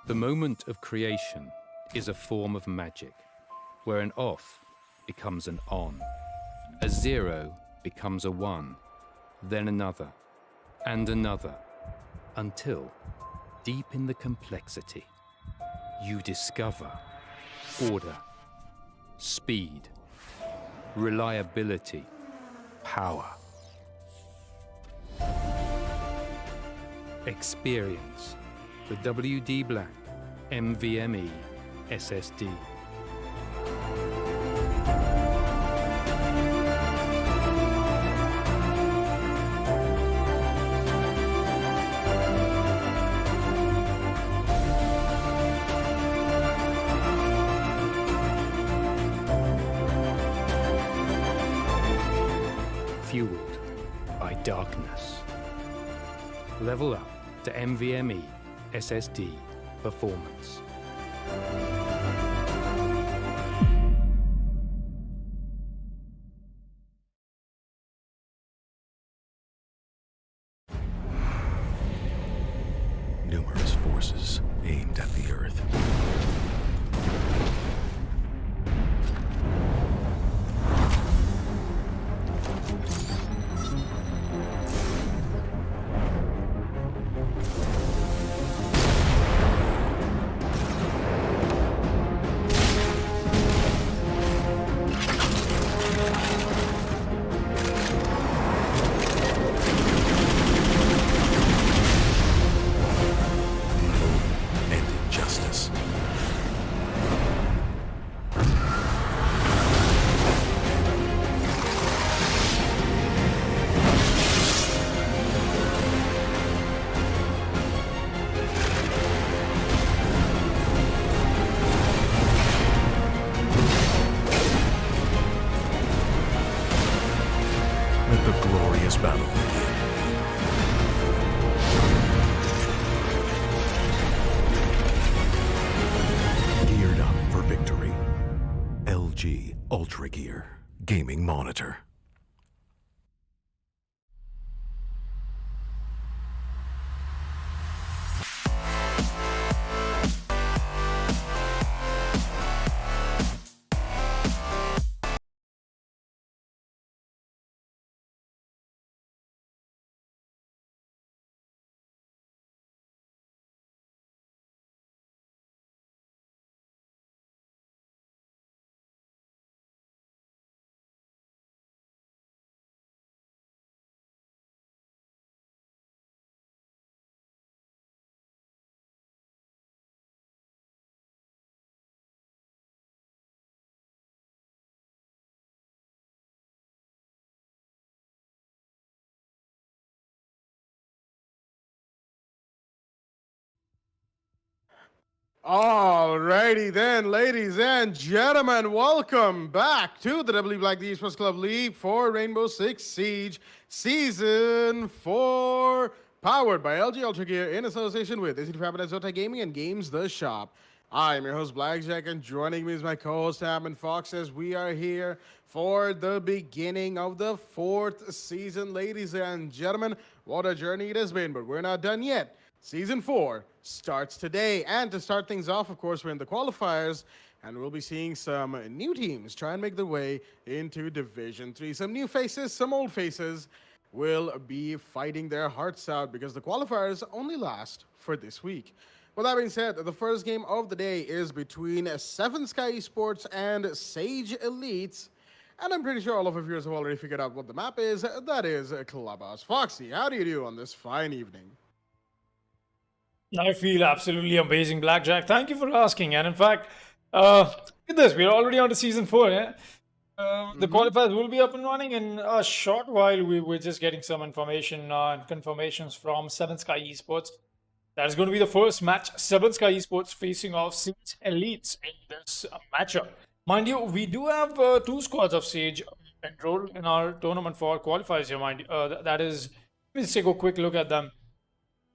The moment of creation is a form of magic, where an off becomes an on, a 0 becomes a 1, then another, and another, until, deep in the complexity, you discover order, speed, reliability, power. Experience the WD Black NVMe SSD. Fueled by darkness. Level up to NVMe SSD performance. Numerous forces aimed at the Earth. Let the glorious battle begin. Geared up for victory. LG Ultragear Gaming Monitor. Alrighty then, ladies and gentlemen, welcome back to the W Black the Esports Club League for Rainbow Six Siege Season 4, powered by LG Ultragear in association with Fibernet, Zotac Gaming, and Games The Shop. I am your host Blackjack, and joining me is my co-host Hammond Fox as we are here for the beginning of the 4th season. Ladies and gentlemen, what a journey it has been, but we're not done yet. Season 4 starts today, and to start things off, of course, we're in the qualifiers, and we'll be seeing some new teams try and make their way into Division 3. Some new faces, some old faces will be fighting their hearts out because the qualifiers only last for this week. With that being said, the first game of the day is between Seven Sky Esports and Sage Elites, and I'm pretty sure all of you viewers have already figured out what the map is. That is Clubhouse. Foxy, how do you do on this fine evening? I feel absolutely amazing, Blackjack. Thank you for asking. And in fact, look at this. We're already on to Season 4. Yeah? The qualifiers will be up and running in a short while. We're just getting some information and confirmations from Seven Sky Esports. That is going to be the first match. Seven Sky Esports facing off Sage Elites in this matchup. Mind you, we do have 2 squads of Sage enrolled in our tournament for qualifiers here, mind you. That is, let me just take a quick look at them.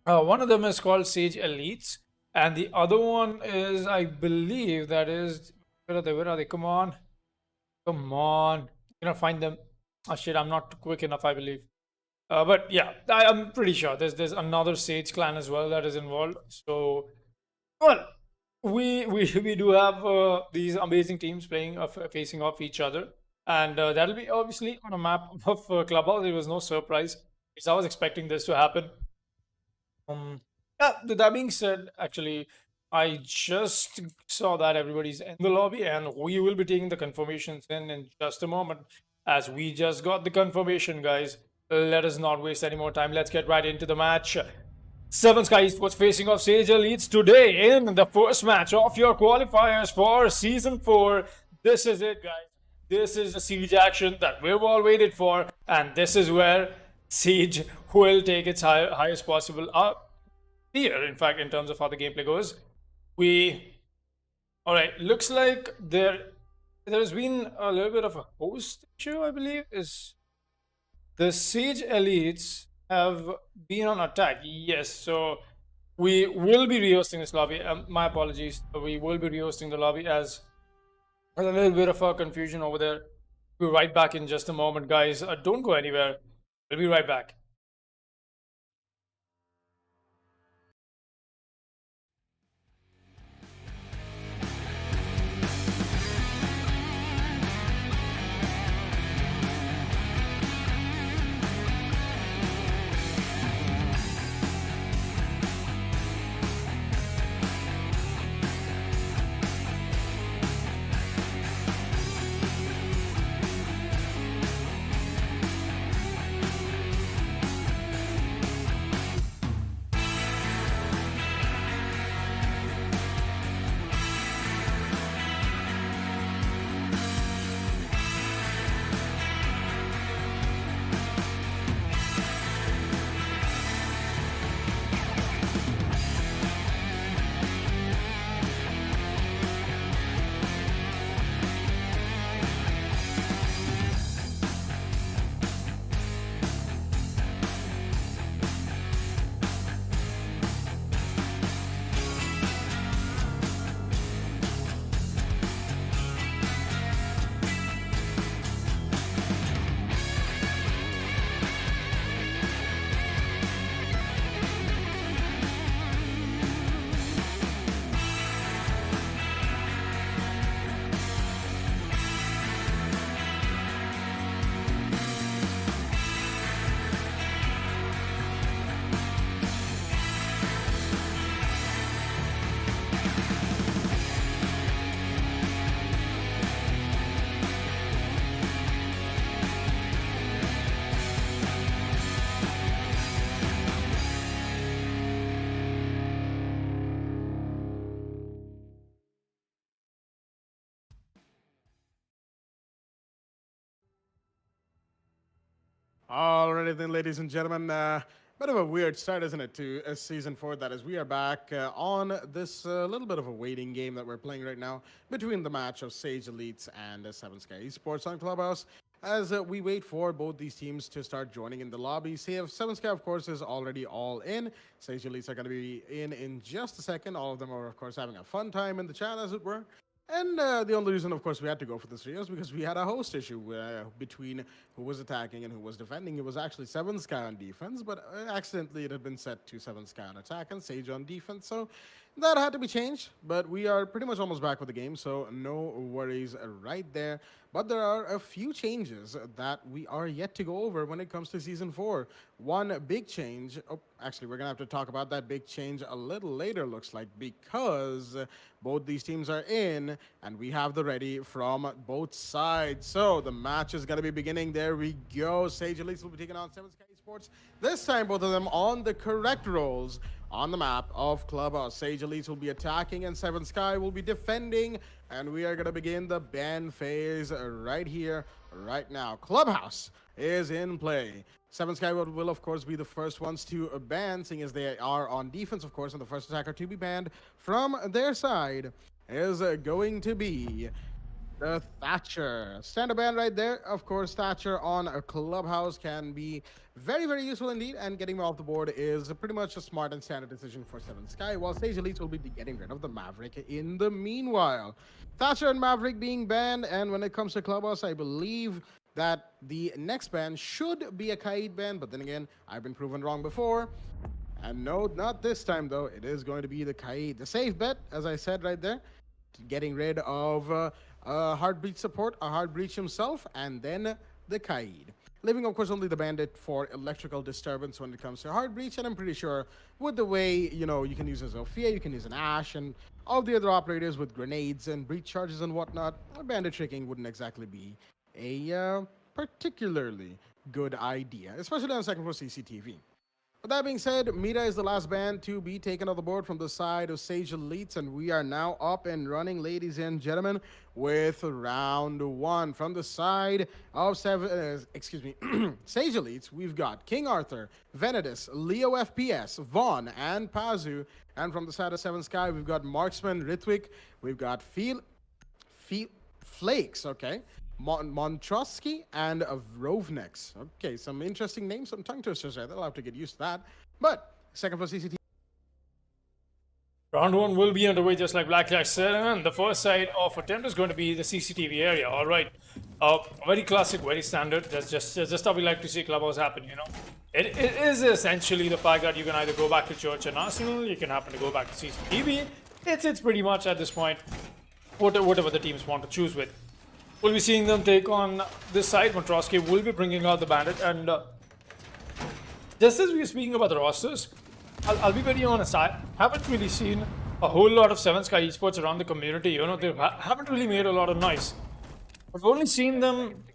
One of them is called Sage Elites, and the other one is, I believe, that is, where are they? Come on. Come on. You're gonna find them. Oh shit, I'm not quick enough, I believe. But yeah, I'm pretty sure there's another Sage clan as well that is involved. So, well, we do have these amazing teams playing facing off each other, and that'll be obviously on a map of Clubhouse. It was no surprise because I was expecting this to happen. Yeah, that being said, actually, I just saw that everybody's in the lobby, and we will be taking the confirmations in just a moment. As we just got the confirmation, guys, let us not waste any more time. Let's get right into the match. Seven Sky Esports facing off Sage Elites today in the first match of your qualifiers for Season 4. This is it, guys. This is the Siege action that we've all waited for, and this is where Siege will take its highest possible tier, in fact, in terms of how the gameplay goes. Alright, looks like there's been a little bit of a host issue, I believe. Is the Siege Elites have been on attack? Yes, so we will be rehosting this lobby. My apologies. We will be rehosting the lobby as there's a little bit of a confusion over there. We'll be right back in just a moment, guys. Don't go anywhere. We'll be right back. Alrighty then, ladies and gentlemen. Bit of a weird start, isn't it, to Season 4? That is, we are back on this little bit of a waiting game that we're playing right now between the match of Sage Elites and Seven Sky Esports on Clubhouse. As we wait for both these teams to start joining in the lobby. Seven Sky, of course, is already all in. Sage Elites are going to be in just a second. All of them are, of course, having a fun time in the chat, as it were. And the only reason, of course, we had to go for this video is because we had a host issue between who was attacking and who was defending. It was actually Seven Sky on defense, but accidentally it had been set to Seven Sky on attack and Sage on defense. So that had to be changed, but we are pretty much almost back with the game, so no worries right there. But there are a few changes that we are yet to go over when it comes to Season 4. One big change, actually, we're going to have to talk about that big change a little later, looks like, because both these teams are in, and we have the ready from both sides. So the match is going to be beginning. There we go. Sage Elites will be taking on Seven Sky Esports. This time, both of them on the correct roles on the map of Clubhouse. Sage Elites will be attacking and Seven Sky will be defending. And we are going to begin the ban phase right here, right now. Clubhouse is in play. Seven Sky will, of course, be the first ones to ban, seeing as they are on defense, of course, and the first attacker to be banned from their side is going to be the Thatcher. Standard ban right there. Of course, Thatcher on a Clubhouse can be very, very useful indeed, and getting him off the board is pretty much a smart and standard decision for Seven Sky, while Sage Elites will be getting rid of the Maverick in the meanwhile. Thatcher and Maverick being banned, and when it comes to Clubhouse, I believe that the next ban should be a Kaid ban, but then again, I've been proven wrong before. And no, not this time though. It is going to be the Kaid. The safe bet, as I said right there, getting rid of Hard Breach support, a Hard Breach himself, and then the Kaid. Leaving, of course, only the Bandit for electrical disturbance when it comes to Hard Breach, and I'm pretty sure with the way, you know, you can use a Zofia, you can use an Ash, and all the other operators with grenades and breach charges and whatnot, Bandit tricking wouldn't exactly be a particularly good idea, especially on second floor CCTV. With that being said, Mira is the last band to be taken off the board from the side of Sage Elites, and we are now up and running, ladies and gentlemen, with round one. From the side of Sage Elites, we've got King Arthur, Venedis, Leo FPS, Vaughn, and Pazu. And from the side of Seven Sky, we've got Marksman, Ritwik, we've got Flakes, okay? Montrosky and Rovnex. Okay, some interesting names, some tongue twisters there. They'll have to get used to that. But second for CCTV. Round one will be underway just like Blackjack said, and the first side of attempt is going to be the CCTV area. All right, very classic, very standard. That's just how we like to see Clubhouse happen. You know, it is essentially the fact that you can either go back to Church and Arsenal, you can happen to go back to CCTV. It's pretty much at this point whatever the teams want to choose with. We'll be seeing them take on this side. Montrosky will be bringing out the Bandit, and just as we were speaking about the rosters, I'll be very honest, I haven't really seen a whole lot of Seven Sky Esports around the community. You know, they haven't really made a lot of noise. I've only seen them,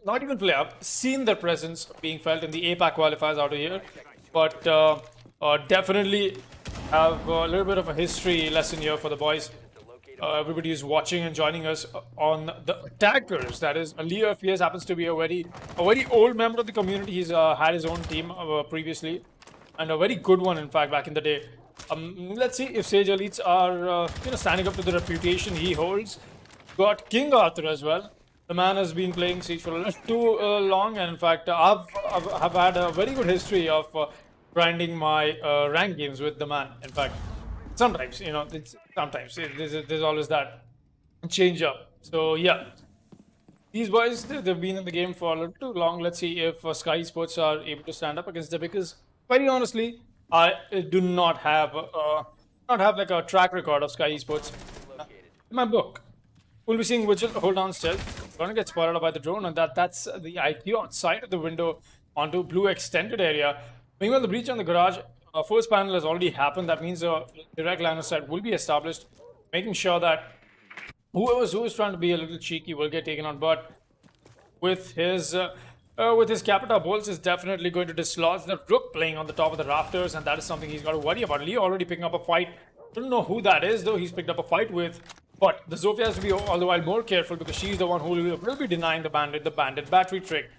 not even play, I've seen their presence being felt in the APAC qualifiers out of here, but definitely have a little bit of a history lesson here for the boys. Everybody is watching and joining us on the attackers. That is, Leo FPS happens to be a very old member of the community. He's had his own team previously, and a very good one, in fact, back in the day. Let's see if Sage Elites are standing up to the reputation he holds. Got King Arthur as well. The man has been playing Siege for a little too long, and in fact, I've had a very good history of grinding my rank games with the man. In fact. Sometimes, you know, there's always that change up. So yeah, these boys, they've been in the game for a little too long. Let's see if Sky Sports are able to stand up against them, because very honestly, I do not have like a track record of Sky Sports in my book. We'll be seeing Vigil hold on still. Gonna get spotted up by the drone, and that's the IQ outside of the window onto blue extended area. Meanwhile, the breach on the garage. First panel has already happened. That means a direct line of sight will be established, making sure that who is trying to be a little cheeky will get taken on. But with his Capita Bolts is definitely going to dislodge the Rook playing on the top of the rafters, and that is something he's got to worry about. Leo already picking up a fight. Don't know who that is though. He's picked up a fight with, but the Zofia has to be all the while more careful, because she's the one who will be denying the Bandit battery trick.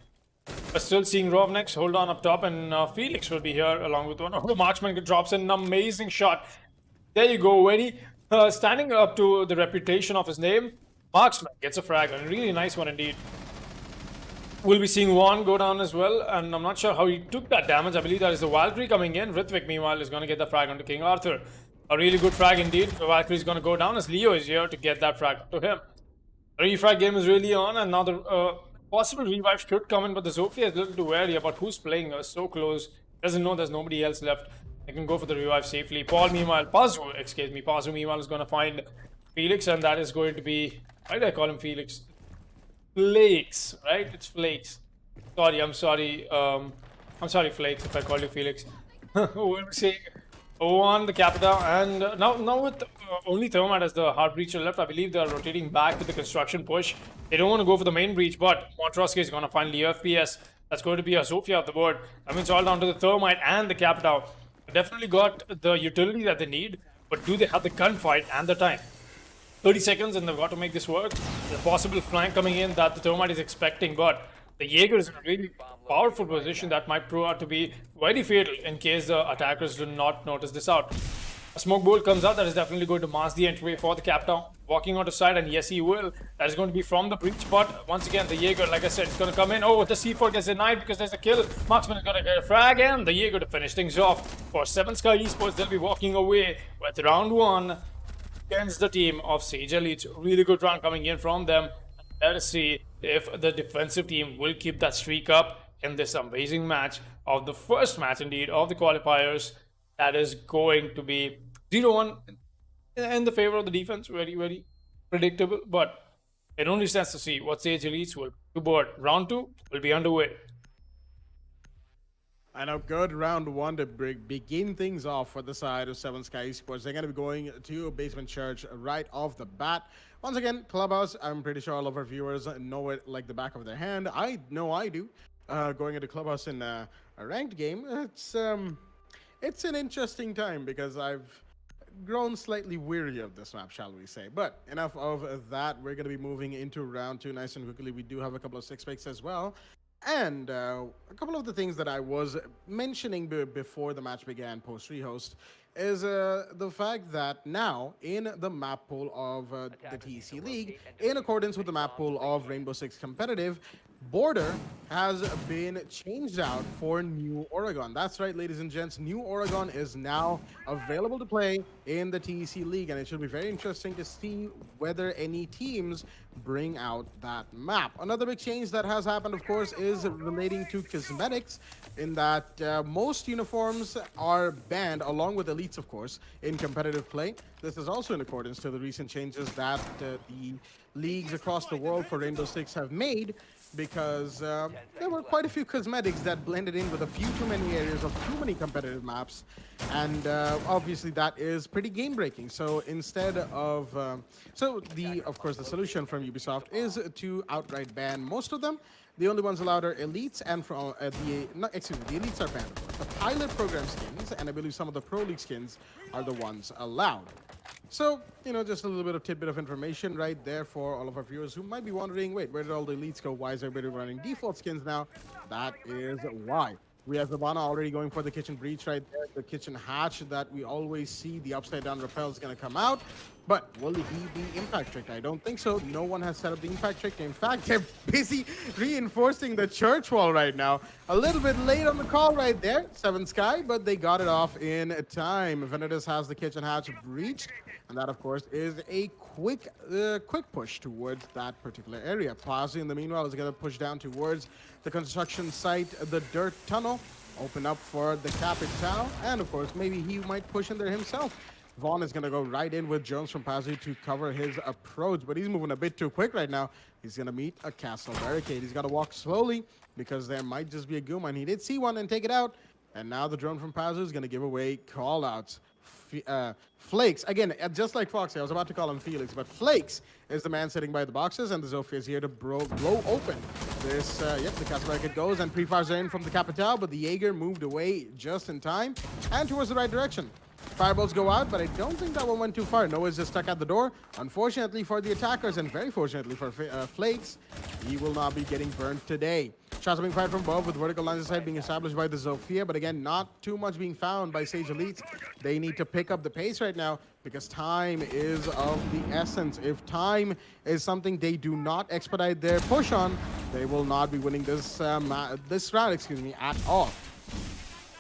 But still seeing Rovnex hold on up top, and Felix will be here along with one. Oh, Marksman drops in an amazing shot. There you go, very standing up to the reputation of his name. Marksman gets a frag, a really nice one indeed. We'll be seeing Juan go down as well, and I'm not sure how he took that damage. I believe that is the Valkyrie coming in. Ritwik, meanwhile, is going to get the frag onto King Arthur. A really good frag indeed. The Valkyrie is going to go down as Leo is here to get that frag to him. The refrag game is really on, and now the possible revive should come in, but the Zofia is a little too wary about who's playing so close. Doesn't know there's nobody else left. They can go for the revive safely. Pazu meanwhile is going to find Felix, and that is going to be, why did I call him Felix? Flakes, right? It's Flakes. I'm sorry, Flakes, if I call you Felix. We're seeing on the Capita, and now with only Thermite as the hard breacher left, I believe they're rotating back to the construction push. They don't want to go for the main breach, but Montrosky is going to find Leo FPS. That's going to be a Zofia off the board. I mean, it's all down to the Thermite and the Capita. Definitely got the utility that they need, but do they have the gunfight and the time? 30 seconds, and they've got to make this work. The possible flank coming in that the Thermite is expecting, but the Jaeger is in a really powerful position that might prove out to be very fatal in case the attackers do not notice this out. A smoke bolt comes out that is definitely going to mask the entryway for the Captain. Walking onto side, and yes, he will. That is going to be from the breach, but once again, the Jaeger, like I said, is going to come in. Oh, the C4 gets denied because there's a kill. Marksman is going to get a frag, and the Jaeger to finish things off. For 7 Sky Esports, they'll be walking away with round 1 against the team of Sage Elites. Really good round coming in from them. Let us see if the defensive team will keep that streak up in this amazing match of the first match indeed of the qualifiers that is going to be 0-1 in the favor of the defense. Very, very predictable. But it only stands to see what Sage Elites will do. Board round 2 will be underway. And a good round 1 to begin things off for the side of Seven Sky Esports. They're going to be going to Basement Church right off the bat. Once again, Clubhouse, I'm pretty sure all of our viewers know it like the back of their hand. I know I do. Going into Clubhouse in a ranked game, it's an interesting time because I've grown slightly weary of this map, shall we say. But enough of that. We're going to be moving into round 2 nice and quickly. We do have a couple of 6-picks as well. And a couple of the things that I was mentioning before the match began post-rehost is the fact that now in the map pool of the TEC League, in accordance with the map pool of Rainbow Six Competitive, Border has been changed out for New Oregon. That's right, ladies and gents. New Oregon is now available to play in the TEC League, and it should be very interesting to see whether any teams bring out that map. Another big change that has happened, of course, is relating to cosmetics, in that most uniforms are banned, along with elites, of course, in competitive play. This is also in accordance to the recent changes that the leagues across the world for Rainbow Six have made, because there were quite a few cosmetics that blended in with a few too many areas of too many competitive maps, and obviously that is pretty game breaking. So instead of of course the solution from Ubisoft is to outright ban most of them. The only ones allowed are elites, and from the elites are banned, of course. The pilot program skins and I believe some of the pro league skins are the ones allowed. So, just a little bit of tidbit of information right there for all of our viewers who might be wondering, wait, where did all the elites go? Why is everybody running default skins now? That is why. We have Ivana already going for the kitchen breach right there. The kitchen hatch that we always see, the upside down rappel is going to come out. But will he be impact tricked? I don't think so. No one has set up the impact trick. In fact, they're busy reinforcing the church wall right now. A little bit late on the call right there, Seven Sky, but they got it off in time. Venetus has the kitchen hatch breached, and that, of course, is a quick push towards that particular area. Pazzi, in the meanwhile, is going to push down towards the construction site, the dirt tunnel, open up for the Capital, and, of course, maybe he might push in there himself. Vaughn is going to go right in with Jones from Pazzi to cover his approach, but he's moving a bit too quick right now. He's going to meet a castle barricade. He's got to walk slowly because there might just be a Guma, and he did see one and take it out. And now the drone from Pazzi is going to give away call-outs. Flakes, again, just like Foxy, I was about to call him Felix, but Flakes is the man sitting by the boxes, and the Zofia is here to blow open this. Yep, the castle barricade goes, and pre-fires are in from the Capital, but the Jaeger moved away just in time and towards the right direction. Fireballs go out, but I don't think that one went too far. Noah's just stuck at the door. Unfortunately for the attackers, and very fortunately for Flakes, he will not be getting burned today. Shots are being fired from above, with vertical lines of sight being established by the Zofia, but again, not too much being found by Sage Elites. They need to pick up the pace right now because time is of the essence. If time is something they do not expedite their push on, they will not be winning this this round, at all.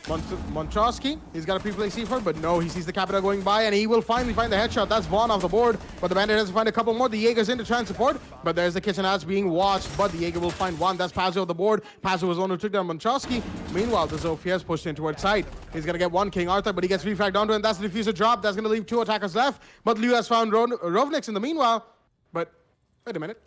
Montrosky, he's got a pre-play C4, but no, he sees the Capita going by, and he will finally find the headshot. That's Vaughn off the board, but the Bandit has to find a couple more. The Jaeger's in to try and support, but there's the kitchen hatch being watched, but the Jaeger will find one. That's Pazzo off the board. Pazzo was the one who took down Montrosky. Meanwhile, the Zofia's pushed in towards side. He's going to get one King Arthur, but he gets refragged onto it, and that's the diffuser drop. That's going to leave two attackers left, but Liu has found Rovnix in the meanwhile. But, wait a minute.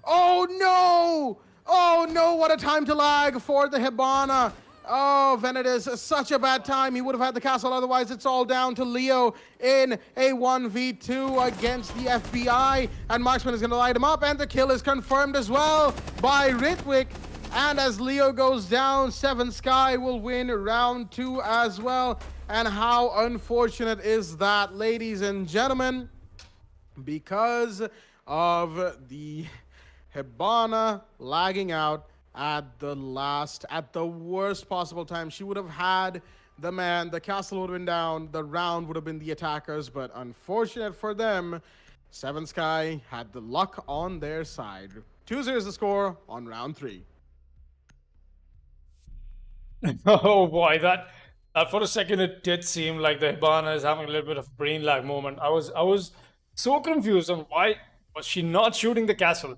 Oh, no! Oh, no, what a time to lag for the Hibana. Oh, Venetus, such a bad time. He would have had the castle. Otherwise, it's all down to Leo in a 1v2 against the FBI. And Marksman is going to light him up. And the kill is confirmed as well by Ritwick. And as Leo goes down, Seven Sky will win round 2 as well. And how unfortunate is that, ladies and gentlemen? Because of the Hibana lagging out at the worst possible time. She would have had the man, the castle would have been down, the round would have been the attackers, but unfortunate for them, Seven Sky had the luck on their side. 2-0 is the score on round 3. Oh boy, that for a second it did seem like the Hibana is having a little bit of brain lag moment. I was so confused on why was she not shooting the castle.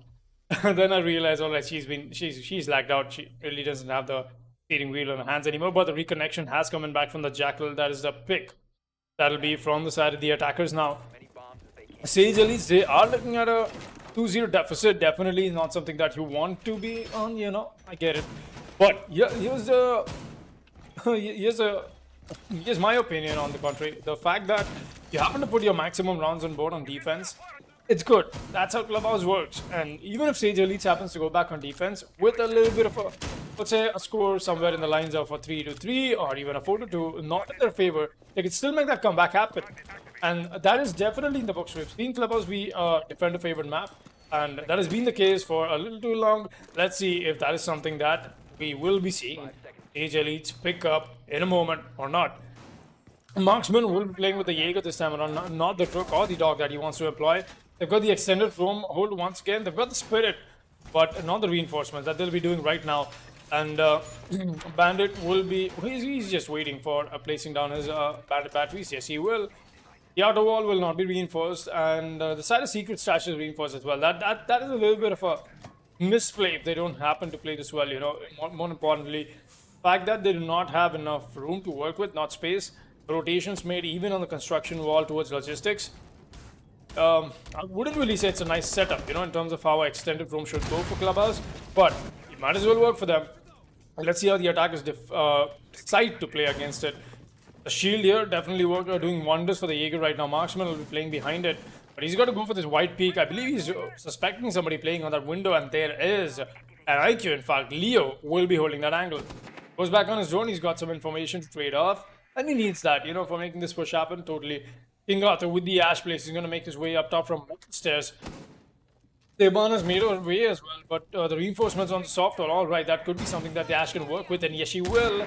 And then I realized, all right, she's lagged out. She really doesn't have the steering wheel on the hands anymore, but the reconnection has come in back from the Jackal. That is the pick. That'll be from the side of the attackers now. Sage Elites, they are looking at a 2-0 deficit. Definitely not something that you want to be on, you know. I get it. But yeah, here's my opinion on the contrary. The fact that you happen to put your maximum rounds on board on defense, it's good. That's how Clubhouse works. And even if Sage Elites happens to go back on defense with a little bit of a, let's say, a score somewhere in the lines of a 3-3 or even a 4-2, not in their favor, they can still make that comeback happen. And that is definitely in the books. We've seen Clubhouse be a defender-favored map, and that has been the case for a little too long. Let's see if that is something that we will be seeing Sage Elites pick up in a moment or not. Marksman will be playing with the Jaeger this time around, not the Crook or the Dog that he wants to employ. They've got the extended roam hold once again. They've got the Spirit, but not the reinforcements that they'll be doing right now. And Bandit will be, he's just waiting for placing down his Bandit batteries. Yes, he will. The outer wall will not be reinforced, and the side of Secret Stash is reinforced as well. That is a little bit of a misplay if they don't happen to play this well, you know. More importantly, the fact that they do not have enough room to work with, not space. Rotations made even on the construction wall towards logistics. I wouldn't really say it's a nice setup, you know, in terms of how extended roam should go for Clubhouse, but it might as well work for them. Let's see how the attackers decide to play against it. The shield here definitely doing wonders for the Jaeger right now. Marksman will be playing behind it, but he's got to go for this white peak. I believe he's suspecting somebody playing on that window, and there is an IQ. In fact, Leo will be holding that angle. Goes back on his drone. He's got some information to trade off, and he needs that, you know, for making this push happen. Totally. King Arthur with the Ash place. He's going to make his way up top from the stairs. The Iban has made her way as well, but the reinforcements on the soft are all right. That could be something that the Ash can work with, and yes, she will.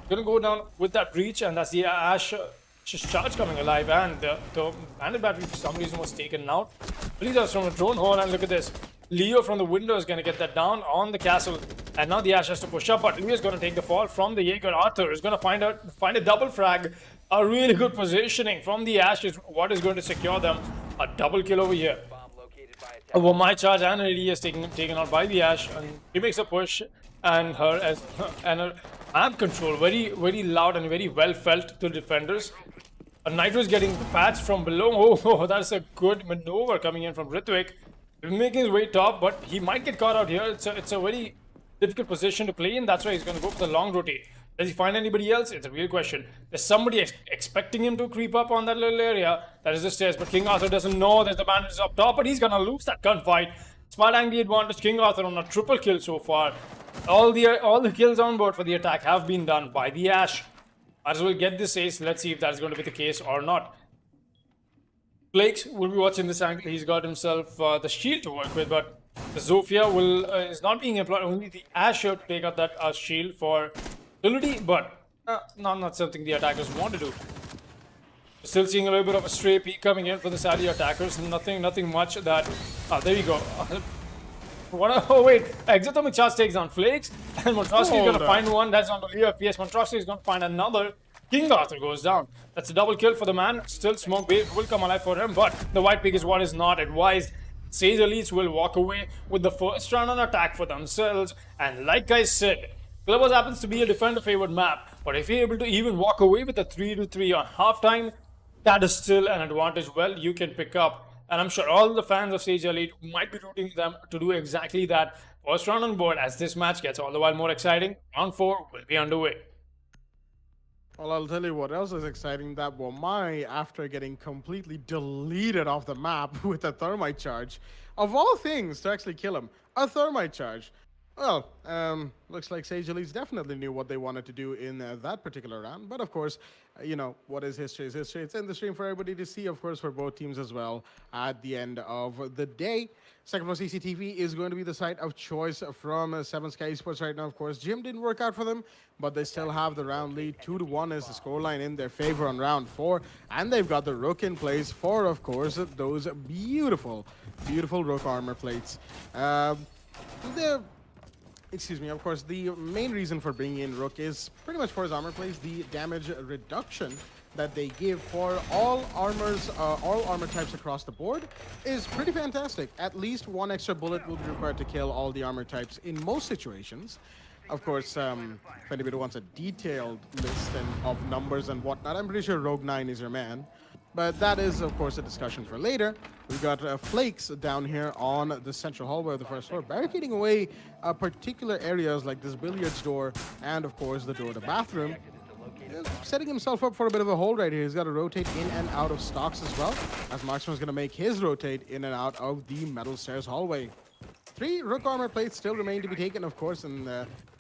Gonna go down with that breach, and that's the Ash charge coming alive, and the Bandit battery for some reason was taken out. I believe that was from a drone horn, and look at this. Leo from the window is gonna get that down on the castle, and now the Ash has to push up, but Leo is gonna take the fall from the Jaeger. Arthur is gonna find a double frag. A really good positioning from the Ash is what is going to secure them a double kill over here. Over my charge, and Lily is taken out by the Ash, and he makes a push, and her amp control very loud and very well felt to defenders. Nitro is getting patched from below. Oh, that's a good maneuver coming in from Ritwik. He's making his way top, but he might get caught out here. It's a very difficult position to play in. That's why he's going to go for the long rotate. Does he find anybody else? It's a real question. There's somebody expecting him to creep up on that little area. That is the stairs, but King Arthur doesn't know there's the bandits up top, but he's going to lose that gunfight. Smartang the advantage. King Arthur on a triple kill so far. All the kills on board for the attack have been done by the Ash. Might as well get this ace. Let's see if that's going to be the case or not. Flakes will be watching this angle. He's got himself the shield to work with, but the Zofia is not being employed. Only the Ash should take out that shield for ability, but not something the attackers want to do. Still seeing a little bit of a stray peek coming in for the Saudi attackers. Nothing much that. There you go. Oh wait, Exotomic Charge takes down Flakes, and Montrosky is going to find one. That's on the Leo FPS. Montrosky is going to find another. King Arthur goes down. That's a double kill for the man. Still, Smoke Wave will come alive for him, but the white pig is what is not advised. Sage Elites will walk away with the first round on attack for themselves, and like I said, Clubhouse happens to be a defender-favored map, but if you're able to even walk away with a 3-3 on halftime, that is still an advantage well you can pick up. And I'm sure all the fans of Sage Elite might be rooting them to do exactly that. First round on board as this match gets all the while more exciting. Round 4 will be underway. Well, I'll tell you what else is exciting. That Wamai, after getting completely deleted off the map with a thermite charge, of all things to actually kill him, a thermite charge. Well, looks like Sage Elites definitely knew what they wanted to do in that particular round. But of course, you know, what is history is history. It's in the stream for everybody to see, of course, for both teams as well at the end of the day. Second Floor CCTV is going to be the site of choice from 7 Sky Esports right now. Of course, Gym didn't work out for them, but they still have the round lead. 2-1 is the scoreline in their favor on round 4. And they've got the Rook in place for, of course, those beautiful, beautiful Rook armor plates. Excuse me, of course, the main reason for bringing in Rook is pretty much for his armor plates, the damage reduction that they give for all armor types across the board is pretty fantastic. At least one extra bullet will be required to kill all the armor types in most situations. Of course, if anybody wants a detailed list of numbers and whatnot, I'm pretty sure Rogue 9 is your man. But that is, of course, a discussion for later. We've got Flakes down here on the central hallway of the first floor, barricading away particular areas like this billiards door and, of course, the door to the bathroom. Setting himself up for a bit of a hold right here. He's got to rotate in and out of stocks as well, as Marksman's going to make his rotate in and out of the metal stairs hallway. 3 Rook armor plates still remain to be taken, of course, and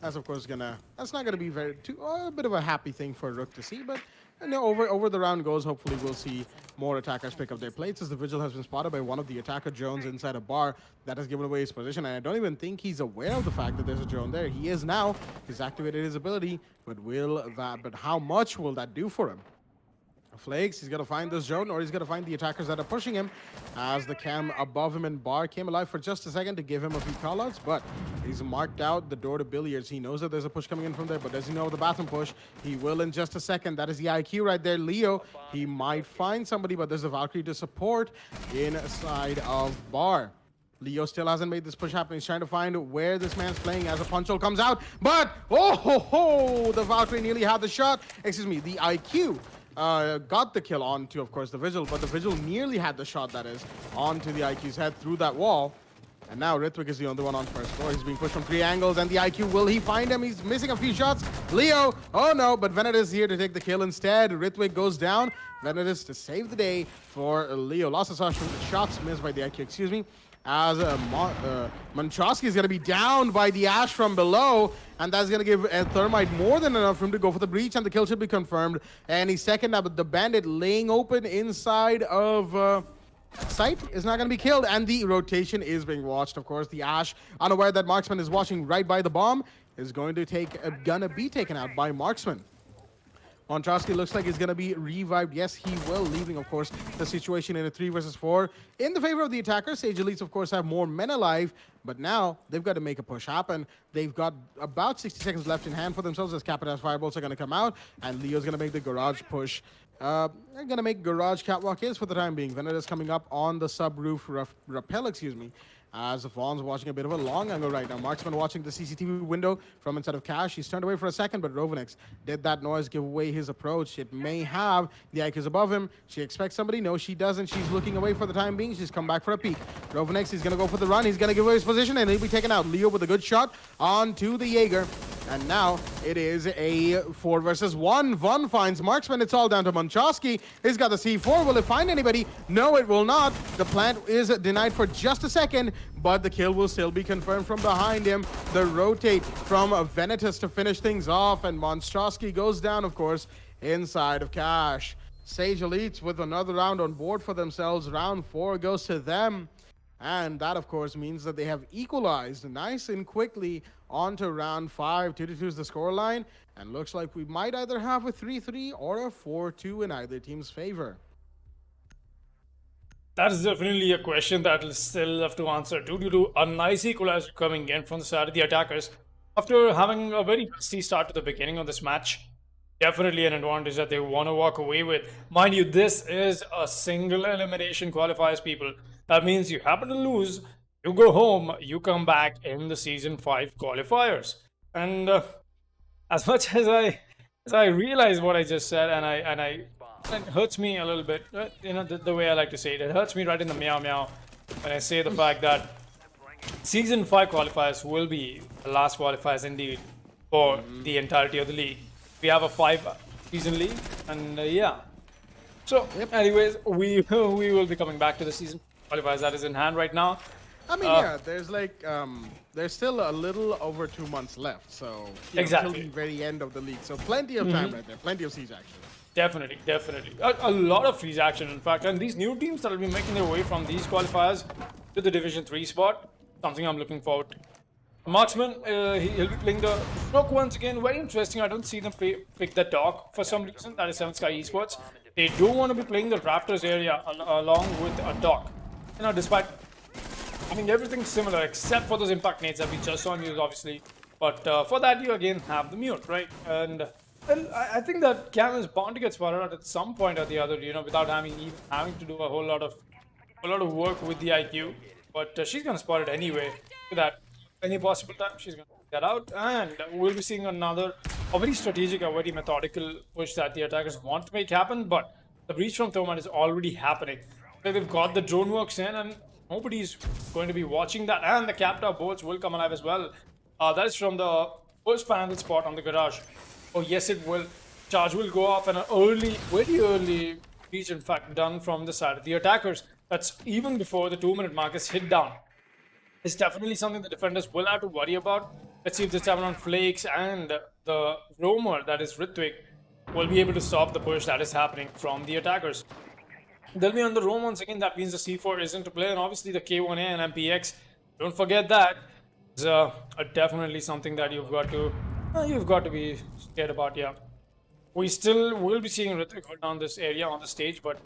that's of course that's not gonna be a bit of a happy thing for Rook to see, but you know, over the round goes, hopefully we'll see more attackers pick up their plates, as the Vigil has been spotted by one of the attacker drones inside a bar that has given away his position, and I don't even think he's aware of the fact that there's a drone there. He is now. He's activated his ability, but how much will that do for him? Flakes, he's got to find this drone, or he's got to find the attackers that are pushing him, as the cam above him in bar came alive for just a second to give him a few callouts, but he's marked out the door to billiards. He knows that there's a push coming in from there, but does he know the bathroom push? He will in just a second. That is the IQ right there. Leo, he might find somebody, but there's a Valkyrie to support inside of bar. Leo still hasn't made this push happen. He's trying to find where this man's playing as a punch hole comes out, but the Valkyrie nearly had the shot. Excuse me, the IQ got the kill onto, of course, the Vigil, but the Vigil nearly had the shot, that is, onto the IQ's head through that wall. And now Ritwik is the only one on first floor. He's being pushed from 3 angles, and the IQ, will he find him? He's missing a few shots. Leo, oh no, but Venet is here to take the kill instead. Ritwik goes down. Venet is to save the day for Leo. Lots of shots missed by the IQ, excuse me. As Montrosky is going to be downed by the Ash from below, and that's going to give Thermite more than enough room to go for the breach, and the kill should be confirmed. And he's second up, but the Bandit laying open inside of Sight is not going to be killed, and the rotation is being watched. Of course, the Ash, unaware that Marksman is watching right by the bomb, is going to be taken out by Marksman. Montrosky looks like he's going to be revived. Yes, he will, leaving, of course, the situation in a 3 versus 4 in the favor of the attacker. Sage Elites, of course, have more men alive, but now they've got to make a push happen. They've got about 60 seconds left in hand for themselves, as Capita's firebolts are going to come out, and Leo's going to make the garage push. They're going to make garage catwalk is for the time being. Venet is coming up on the sub-roof rappel, excuse me, as Vaughn's watching a bit of a long angle right now. Marksman watching the CCTV window from inside of Cash. He's turned away for a second, but Rovanex did that noise give away his approach. It may have. The Ike is above him. She expects somebody. No, she doesn't. She's looking away for the time being. She's come back for a peek. Rovanex, he's going to go for the run. He's going to give away his position, and he'll be taken out. Leo with a good shot onto the Jaeger. And now it is a 4 versus 1. Vaughn finds Marksman. It's all down to Monchowski. He's got the C4. Will it find anybody? No, it will not. The plant is denied for just a second, but the kill will still be confirmed from behind him. The rotate from Venetus to finish things off, and Monstrosky goes down, of course, inside of Cash. Sage Elites with another round on board for themselves. Round 4 goes to them. And that, of course, means that they have equalized nice and quickly onto round 5. 2-2 is the scoreline, and looks like we might either have a 3-3 or a 4-2 in either team's favor. That is definitely a question that will still have to answer due to a nice equalizer coming in from the side of the attackers. After having a very nasty start to the beginning of this match, definitely an advantage that they want to walk away with. Mind you, this is a single elimination qualifiers, people. That means you happen to lose, you go home, you come back in the Season 5 qualifiers. And as much as I realize what I just said, and it hurts me a little bit, you know, the way I like to say it. It hurts me right in the meow meow when I say the fact that Season 5 qualifiers will be the last qualifiers indeed for the entirety of the league. We have a 5-season league, and yeah. So, anyways, we will be coming back to the season qualifiers that is in hand right now. I mean, yeah, there's like, there's still a little over 2 months left, so exactly until the very end of the league. So plenty of time right there, plenty of siege action. Definitely. A lot of siege action, in fact, and these new teams that will be making their way from these qualifiers to the Division 3 spot, something I'm looking forward to. Marksman, he'll be playing the Rook once again. Very interesting. I don't see them pick the Dock for some reason. That is 7 Sky Esports. They do want to be playing the Raptors area along with a Dock. You know, despite having everything similar except for those impact nades that we just saw news, obviously. But for that, you again have the mute, right? And I think that Cam is bound to get spotted out at some point or the other, you know, without having to do a whole lot of work with the IQ. But she's gonna spot it anyway. With that, any possible time, she's gonna. that out, and we'll be seeing a very strategic, a very methodical push that the attackers want to make happen, but the breach from Thermite is already happening. So they've got the drone works in, and nobody's going to be watching that, and the captor bolts will come alive as well. That is from the first panel spot on the garage. Oh yes, it will. Charge will go off, and an very early breach, in fact, done from the side of the attackers. That's even before the 2-minute mark is hit down. It's definitely something the defenders will have to worry about. Let's see if this time around Flakes and the roamer, that is Ritwik, will be able to stop the push that is happening from the attackers. They'll be on the roam once again. That means the C4 isn't to play, and obviously the K1A and MPX. Don't forget that. It's definitely something that you've got to be scared about. Yeah, we still will be seeing Ritwik hold down this area on the stage, but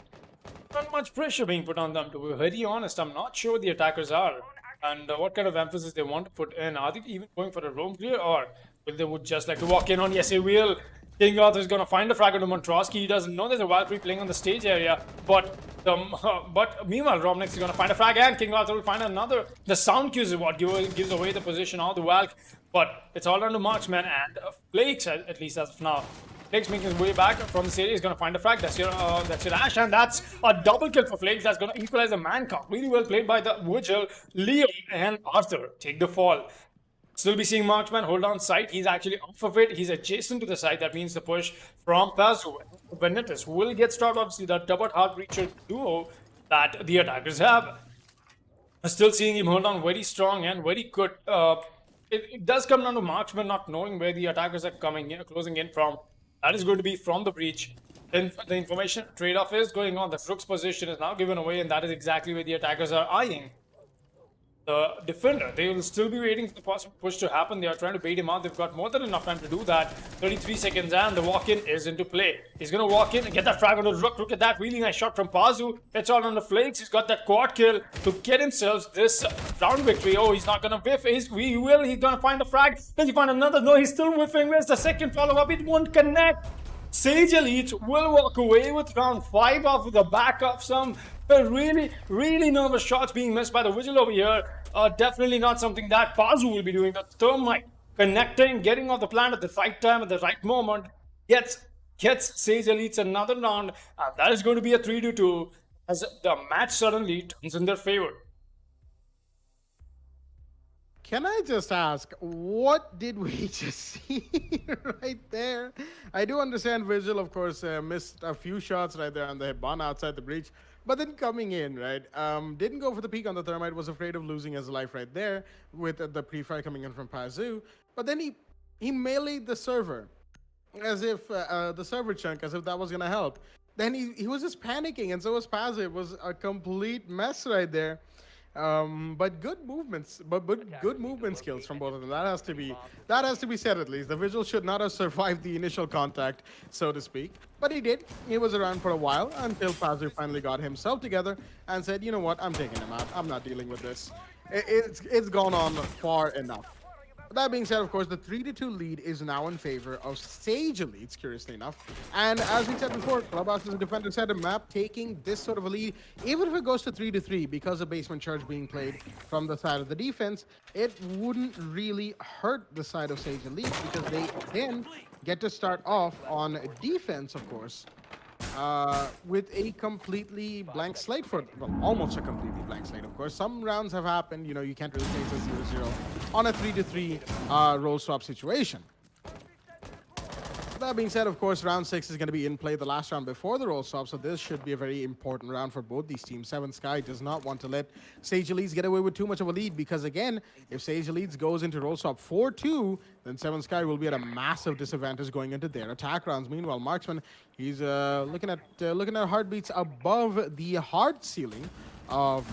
not much pressure being put on them. To be very honest, I'm not sure the attackers are, and what kind of emphasis they want to put in. Are they even going for a roam clear, or will they would just like to walk in on? Yes, they will. King Arthur is going to find a frag onto Montrosky. He doesn't know there's a Valkyrie playing on the stage area, but meanwhile, Robnex is going to find a frag, and King Arthur will find another. The sound cues is what gives away the position of the Valk, but it's all down to Marksman and Flakes, at least as of now. Flakes making his way back from this area. He's going to find a frag. That's your Ash, and that's a double kill for Flakes. That's going to equalize the man count. Really well played by the Vigil. Leo and Arthur take the fall. Still be seeing Marksman hold on site. He's actually off of it. He's adjacent to the site. That means the push from Pazu. Benitez will get stopped. Obviously, the double hard breacher duo that the attackers have. Still seeing him hold on very strong and very good. It does come down to Marksman not knowing where the attackers are coming in, closing in from. That is going to be from the breach. Then the information trade-off is going on. The Rook's position is now given away, and that is exactly where the attackers are eyeing the defender. They will still be waiting for the possible push to happen. They are trying to bait him out. They've got more than enough time to do that. 33 seconds, and the walk-in is into play. He's going to walk in and get that frag on the Rook. Look at that. Really nice shot from Pazu. It's all on the Flakes. He's got that quad kill to get himself this round victory. Oh, he's not going to whiff. He's going to find a frag. Does he find another? No, he's still whiffing. Where's the second follow-up? It won't connect. Sage Elite will walk away with round 5 off the back of some really nervous shots being missed by the Vigil over here. Definitely not something that Pazu will be doing. The Thermite connecting, getting off the plant at the right time, at the right moment, gets Sage Elites another round, and that is going to be a 3-2 as the match suddenly turns in their favor. Can I just ask, what did we just see right there? I do understand Vigil, of course, missed a few shots right there on the Hibana outside the breach, but then coming in, right? Didn't go for the peek on the Thermite, was afraid of losing his life right there with the pre-fire coming in from Pazu, but then he meleeed the server as if the server chunk, as if that was going to help. Then he was just panicking, and so was Pazu. It was a complete mess right there. But good movements, but good movement skills from both of them. That has to be said at least. The Vigil should not have survived the initial contact, so to speak. But he did. He was around for a while until Pazu finally got himself together and said, you know what, I'm taking him out. I'm not dealing with this. It's gone on far enough. That being said, of course, the 3-2 lead is now in favor of Sage Elites, curiously enough. And as we said before, Clubhouse as a defender set a map taking this sort of a lead, even if it goes to 3-3, because of basement charge being played from the side of the defense, it wouldn't really hurt the side of Sage Elites because they then get to start off on defense, of course. With a completely blank slate well, almost a completely blank slate, of course. Some rounds have happened, you can't really say it's a 0-0 on a 3-3 roll swap situation. That being said, of course, round 6 is going to be in play, the last round before the roll swap, so this should be a very important round for both these teams. Seven Sky does not want to let Sage Elites get away with too much of a lead because, again, if Sage Elites goes into roll swap 4-2, then Seven Sky will be at a massive disadvantage going into their attack rounds. Meanwhile, Marksman, he's looking at heartbeats above the hard ceiling of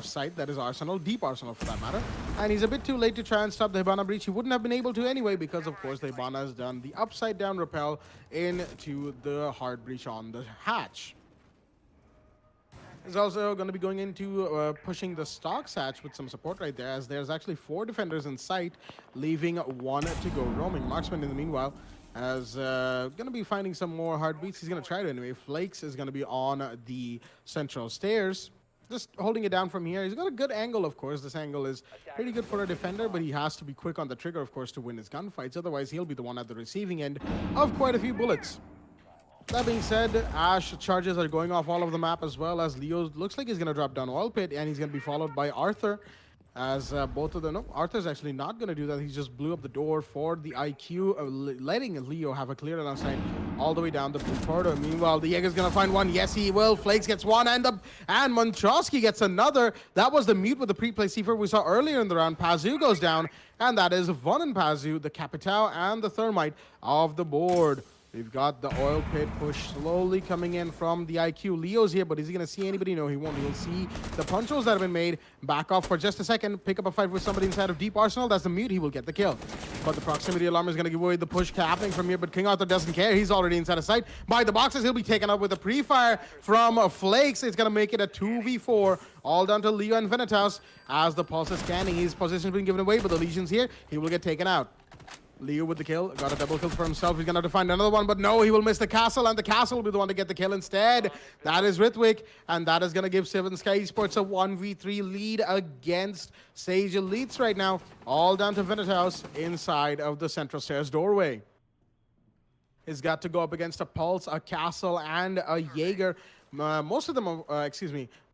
site, that is Arsenal, deep Arsenal for that matter, and he's a bit too late to try and stop the Hibana breach. He wouldn't have been able to anyway because, of course, the Hibana has done the upside down rappel into the hard breach on the hatch. He's also going to be going into pushing the Stocks hatch with some support right there, as there's actually 4 defenders in sight, leaving 1 to go roaming. Marksman, in the meanwhile, as going to be finding some more heartbeats. He's going to try it anyway. Flakes is going to be on the central stairs. just holding it down from here. He's got a good angle, of course. This angle is pretty good for a defender, but he has to be quick on the trigger, of course, to win his gunfights. Otherwise, he'll be the one at the receiving end of quite a few bullets. That being said, Ash charges are going off all over the map, as well as Leo looks like he's going to drop down Oil Pit, and he's going to be followed by Arthur. As both of them, no, Arthur's actually not going to do that. He just blew up the door for the IQ, letting Leo have a clear line of sight all the way down the blue corridor. Meanwhile, the Jaeger's going to find one. Yes, he will. Flakes gets one, and Montrosky gets another. That was the mute with the pre-play C4 we saw earlier in the round. Pazu goes down, and that is Von and Pazu, the Capitao and the Thermite of the board. We've got the Oil Pit push slowly coming in from the IQ. Leo's here, but is he going to see anybody? No, he won't. He'll see the punchos that have been made. Back off for just a second. Pick up a fight with somebody inside of Deep Arsenal. That's the mute. He will get the kill. But the proximity alarm is going to give away the push happening from here. But King Arthur doesn't care. He's already inside of sight. By the boxes, he'll be taken up with a pre-fire from Flakes. It's going to make it a 2v4. All down to Leo and Venitas as the pulse is scanning. His position has been given away, but the Legion's here. He will get taken out. Leo with the kill, got a double kill for himself. He's gonna have to find another one, but no, he will miss the castle, and the castle will be the one to get the kill instead. That is Ritwick, and that is gonna give Seven Sky Esports a 1v3 lead against Sage Elites right now. All down to Venitas inside of the central stairs doorway. He's got to go up against a Pulse, a Castle, and a Jaeger. Most of them,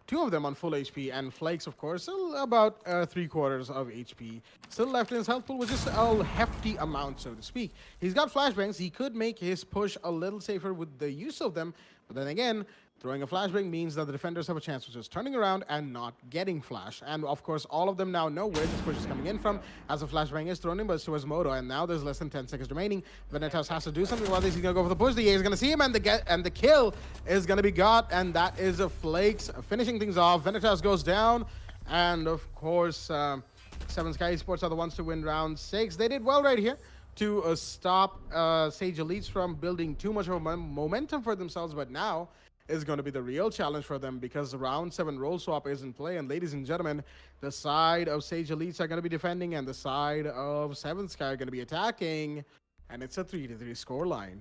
two of them on full HP, and Flakes, of course, still about 3/4 of HP. Still left in his health pool, which is a hefty amount, so to speak. He's got flashbangs. He could make his push a little safer with the use of them, but then again, throwing a flashbang means that the defenders have a chance of just turning around and not getting flash. And of course, all of them now know where this push is coming in from, as a flashbang is thrown in, but it's towards Moto, and now there's less than 10 seconds remaining. Venitas has to do something about this. He's gonna go for the push. The A is gonna see him, and the kill is gonna be got, and that is a Flakes finishing things off. Venitas goes down, and of course, Seven Sky Esports are the ones to win round 6. They did well right here to stop Sage Elites from building too much of a momentum for themselves, but now is going to be the real challenge for them, because round 7 roll swap is in play. And ladies and gentlemen, the side of Sage Elites are going to be defending, and the side of Seven Sky are going to be attacking, and it's a 3-3 scoreline.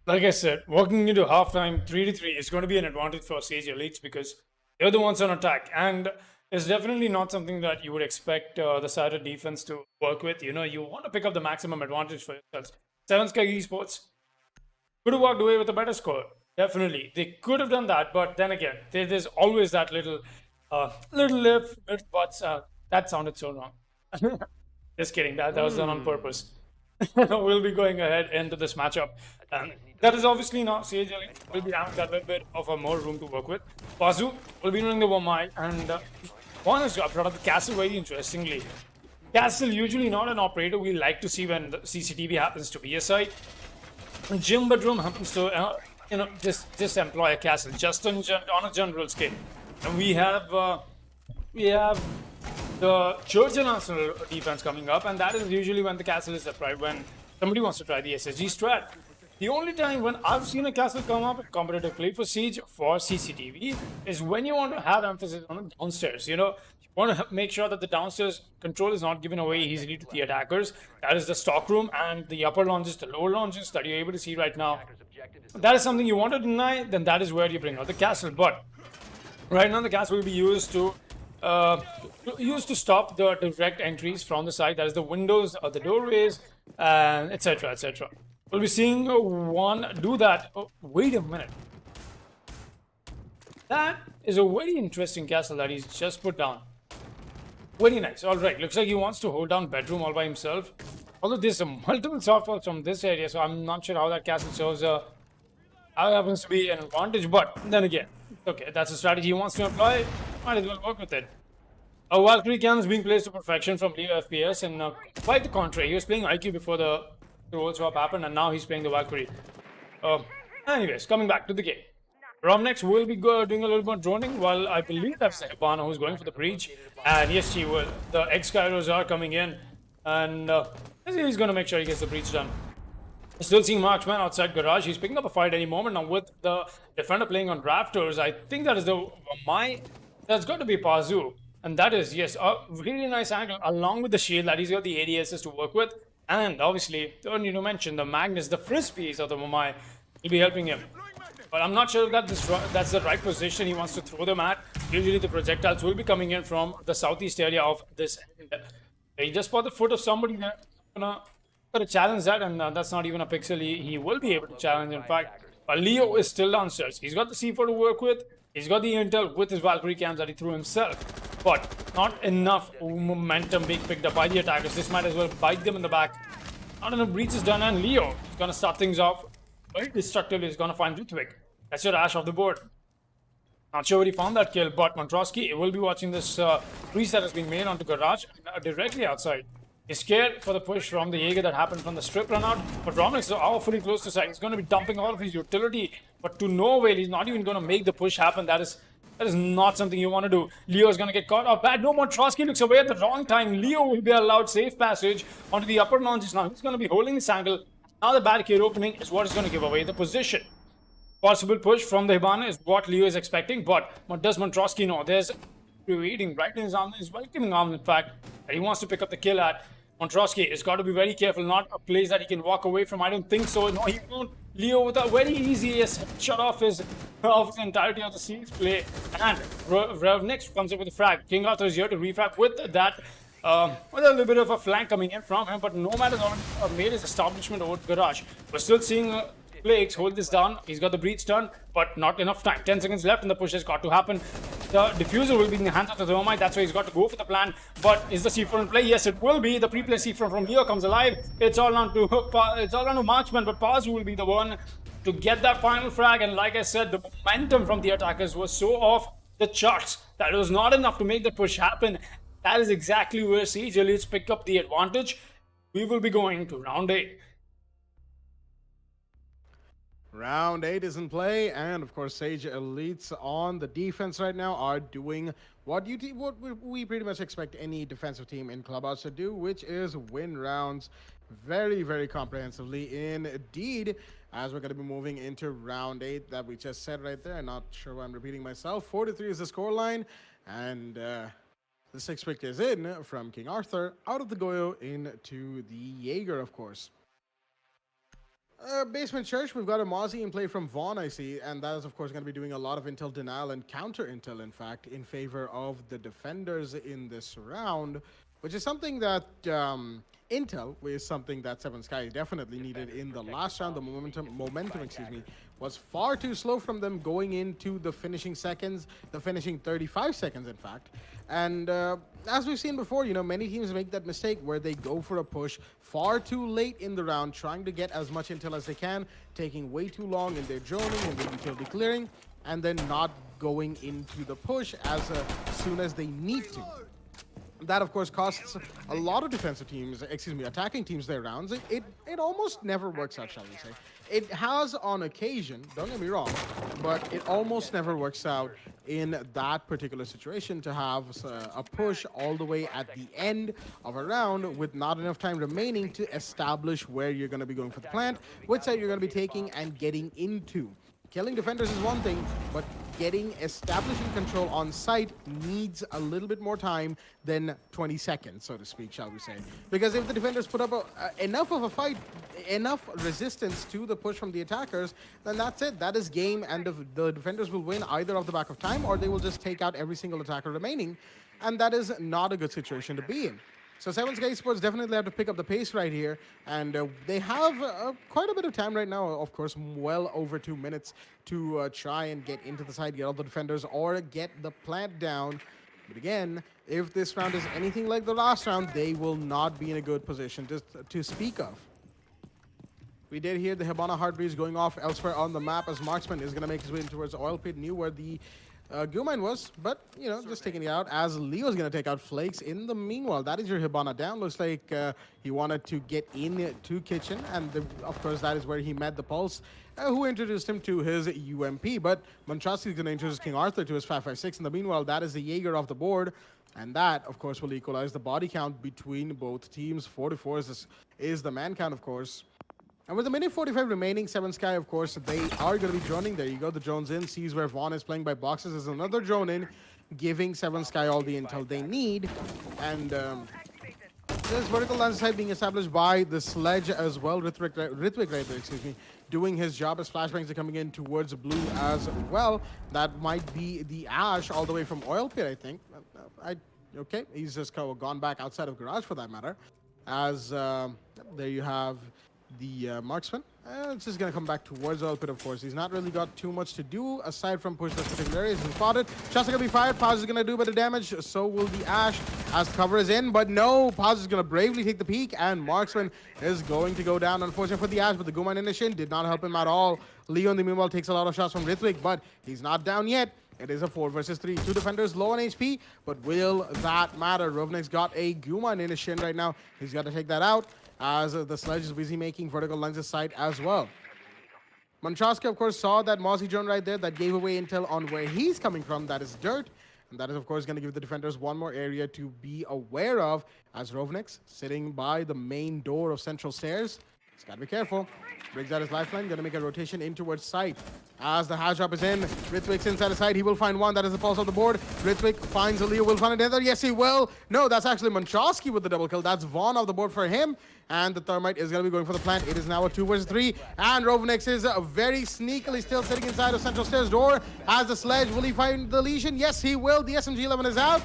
Like I said, walking into halftime 3-3 is going to be an advantage for Sage Elites because they're the ones on attack, and it's definitely not something that you would expect the side of defense to work with. You know, you want to pick up the maximum advantage for yourselves. Seven Sky Esports could have walked away with a better score. Definitely, they could have done that, but then again, there's always that little if, little buts. That sounded so wrong. Just kidding. That was done on purpose. We'll be going ahead into this matchup. That is obviously not Sage Elite. We'll be having that little bit of a more room to work with. Pazu will be running the Wamai, and one has brought up the castle very interestingly. Castle usually not an operator we like to see when the CCTV happens to be a site. Gym bedroom happens to just employ a castle just on a general scale. And we have the Church and Arsenal defense coming up, and that is usually when the castle is upright, when somebody wants to try the SSG strat. The only time when I've seen a castle come up in competitive play for Siege for CCTV is when you want to have emphasis on the downstairs. You know, you want to make sure that the downstairs control is not given away easily to the attackers. That is the stockroom and the upper lounges, the lower lounges that you're able to see right now. If that is something you want to deny, then that is where you bring out the castle. But right now the castle will be used to stop the direct entries from the side. That is the windows or the doorways, and etc. etc. We'll be seeing one do that. Oh, wait a minute. That is a very interesting castle that he's just put down. Very nice. All right. Looks like he wants to hold down bedroom all by himself. Although there's some multiple softballs from this area, so I'm not sure how that castle serves. How happens to be an advantage, but then again, okay, that's a strategy he wants to employ. Might as well work with it. A Valkyrie cam is being placed to perfection from Leo FPS, and quite the contrary. He was playing IQ before the roll swap happened, and now he's playing the Valkyrie. Anyways, coming back to the game. Romnex will be doing a little more droning, while I believe that's Hibana who's going for the breach. And yes, she will. The X-Gyros are coming in, and he's going to make sure he gets the breach done. Still seeing Marksman outside garage. He's picking up a fight any moment now with the defender playing on Raptors. I think that is that's got to be Pazu. And that is, yes, a really nice angle along with the shield that he's got the ADSs to work with. And obviously, don't need to mention the Magnus, the Frisbees of the Momai. will be helping him. But I'm not sure that that's the right position he wants to throw them at. Usually the projectiles will be coming in from the southeast area of this end. He just bought the foot of somebody there. Gonna challenge that, and that's not even a pixel he will be able to challenge. In fact, Leo is still downstairs. He's got the C4 to work with. He's got the intel with his Valkyrie cams that he threw himself. But not enough momentum being picked up by the attackers. This might as well bite them in the back. Not enough breach is done, and Leo is gonna start things off very destructively. He's gonna find Ludwig. That's your Ash off the board. Not sure where he found that kill, but Montrosky will be watching this reset that's being made onto Garage directly outside. He's scared for the push from the Jaeger that happened from the strip run out, but Romnick is awfully close to side. He's going to be dumping all of his utility, but to no avail. He's not even going to make the push happen. That is not something you want to do. Leo is going to get caught off bad. No, Montrosky looks away at the wrong time. Leo will be allowed safe passage onto the upper notches now. He's going to be holding this angle. Now the barricade opening is what is going to give away the position. Possible push from the Hibana is what Leo is expecting, but what does Montrosky know? There's waiting right in his arm, his welcoming arm, in fact, that he wants to pick up the kill at. Montrosky has got to be very careful, not a place that he can walk away from. I don't think so. No, he won't. Leo with a very easy shut off his entirety of the siege play. And Rev next comes up with a frag. King Arthur is here to refrag with that. With a little bit of a flank coming in from him, but Nomad has already made his establishment over Garage. We're still seeing Plagues hold this down. He's got the breach done, but not enough time. 10 seconds left, and the push has got to happen. The diffuser will be in the hands of the Thermite. That's why he's got to go for the plan. But is the C4 in play? Yes, it will be. The pre-play C4 from Leo comes alive. It's all on to Marksman, but Paz will be the one to get that final frag. And like I said, the momentum from the attackers was so off the charts that it was not enough to make the push happen. That is exactly where Siege Elites pick up the advantage. We will be going to round 8. Round 8 is in play, and of course, Sage Elites on the defense right now are doing what we pretty much expect any defensive team in Clubhouse to do, which is win rounds very, very comprehensively indeed. As we're going to be moving into round 8 that we just said right there. Not sure why I'm repeating myself. 4-3 is the scoreline, and the 6 pick is in from King Arthur out of the Goyo into the Jaeger, of course. Basement Church, we've got a Mozzie in play from Vaughn, I see, and that is, of course, going to be doing a lot of intel denial and counter intel, in fact, in favor of the defenders in this round, which is something that intel is something that Seven Sky definitely needed in the last round. The momentum, excuse me, was far too slow from them going into the finishing seconds, the finishing 35 seconds, in fact. And as we've seen before, you know, many teams make that mistake where they go for a push far too late in the round, trying to get as much intel as they can, taking way too long in their droning and their utility clearing, and then not going into the push as soon as they need to. That, of course, costs a lot of defensive teams, attacking teams their rounds. It almost never works out, shall we say. It has on occasion, don't get me wrong, but it almost never works out in that particular situation to have a push all the way at the end of a round with not enough time remaining to establish where you're going to be going for the plant, which side you're going to be taking and getting into. Killing defenders is one thing, but establishing control on site needs a little bit more time than 20 seconds, so to speak, shall we say. Because if the defenders put up enough of a fight, enough resistance to the push from the attackers, then that's it. That is game, and the defenders will win either off the back of time, or they will just take out every single attacker remaining, and that is not a good situation to be in. So Seven Sky Esports definitely have to pick up the pace right here, and they have quite a bit of time right now, of course, well over 2 minutes to try and get into the side, get all the defenders, or get the plant down. But again, if this round is anything like the last round, they will not be in a good position to speak of. We did hear the Hibana Heartbreeze going off elsewhere on the map as Marksman is going to make his way in towards Oil Pit, knew where the Goo Mine was, but, you know, just taking it out as Leo's going to take out Flakes. In the meanwhile, that is your Hibana down. Looks like he wanted to get into Kitchen, and of course, that is where he met the Pulse, who introduced him to his UMP, but Montrosky is going to introduce King Arthur to his 5.56. In the meanwhile, that is the Jaeger off the board, and that, of course, will equalize the body count between both teams. 4-4 is the man count, of course. And with a minute 45 remaining, Seven Sky, of course, they are going to be droning. There you go. The drone's in. Sees where Vaughn is playing by boxes. There's another drone in, giving Seven Sky all the intel they need. And There's vertical line of sight being established by the sledge as well. Rithwik right there, excuse me, doing his job as flashbangs are coming in towards blue as well. That might be the Ash all the way from Oil Pit, I think. Okay, he's just gone back outside of garage for that matter. As there you have the marksman. It's just going to come back towards Oil Pit, of course. He's not really got too much to do aside from push this particular area. He's been spotted. Shots are going to be fired. Paz is going to do a bit of damage. So will the Ash as cover is in. But no, Paz is going to bravely take the peek. And marksman is going to go down, unfortunately for the Ash. But the Guma initiation did not help him at all. Leon, the meanwhile, takes a lot of shots from Rithwik. But he's not down yet. It is a 4 versus 3. 2 defenders low on HP. But will that matter? Rovnik's got a Guma initiation right now. He's got to take that out, as the sledge is busy making vertical lines of sight as well. Manchowski, of course, saw that Mozzie drone right there that gave away intel on where he's coming from. That is dirt. And that is, of course, going to give the defenders one more area to be aware of, as Rovnik's sitting by the main door of central stairs. He's got to be careful. Brings out his lifeline, going to make a rotation in towards sight. As the hash drop is in, Rithwik's inside the side. He will find one. That is the pulse of the board. Rithwik finds a Leo. Will find another. Yes, he will. No, that's actually Manchowski with the double kill. That's Vaughn off the board for him. And the Thermite is going to be going for the plant. It is now a 2 versus 3. And Rovnik is very sneakily still sitting inside of central stairs door. As the sledge, will he find the lesion? Yes, he will. The SMG-11 is out.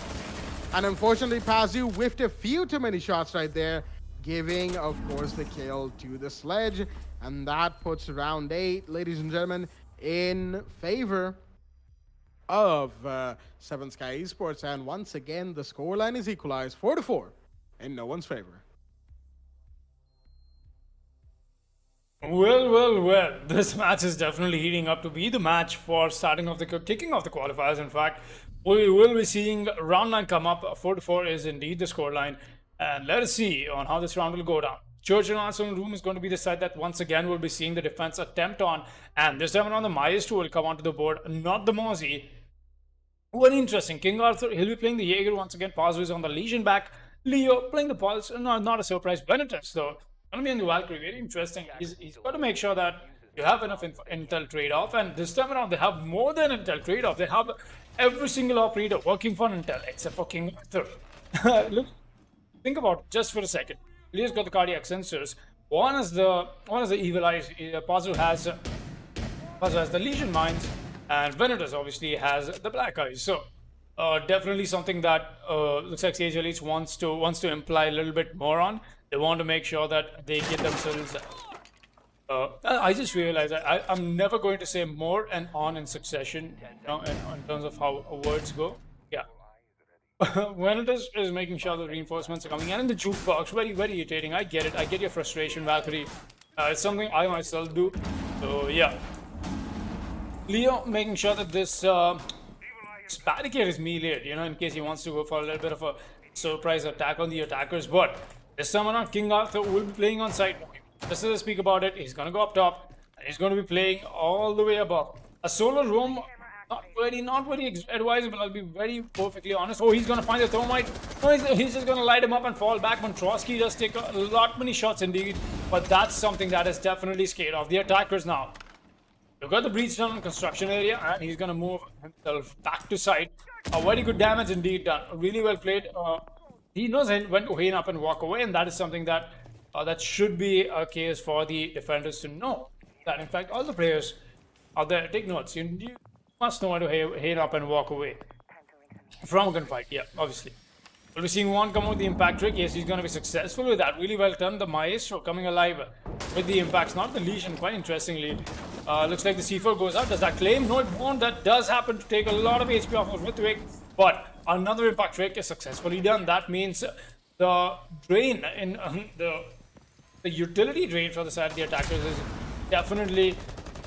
And unfortunately, Pazu whiffed a few too many shots right there, giving, of course, the kill to the sledge. And that puts round 8, ladies and gentlemen, in favor of Seven Sky Esports. And once again, the scoreline is equalized 4-4 in no one's favor. Well, this match is definitely heating up to be the match for kicking off the qualifiers. In fact, we will be seeing round 9 come up. 4-4 is indeed the scoreline. And let us see on how this round will go down. Church and Arsenal Room is going to be the side that once again we'll be seeing the defense attempt on. And this time around, the Maestro will come onto the board, not the Mozzie. Very interesting. King Arthur, he'll be playing the Jaeger once again. Pazu is on the Legion back. Leo playing the Pulse. Not a surprise. Benitez, though, going to be on the Valkyrie. Very interesting. He's got to make sure that you have enough intel trade-off. And this time around, they have more than intel trade-off. They have every single operator working for intel, except for King Arthur. Look, think about it just for a second. Leo's got the cardiac sensors. One is the evil eyes. Pazu has the Legion mines, and Venatus obviously has the black eyes. So definitely something that looks like Sage Elites wants to imply a little bit more on. They want to make sure that they get themselves. I just realized that I'm never going to say more and on in succession, in terms of how words go. Yeah. When it is making sure the reinforcements are coming in the jukebox, very, very irritating. I get it. I get your frustration, Valkyrie. It's something I myself do. So, yeah. Leo making sure that this barricade is meleeed, in case he wants to go for a little bit of a surprise attack on the attackers. But this time around, King Arthur will be playing on site. Just as I speak about it, he's going to go up top. And he's going to be playing all the way above. A solo roam. Not very advisable, I'll be very perfectly honest. Oh, he's going to find the Thermite. No, he's just going to light him up and fall back. Mantrosky does take a lot many shots indeed. But that's something that is definitely scared of the attackers now. You've got the breach down in the construction area, and he's going to move himself back to side. A very good damage indeed done. Really well played. He knows when to hang up and walk away, and that is something that that should be a case for the defenders to know. That, in fact, all the players out there, take notes. You must know when to hang up and walk away from a gunfight. Yeah, obviously. We'll be seeing one come out with the impact trick. Yes, he's going to be successful with that. Really well done. The Maestro coming alive with the impacts, not the Legion, quite interestingly. Looks like the C4 goes out. Does that claim? No, it won't. That does happen to take a lot of HP off of Rithwik. But another impact trick is successfully done. That means the drain in the utility drain for the side of the attackers is definitely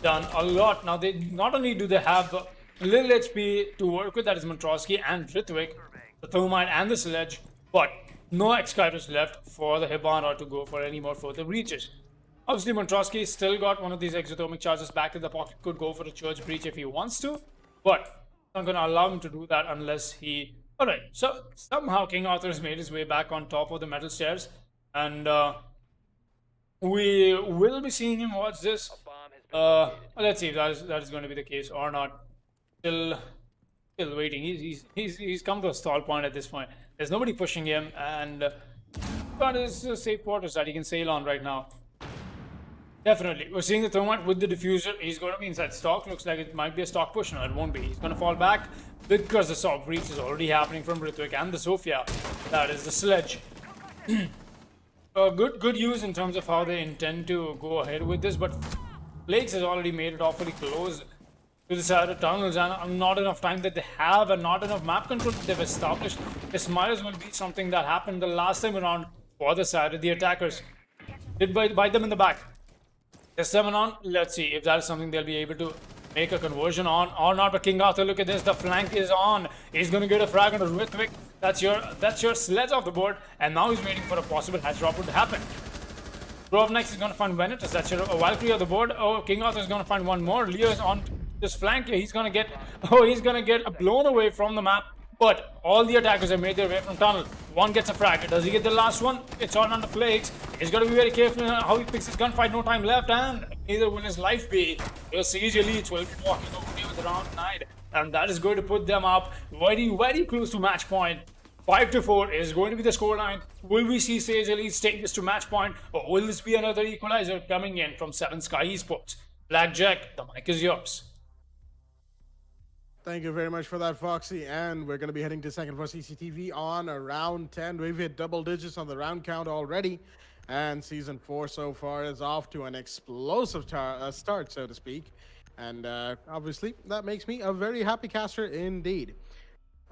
done a lot. Now, they not only do they have little HP to work with, that is Mantrosky and Rithwik, the Thermite and the Sledge, but no Exciters left for the Hibana to go for any more further reaches. Obviously, Mantrosky still got one of these exothermic charges back in the pocket, could go for a Church Breach if he wants to, but I'm going to allow him to do that unless he... Alright, so somehow King Arthur has made his way back on top of the metal stairs, and we will be seeing him watch this. Let's see if that is going to be the case or not. Still waiting. He's come to a stall point at this point. There's nobody pushing him, and Got his safe waters that he can sail on right now. Definitely. We're seeing the Thermite with the diffuser. He's going to be inside stock. Looks like it might be a stock push. No, it won't be. He's going to fall back because the soft breach is already happening from Ritwik and the Sophia. That is the sledge. Good use in terms of how they intend to go ahead with this, but Flakes has already made it awfully close to the side of tunnels, and not enough time that they have and not enough map control that they've established. This might as well be something that happened the last time around for the side of the attackers. Did bite them in the back. This time on, let's see if that is something they'll be able to make a conversion on or not. But King Arthur, look at this, the flank is on. He's gonna get a frag on Ritwik. That's your sledge off the board, and now he's waiting for a possible hatch drop to happen. Grove next is gonna find Venetus. That's your Valkyrie on the board. Oh, King Arthur is gonna find one more. Leo is on this flank here. He's gonna get blown away from the map. But all the attackers have made their way from tunnel. One gets a frag. Does he get the last one? It's all on the Flakes. He's got to be very careful in how he picks his gunfight. No time left, and neither will his life be. Your Siege Elites will be walking over here with round 9, and that is going to put them up very, very close to match point. 5-4 is going to be the scoreline. Will we see Sage Elites take this to match point, or will this be another equalizer coming in from 7 Sky Esports? Blackjack, the mic is yours. Thank you very much for that, Foxy. And we're going to be heading to second for CCTV on round 10. We've hit double digits on the round count already. And Season 4 so far is off to an explosive start, so to speak. And obviously, that makes me a very happy caster indeed.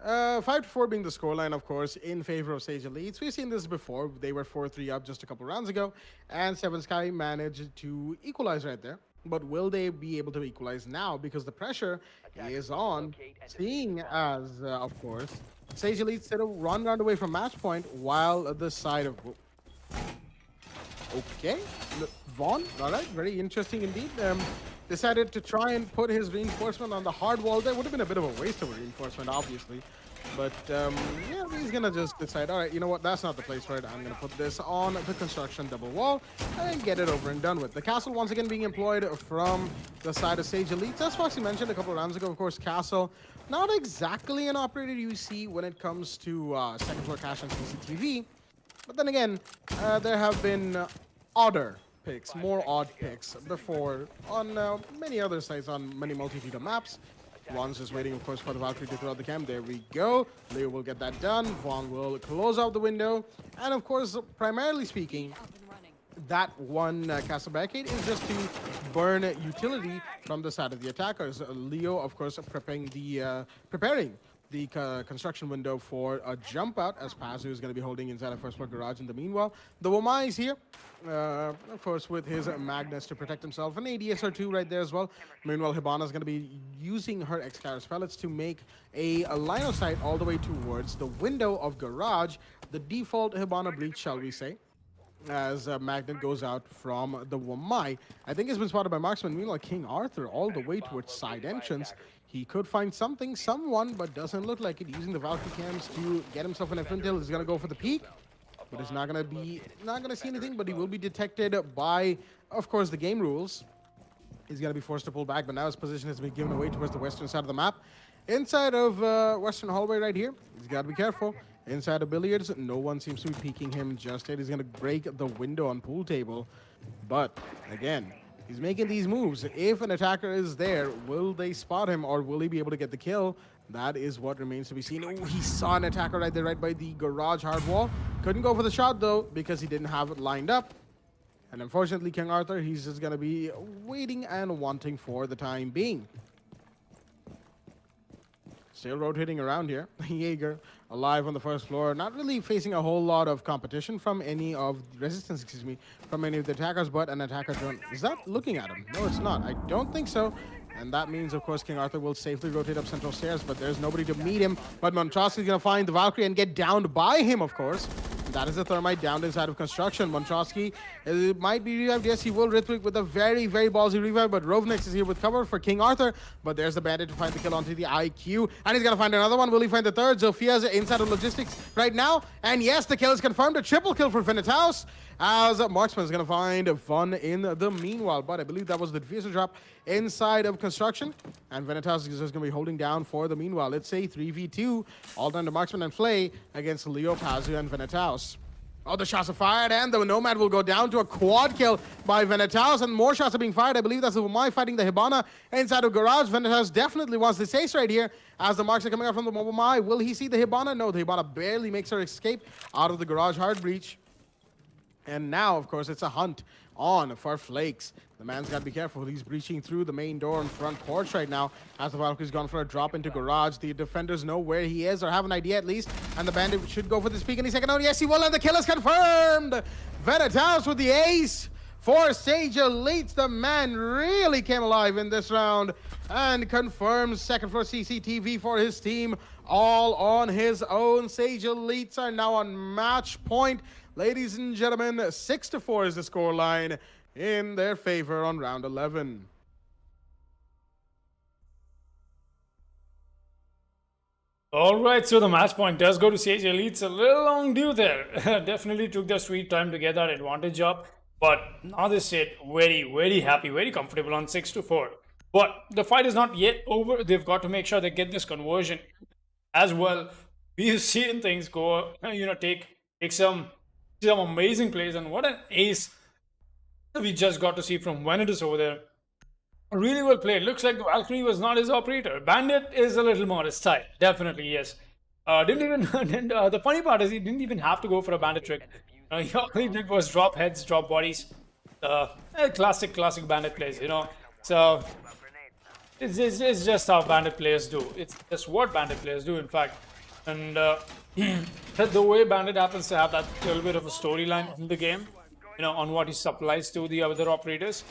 5-4 being the scoreline, of course, in favor of Sage Elites. We've seen this before. They were 4-3 up just a couple rounds ago. And 7 Sky managed to equalize right there. But will they be able to equalize now? Because the pressure is on, seeing as, of course, Sage Elite set a run away from match point while the side of... Okay, Vaughn, all right, very interesting indeed. Decided to try and put his reinforcement on the hard wall. There would have been a bit of a waste of a reinforcement, obviously. But, yeah, he's going to just decide, all right, you know what, that's not the place for it. I'm going to put this on the construction double wall and get it over and done with. The castle, once again, being employed from the side of Sage Elites. As Foxy mentioned a couple of rounds ago, of course, castle, not exactly an operator you see when it comes to second floor cache and CCTV. But then again, there have been odder picks, more odd picks before on many other sites on many multitude of maps. Vaughn's just waiting, of course, for the Valkyrie to throw out the cam. There we go. Leo will get that done. Vaughn will close out the window. And, of course, primarily speaking, that one castle barricade is just to burn utility from the side of the attackers. Leo, of course, preparing the construction window for a jump out, as Pazu is going to be holding inside a first floor garage in the meanwhile. The Womai is here, of course, with his Magnus to protect himself. An ADS or two right there as well. Meanwhile, Hibana is going to be using her Excalibur pellets to make a line of sight all the way towards the window of garage. The default Hibana breach, shall we say, as Magnet goes out from the Womai. I think it's been spotted by Marksman. Meanwhile, King Arthur all the way towards side entrance. He could find something, someone, but doesn't look like it. Using the Valkyrie cams to get himself an infantile. He's gonna go for the peak, but it's not gonna see anything. But he will be detected by, of course, the game rules. He's gonna be forced to pull back, but now his position has been given away towards the western side of the map. Inside of western hallway right here. He's gotta be careful. Inside of billiards, no one seems to be peeking him just yet. He's gonna break the window on pool table, but again, he's making these moves. If an attacker is there, will they spot him or will he be able to get the kill? That is what remains to be seen. Oh, he saw an attacker right there, right by the garage hard wall. Couldn't go for the shot though because he didn't have it lined up. And unfortunately, King Arthur, he's just gonna be waiting and wanting for the time being. Still rotating around here. Jaeger alive on the first floor. Not really facing a whole lot of competition from any of resistance, from any of the attackers, but an attacker drone. Is that looking at him? No, it's not. I don't think so. And that means, of course, King Arthur will safely rotate up central stairs, but there's nobody to meet him. But Montrosky's going to find the Valkyrie and get downed by him, of course. That is the Thermite downed inside of construction. Montrosky might be revived. Yes, he will. Ritwik with a very, very ballsy revive, but Rovnex is here with cover for King Arthur. But there's the bandit to find the kill onto the IQ. And he's going to find another one. Will he find the third? Zophia's inside of logistics right now. And yes, the kill is confirmed. A triple kill for Venetus. As Marksman is going to find fun in the meanwhile. But I believe that was the diffuser drop inside of construction. And Venetus is just going to be holding down for the meanwhile. It's a 3v2. All down to Marksman and Flay against Leo, Pazu, and Venetus. Oh, the shots are fired, and the Nomad will go down to a quad kill by Venetaus, and more shots are being fired. I believe that's the Umai fighting the Hibana inside of Garage. Venetaus definitely wants this ace right here as the marks are coming out from the Umai. Will he see the Hibana? No, the Hibana barely makes her escape out of the Garage hard breach. And now, of course, it's a hunt on for Flakes. The man's got to be careful. He's breaching through the main door and front porch right now as the Valkyrie's gone for a drop into Garage. The defenders know where he is, or have an idea at least, and the Bandit should go for this peek any second. Oh, yes, he will, and the kill is confirmed! Venetaus with the ace for Sage Elite. The man really came alive in this round and confirms second floor CCTV for his team, all on his own. Sage Elites are now on match point. Ladies and gentlemen, 6-4 is the scoreline in their favor on round 11. All right, so the match point does go to Sage Elites. A little long due there. Definitely took their sweet time to get that advantage up. But now they sit very happy, very comfortable on 6-4. But the fight is not yet over. They've got to make sure they get this conversion as well. We've seen things go, take some amazing plays, and what an ace we just got to see from Venetus over there. Really well played. Looks like the Valkyrie was not his operator. Bandit is a little more his style. Definitely, yes. The funny part is he didn't even have to go for a bandit trick. He all he did was drop heads, drop bodies. Classic Bandit plays, So it's just how Bandit players do. It's just what Bandit players do, in fact. And the way Bandit happens to have that little bit of a storyline in the game, on what he supplies to the other operators.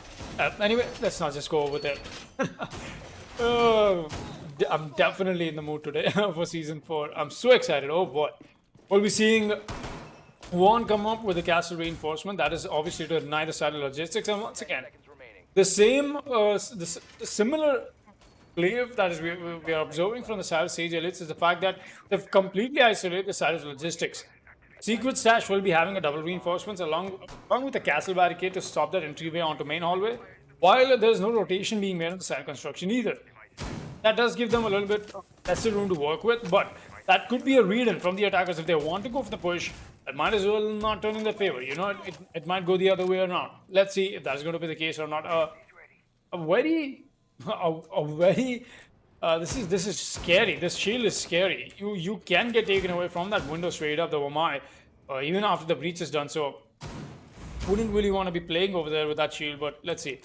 Anyway, let's not just go over there. I'm definitely in the mood today for Season 4. I'm so excited. Oh boy. We'll be seeing one come up with a castle reinforcement. That is obviously to deny the side of logistics. And once again, the similar play that is we are observing from the side of Sage Elites is the fact that they've completely isolated the side of logistics. Secret Stash will be having a double reinforcements along with a castle barricade to stop that entryway onto main hallway, while there's no rotation being made on the side construction either. That does give them a little bit lesser room to work with, but that could be a read-in from the attackers if they want to go for the push. That might as well not turn in their favor. It might go the other way around. Let's see if that's going to be the case or not. This is scary. This shield is scary. You can get taken away from that window straight up the Wamai, even after the breach is done. So wouldn't really want to be playing over there with that shield, but let's see.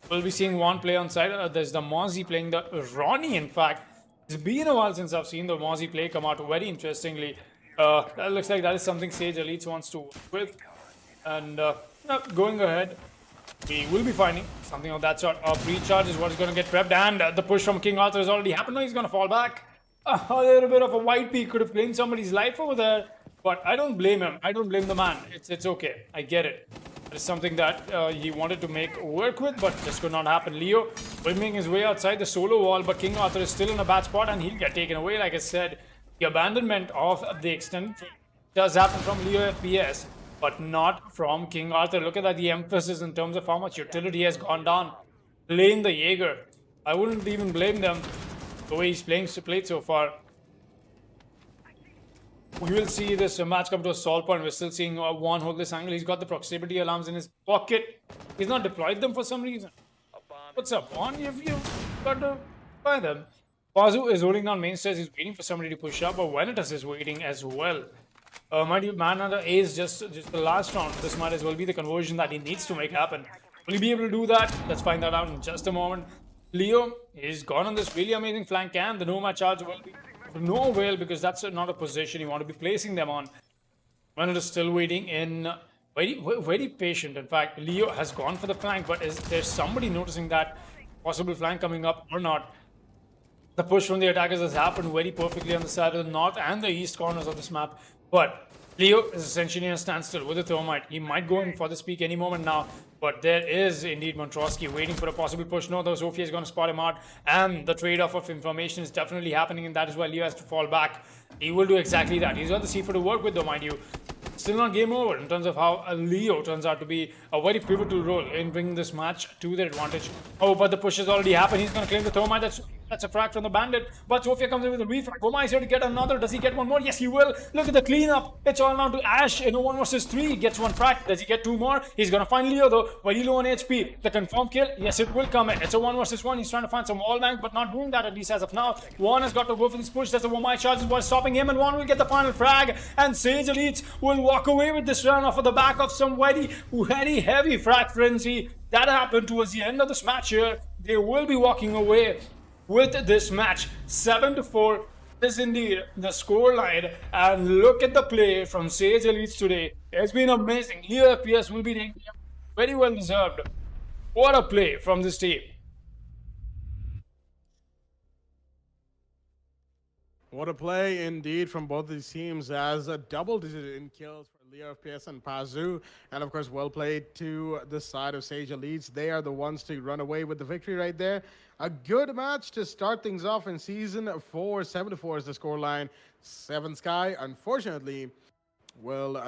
We'll be seeing one play on side. There's the Mozzie playing the Ronnie, in fact. It's been a while since I've seen the Mozzie play come out very interestingly. That looks like that is something Sage Elites wants to work with. And going ahead, we will be finding something of that sort. Breach charge is what is going to get prepped, and the push from King Arthur has already happened. No, he's going to fall back. A little bit of a white peak could have claimed somebody's life over there, but I don't blame him. I don't blame the man. It's okay. I get it. It's something that he wanted to make work with, but just could not happen. Leo will make his way outside the solo wall, but King Arthur is still in a bad spot, and he'll get taken away. Like I said, the abandonment of the extent does happen from Leo FPS, but not from King Arthur. Look at that, the emphasis in terms of how much utility has gone down. Playing the Jaeger. I wouldn't even blame them the way he's played so far. We will see this match come to a stall point. We're still seeing one hold this angle. He's got the proximity alarms in his pocket. He's not deployed them for some reason. What's up, Juan? You've got to buy them. Pazu is holding down main stairs. He's waiting for somebody to push up, but Venetus is waiting as well. Might you man under ace just the last round. This might as well be the conversion that he needs to make happen. Will he be able to do that? Let's find that out in just a moment. Leo is gone on this really amazing flank, and the Nomad charge will be of no avail because that's not a position you want to be placing them on. Venetus still waiting in, very patient. In fact, Leo has gone for the flank, but is there somebody noticing that possible flank coming up or not? The push from the attackers has happened very perfectly on the side of the north and the east corners of this map. But Leo is essentially in a standstill with the thermite. He might go in for this peak any moment now. But there is indeed Montrosky waiting for a possible push. No, though, Sophia is going to spot him out. And the trade-off of information is definitely happening. And that is why Leo has to fall back. He will do exactly that. He's got the C4 to work with, though, mind you. Still not game over in terms of how Leo turns out to be a very pivotal role in bringing this match to their advantage. Oh, but the push has already happened. He's going to claim the thermite. That's That's a frag from the bandit. But Sofia comes in with a refrag. Voma is here to get another. Does he get one more? Yes, he will. Look at the cleanup. It's all down to Ash in a 1 versus 3. Gets one frag. Does he get 2 more? He's going to find Leo though. Very low on HP. The confirmed kill. Yes, it will come in. It's a 1 versus 1. He's trying to find some wall bank, but not doing that at least as of now. One has got to go for this push. That's a Voma charges while stopping him, and one will get the final frag. And Sage Elites will walk away with this round off of the back of some very heavy frag frenzy. That happened towards the end of this match here. They will be walking away with this match. 7-4 is indeed the scoreline. And look at the play from Sage Elites today. It's been amazing. Here, FPS will be taking very well deserved. What a play from this team. What a play indeed from both these teams, as a double digit in kills for Leo FPS and Pazu. And of course, well played to the side of Sage Elites. They are the ones to run away with the victory right there. A good match to start things off in Season 4. 7-4 is the scoreline. 7 Sky, unfortunately, will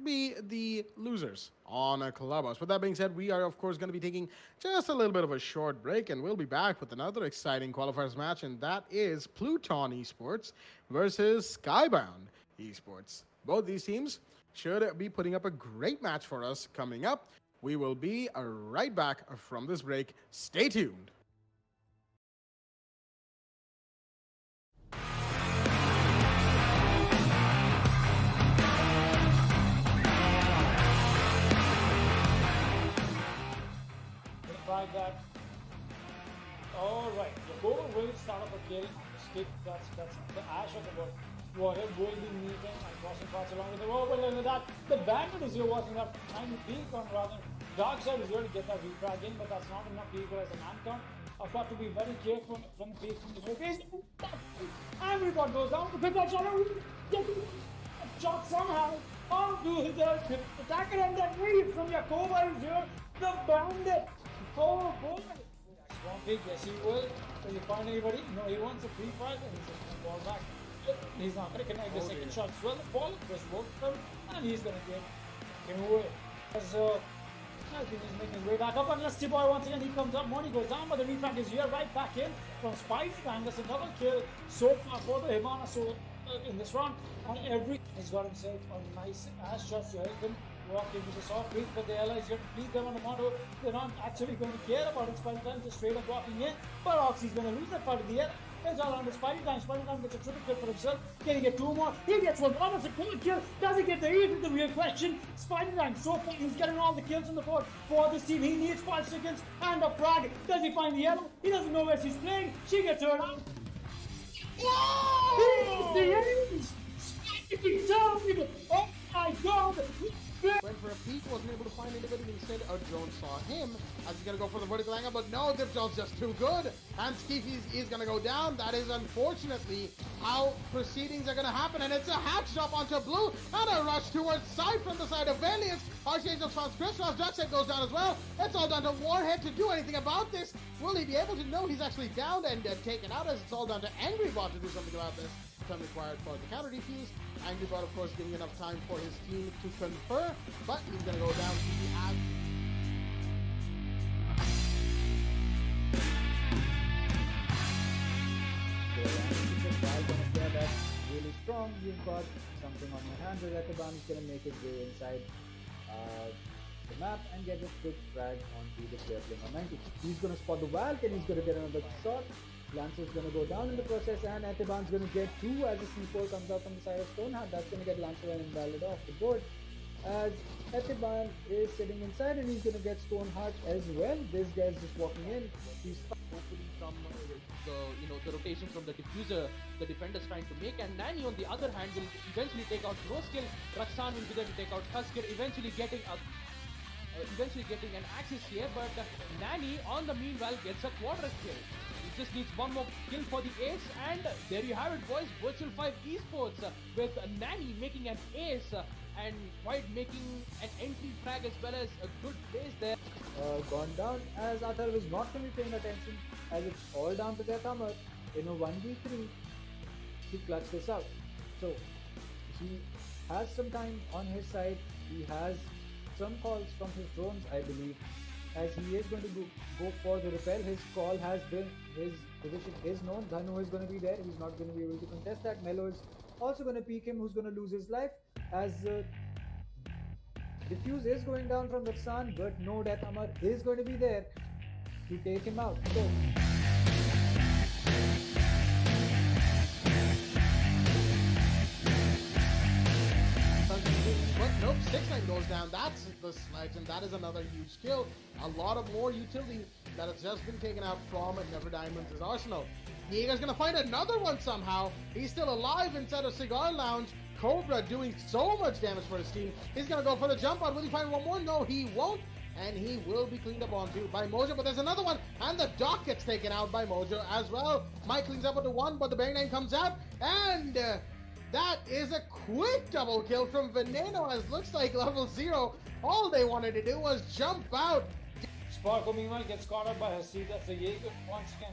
be the losers on a Clubhouse. With that being said, we are of course going to be taking just a little bit of a short break, and we'll be back with another exciting qualifiers match, and that is Pluton Esports versus Skybound Esports. Both these teams should be putting up a great match for us coming up. We will be right back from this break. Stay tuned. That. Alright, Jacobo will start off a kill. Stick, that's the Ash of the world. Warhead will be meeting and crossing paths along with the rope, but look at that. The bandit is here watching that trying to peek on rather. Darkside is here to get that refrag in, but that's not enough to equalize the man count. I've got to be very careful from the peak from this face. And Rebot goes down to pick that shot. Get a shot somehow onto the attacker, and that read from Jacobo is here. The bandit. Oh boy! Swamp Pig, yes he will. Does he find anybody? No, he wants a free fight and he's just going to ball back. He's not going to connect the second shot as well. The ball just works for him and he's going to get him away. So, I think he's making his way back up unless T-Boy once again he comes up. Money goes down, but the refrag is here right back in from Spider-Man. That's another kill so far for the Himana so in this round. And he's got himself a nice ass shot to help him walk into the soft crease, but the allies here to please them on the motto. They're not actually going to care about it. Spider-Man just straight up walking in, but Oxy's going to lose that fight in the air. It's all on the Spider-Man. Spider-Man gets a triple kill for himself. Can he get 2 more? He gets one. Almost a full kill. Does he get the E? The real question. Spider-Man, so far, he's getting all the kills on the board for this team. He needs 5 seconds and a frag. Does he find the yellow? He doesn't know where she's playing. She gets her out. Whoa! The ends! Oh my god! Went for a peek, wasn't able to find anybody. Instead, a drone saw him as he's gonna go for the vertical angle, but no, the drone's just too good. And Skeefy is gonna go down. That is unfortunately how proceedings are gonna happen, and it's a hack drop onto blue and a rush towards side from the side of Valiance. Archangel spawns Crisscross, Darkseid goes down as well. It's all down to Warhead to do anything about this. Will he be able to? No, he's actually downed and taken out, as it's all down to Angrybot to do something about this. Time required for the counter defuse. Angrybot, of course, giving enough time for his team to confer, but he's going to go down to the ad. That's really strong. You've got something on your hands. Etiban is going to make his way inside the map and get a quick frag onto the player playing on 90. He's going to spot the Valk and he's going to get another shot. Lancer's going to go down in the process, and Etiban's going to get 2 as a C4 comes out from the side of Stoneheart. That's going to get Lancer and Invalid off the board. As Etiban is sitting inside and he's going to get Stoneheart as well. This guy's just walking in. He's hopefully from the rotation from the diffuser the defender's trying to make, and Nani on the other hand will eventually take out Roskill. Raksan will be there to take out Husker, eventually getting an axis here, but Nani on the meanwhile gets a quarter kill. He just needs 1 more kill for the ace, and there you have it, boys. Virtual 5 Esports with Nani making an ace and White making an entry frag as well as a good place there. Gone down, as Athar was not going to be paying attention, as it's all down to their thumber. In a 1v3 to clutch this out. So he has some time on his side. He has some calls from his drones, I believe, as he is going to go for the repel. His call has been, his position is known. Dhanu is going to be there. He's not going to be able to contest that. Melo is also going to peek him, who's going to lose his life, as Diffuse is going down from Rafsan, but no Death Hammer is going to be there to take him out. So but nope, 6-9 goes down. That's the sledge, and that is another huge kill. A lot of more utility that has just been taken out from Never Diamonds' arsenal. Jaeger's gonna find another one somehow. He's still alive inside a cigar lounge. Cobra doing so much damage for his team. He's gonna go for the jump out. Will he find one more? No, he won't. And he will be cleaned up onto by Mojo, but there's another one, and the Doc gets taken out by Mojo as well. Mike cleans up with the one, but the Bearing 9 comes out, and that is a quick double kill from Veneno, as looks like level 0. All they wanted to do was jump out. Sparko meanwhile gets caught up by Hasib. That's a Jaeger once again.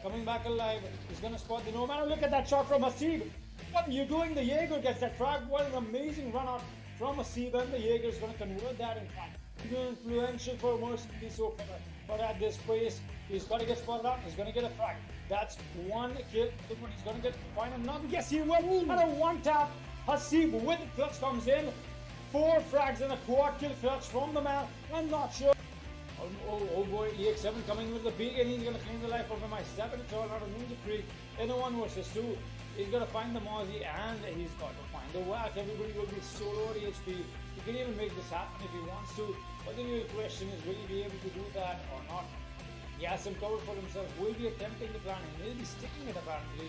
Coming back alive. He's gonna spot the Nomad. Look at that shot from Hasib. What are you doing? The Jaeger gets that frag. What an amazing run out from Hasib, and the Jaeger is gonna convert that in fact. Influential for Mercy so far. But at this pace, he's gotta get spotted out. He's gonna get a frag. That's one kill. He's gonna find another. Yes, he will. And a one tap. Hasib with the clutch comes in. 4 frags and a quad kill clutch from the man. I'm not sure. Oh boy, EX7 coming with the peak, and he's gonna claim the life of MI7. It's all out of Ninja Freak in a 1 versus 2. He's gonna find the Mozzie, and he's got to find the whack. Everybody will be so low at HP. He can even make this happen if he wants to. But the real question is, will he be able to do that or not? He has some cover for himself. Will be attempting the plan, and he'll be sticking it apparently.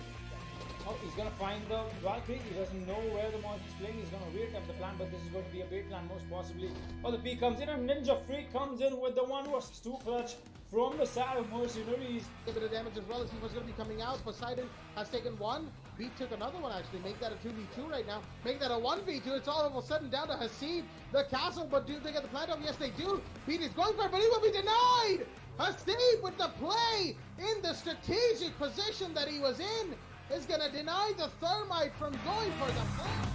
Oh, he's gonna find the Valkyrie. He doesn't know where the Mozzie's playing. He's gonna reattempt the plan, but this is going to be a bait plan most possibly. Oh, the P comes in, and Ninja Freak comes in with the 1 versus 2 clutch from the side of Mercenaries. A bit of damage as well as he was going to be coming out. Poseidon has taken 1. Beat took another one actually. Make that a 2v2 right now. Make that a 1v2. It's all of a sudden down to Hasib, the castle. But do they get the plant up? Yes, they do. Beat is going for it, but he will be denied. Hasib with the play in the strategic position that he was in is going to deny the Thermite from going for the plant.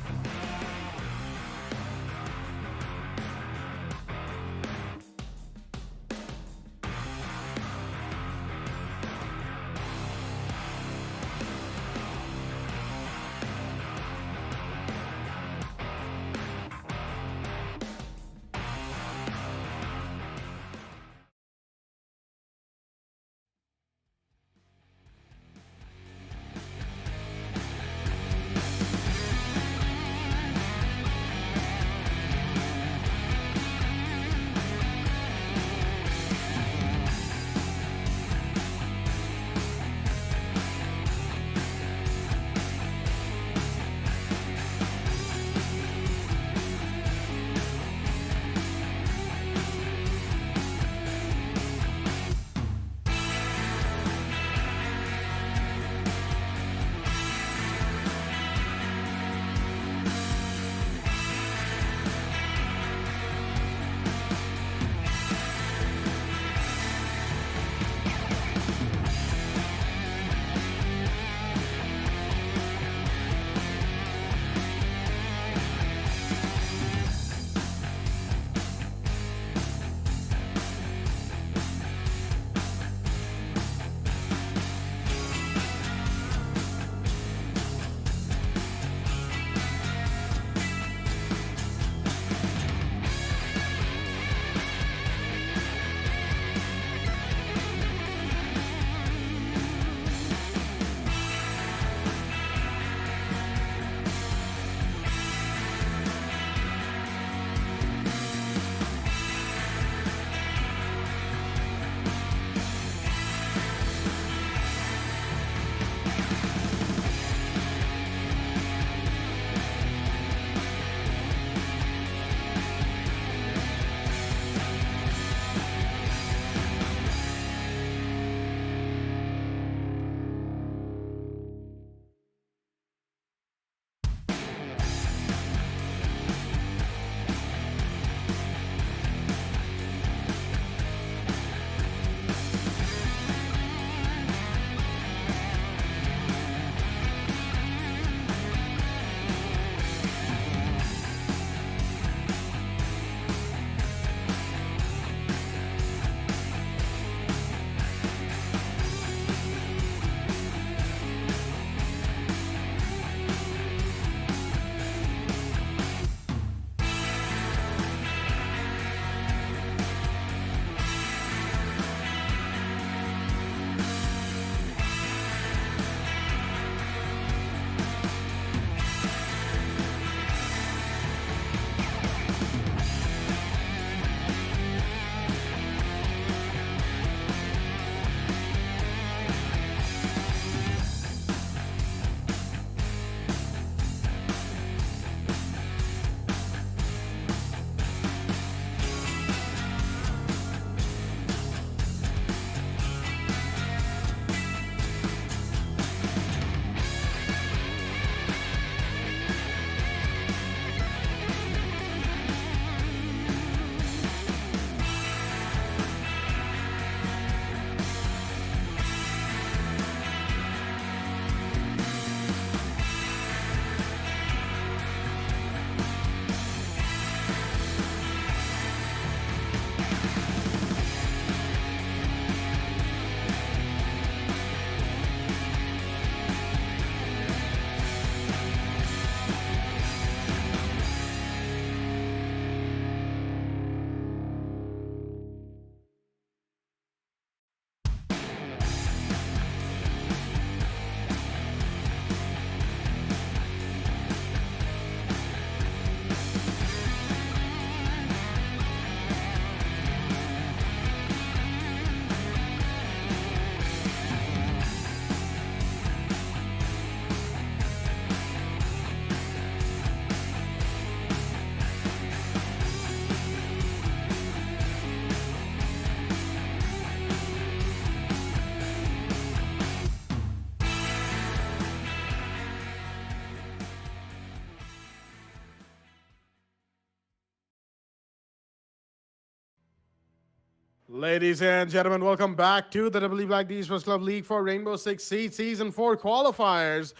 Ladies and gentlemen, welcome back to the W Black Esports Club League for Rainbow Six Siege Season 4 Qualifiers,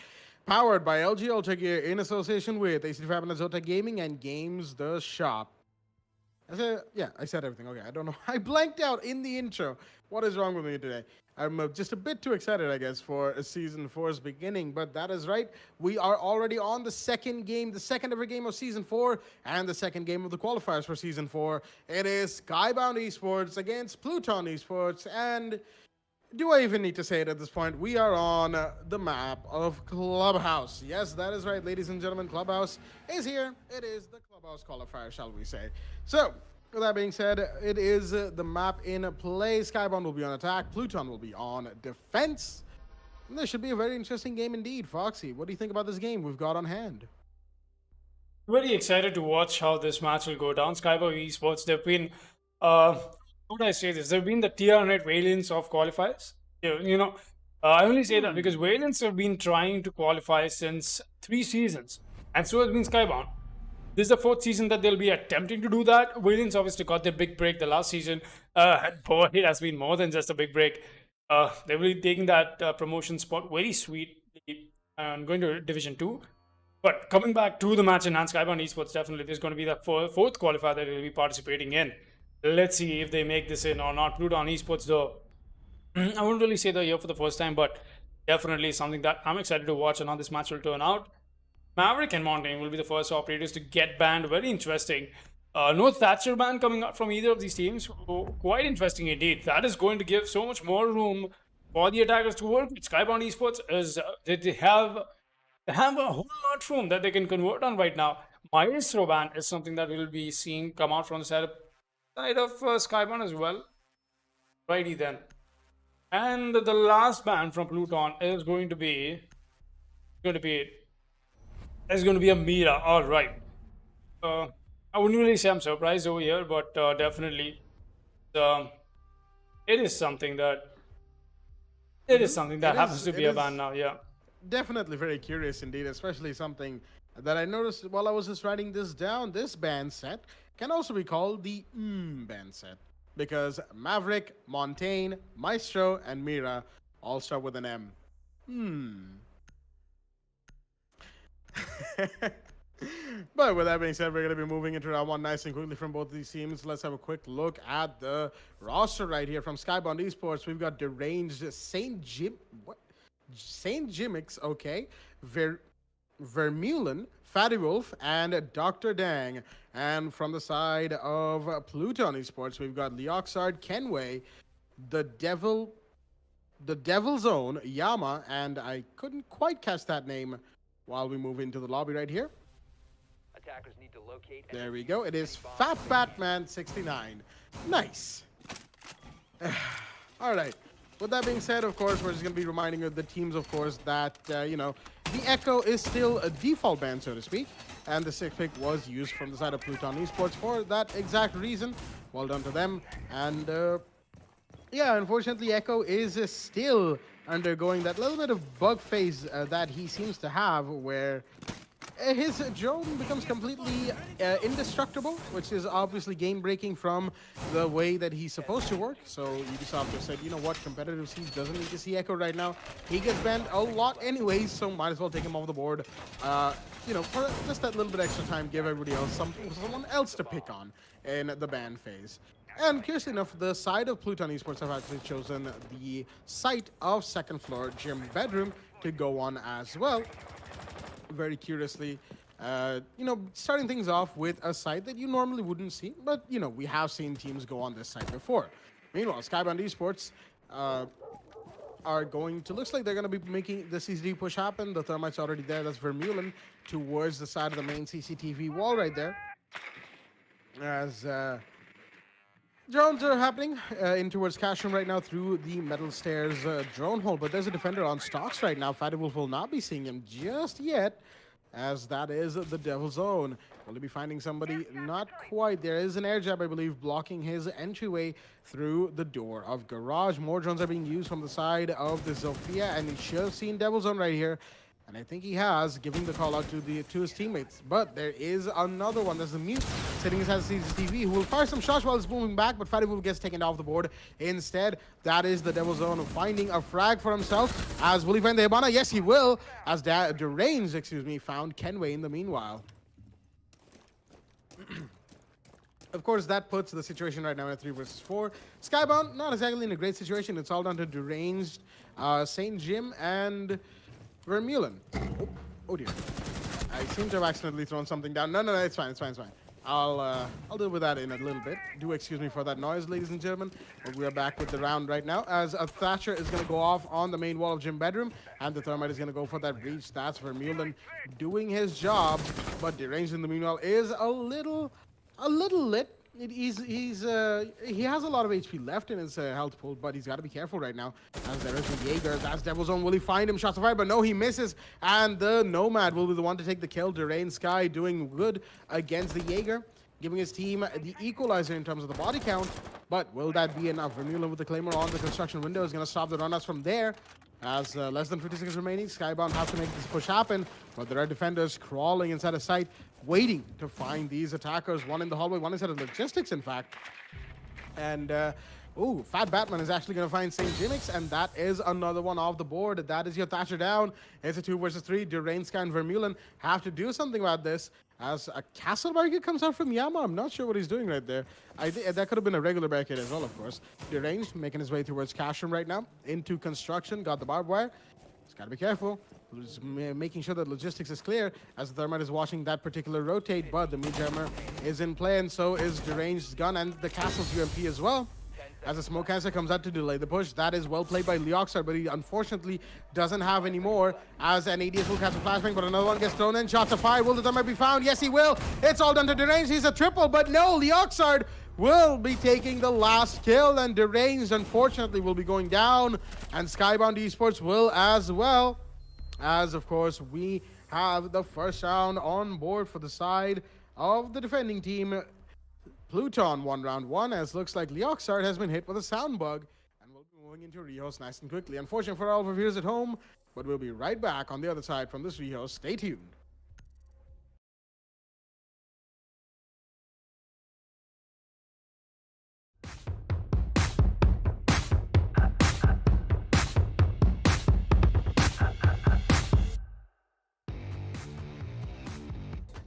powered by LG Ultragear in association with AC Fibernet, Zotac Gaming, and Games the Shop. I said everything. Okay, I don't know. I blanked out in the intro. What is wrong with me today? I'm just a bit too excited, I guess, for Season 4's beginning, but that is right. We are already on the second game, the second ever game of Season 4, and the second game of the qualifiers for Season 4. It is Skybound Esports against Pluton Esports, and do I even need to say it at this point? We are on the map of Clubhouse. Yes, that is right, ladies and gentlemen. Clubhouse is here. It is the Clubhouse qualifier, shall we say. So, with that being said, it is the map in play. Skybound will be on attack. Pluton will be on defense. And this should be a very interesting game indeed. Foxy, what do you think about this game we've got on hand? Very excited to watch how this match will go down. Skybound Esports, they've been, how would I say this? They've been the tier-net variants of qualifiers. I only say that because variants have been trying to qualify since 3 seasons. And so has been Skybound. This is the 4th season that they'll be attempting to do that. Valiants obviously got their big break the last season. And boy, it has been more than just a big break. They're really taking that promotion spot very sweetly and going to Division 2. But coming back to the match in hand, Skybound Esports, definitely there's going to be the 4th qualifier that they'll be participating in. Let's see if they make this in or not. Pluton Esports, though, I wouldn't really say they're here for the first time, but definitely something that I'm excited to watch and how this match will turn out. Maverick and Montaigne will be the first operators to get banned. Very interesting. No Thatcher ban coming out from either of these teams. Quite interesting indeed. That is going to give so much more room for the attackers to work with. Skybound Esports is they have a whole lot of room that they can convert on right now. Maestro ban is something that we'll be seeing come out from the side of Skybound as well. Righty then. And the last ban from Pluton is going to be a Mira. All right. I wouldn't really say I'm surprised over here, but definitely, it is something that happens to be a ban now. Yeah. Definitely very curious indeed, especially something that I noticed while I was just writing this down. This band set can also be called the band set because Maverick, Montaigne, Maestro, and Mira all start with an M. But with that being said, we're going to be moving into round 1 nice and quickly from both of these teams. Let's have a quick look at the roster right here from Skybound Esports. We've got Deranged Saint Jimmix, okay, Vermeulen, Fatty Wolf, and Dr. Dang. And from the side of Pluton Esports, we've got Leoxard, Kenway, the Devil's Own, Yama, and I couldn't quite catch that name while we move into the lobby right here. Attackers need to locate. There we go. It is Fat Batman 69. Nice. All right. With that being said, of course, we're just going to be reminding the teams, of course, that, the Echo is still a default ban, so to speak. And the 6th pick was used from the side of Pluton Esports for that exact reason. Well done to them. And, unfortunately, Echo is still undergoing that little bit of bug phase that he seems to have where his drone becomes completely indestructible, which is obviously game-breaking from the way that he's supposed to work. So Ubisoft just said, you know what, competitive Siege doesn't need to see Echo right now. He gets banned a lot anyways, so might as well take him off the board. For just that little bit extra time, give everybody else someone else to pick on in the ban phase. And curiously enough, the side of Pluton Esports have actually chosen the site of 2nd floor gym bedroom to go on as well. Very curiously, starting things off with a site that you normally wouldn't see, but, we have seen teams go on this site before. Meanwhile, Skybound Esports looks like they're going to be making the CCTV push happen. The Thermite's already there. That's Vermeulen towards the side of the main CCTV wall right there. As drones are happening in towards cash room right now through the metal stairs drone hole, but there's a defender on stocks right now. Fatty Wolf will not be seeing him just yet, as that is the Devil's Own. Will he be finding somebody? Not quite. There is an air jab, I believe, blocking his entryway through the door of garage. More drones are being used from the side of the Zofia, and he should have seen Devil's Own right here. And I think he has, giving the call out to his teammates. But there is another one. There's a mute sitting inside the CCTV who will fire some shots while it's moving back, but Fibernet gets taken off the board. Instead, that is the Devil Zone finding a frag for himself. As will he find the Hibana? Yes, he will. As Deranged, found Kenway in the meanwhile. Of course, that puts the situation right now in a 3 versus 4. Skybound, not exactly in a great situation. It's all down to Deranged, St. Jim, and Vermeulen. Oh dear. I seem to have accidentally thrown something down. No, it's fine, it's fine. I'll deal with that in a little bit. Do excuse me for that noise, ladies and gentlemen. But we are back with the round right now, as a Thatcher is going to go off on the main wall of Gym Bedroom, and the Thermite is going to go for that breach. That's Vermeulen doing his job, but Deranged in the meanwhile is a little lit. He has a lot of HP left in his health pool, but he's got to be careful right now. As there is the Jaeger, that's Devil Zone. Will he find him? Shots of fire, but no, he misses. And the Nomad will be the one to take the kill. Deranged Sky doing good against the Jaeger, giving his team the equalizer in terms of the body count. But will that be enough? Vermeulen with the Claymore on the construction window is going to stop the run-outs from there. As less than 50 seconds remaining, Skybound has to make this push happen, but there are defenders crawling inside of sight, waiting to find these attackers. One in the hallway, one inside of logistics, in fact. And, Fat Batman is actually going to find St. Jimmix, and that is another one off the board. That is your Thatcher down. It's a 2 versus 3. Deranged Sky and Vermeulen have to do something about this. As a castle barricade comes out from Yama, I'm not sure what he's doing right there. That could have been a regular barricade as well, of course. Deranged, making his way towards cash room right now. Into construction, got the barbed wire. He's got to be careful. Just making sure that logistics is clear, as the Thermite is watching that particular rotate, but the Meat Jammer is in play, and so is Deranged's gun and the castle's UMP as well. As a smoke cancer comes out to delay the push. That is well played by Leoxar, but he unfortunately doesn't have any more. As an ADS will cast a flashbang, but another one gets thrown in. Shots of fire. Will the Thermite be found? Yes, he will. It's all done to Deranged. He's a triple, but no, Leoxard will be taking the last kill, and Deranged, unfortunately, will be going down, and Skybound Esports will as well. As, of course, we have the first round on board for the side of the defending team. Pluton won round 1, as looks like Leoxard has been hit with a sound bug, and we'll be moving into rehost nice and quickly. Unfortunate for all of our viewers at home, but we'll be right back on the other side from this rehost. Stay tuned.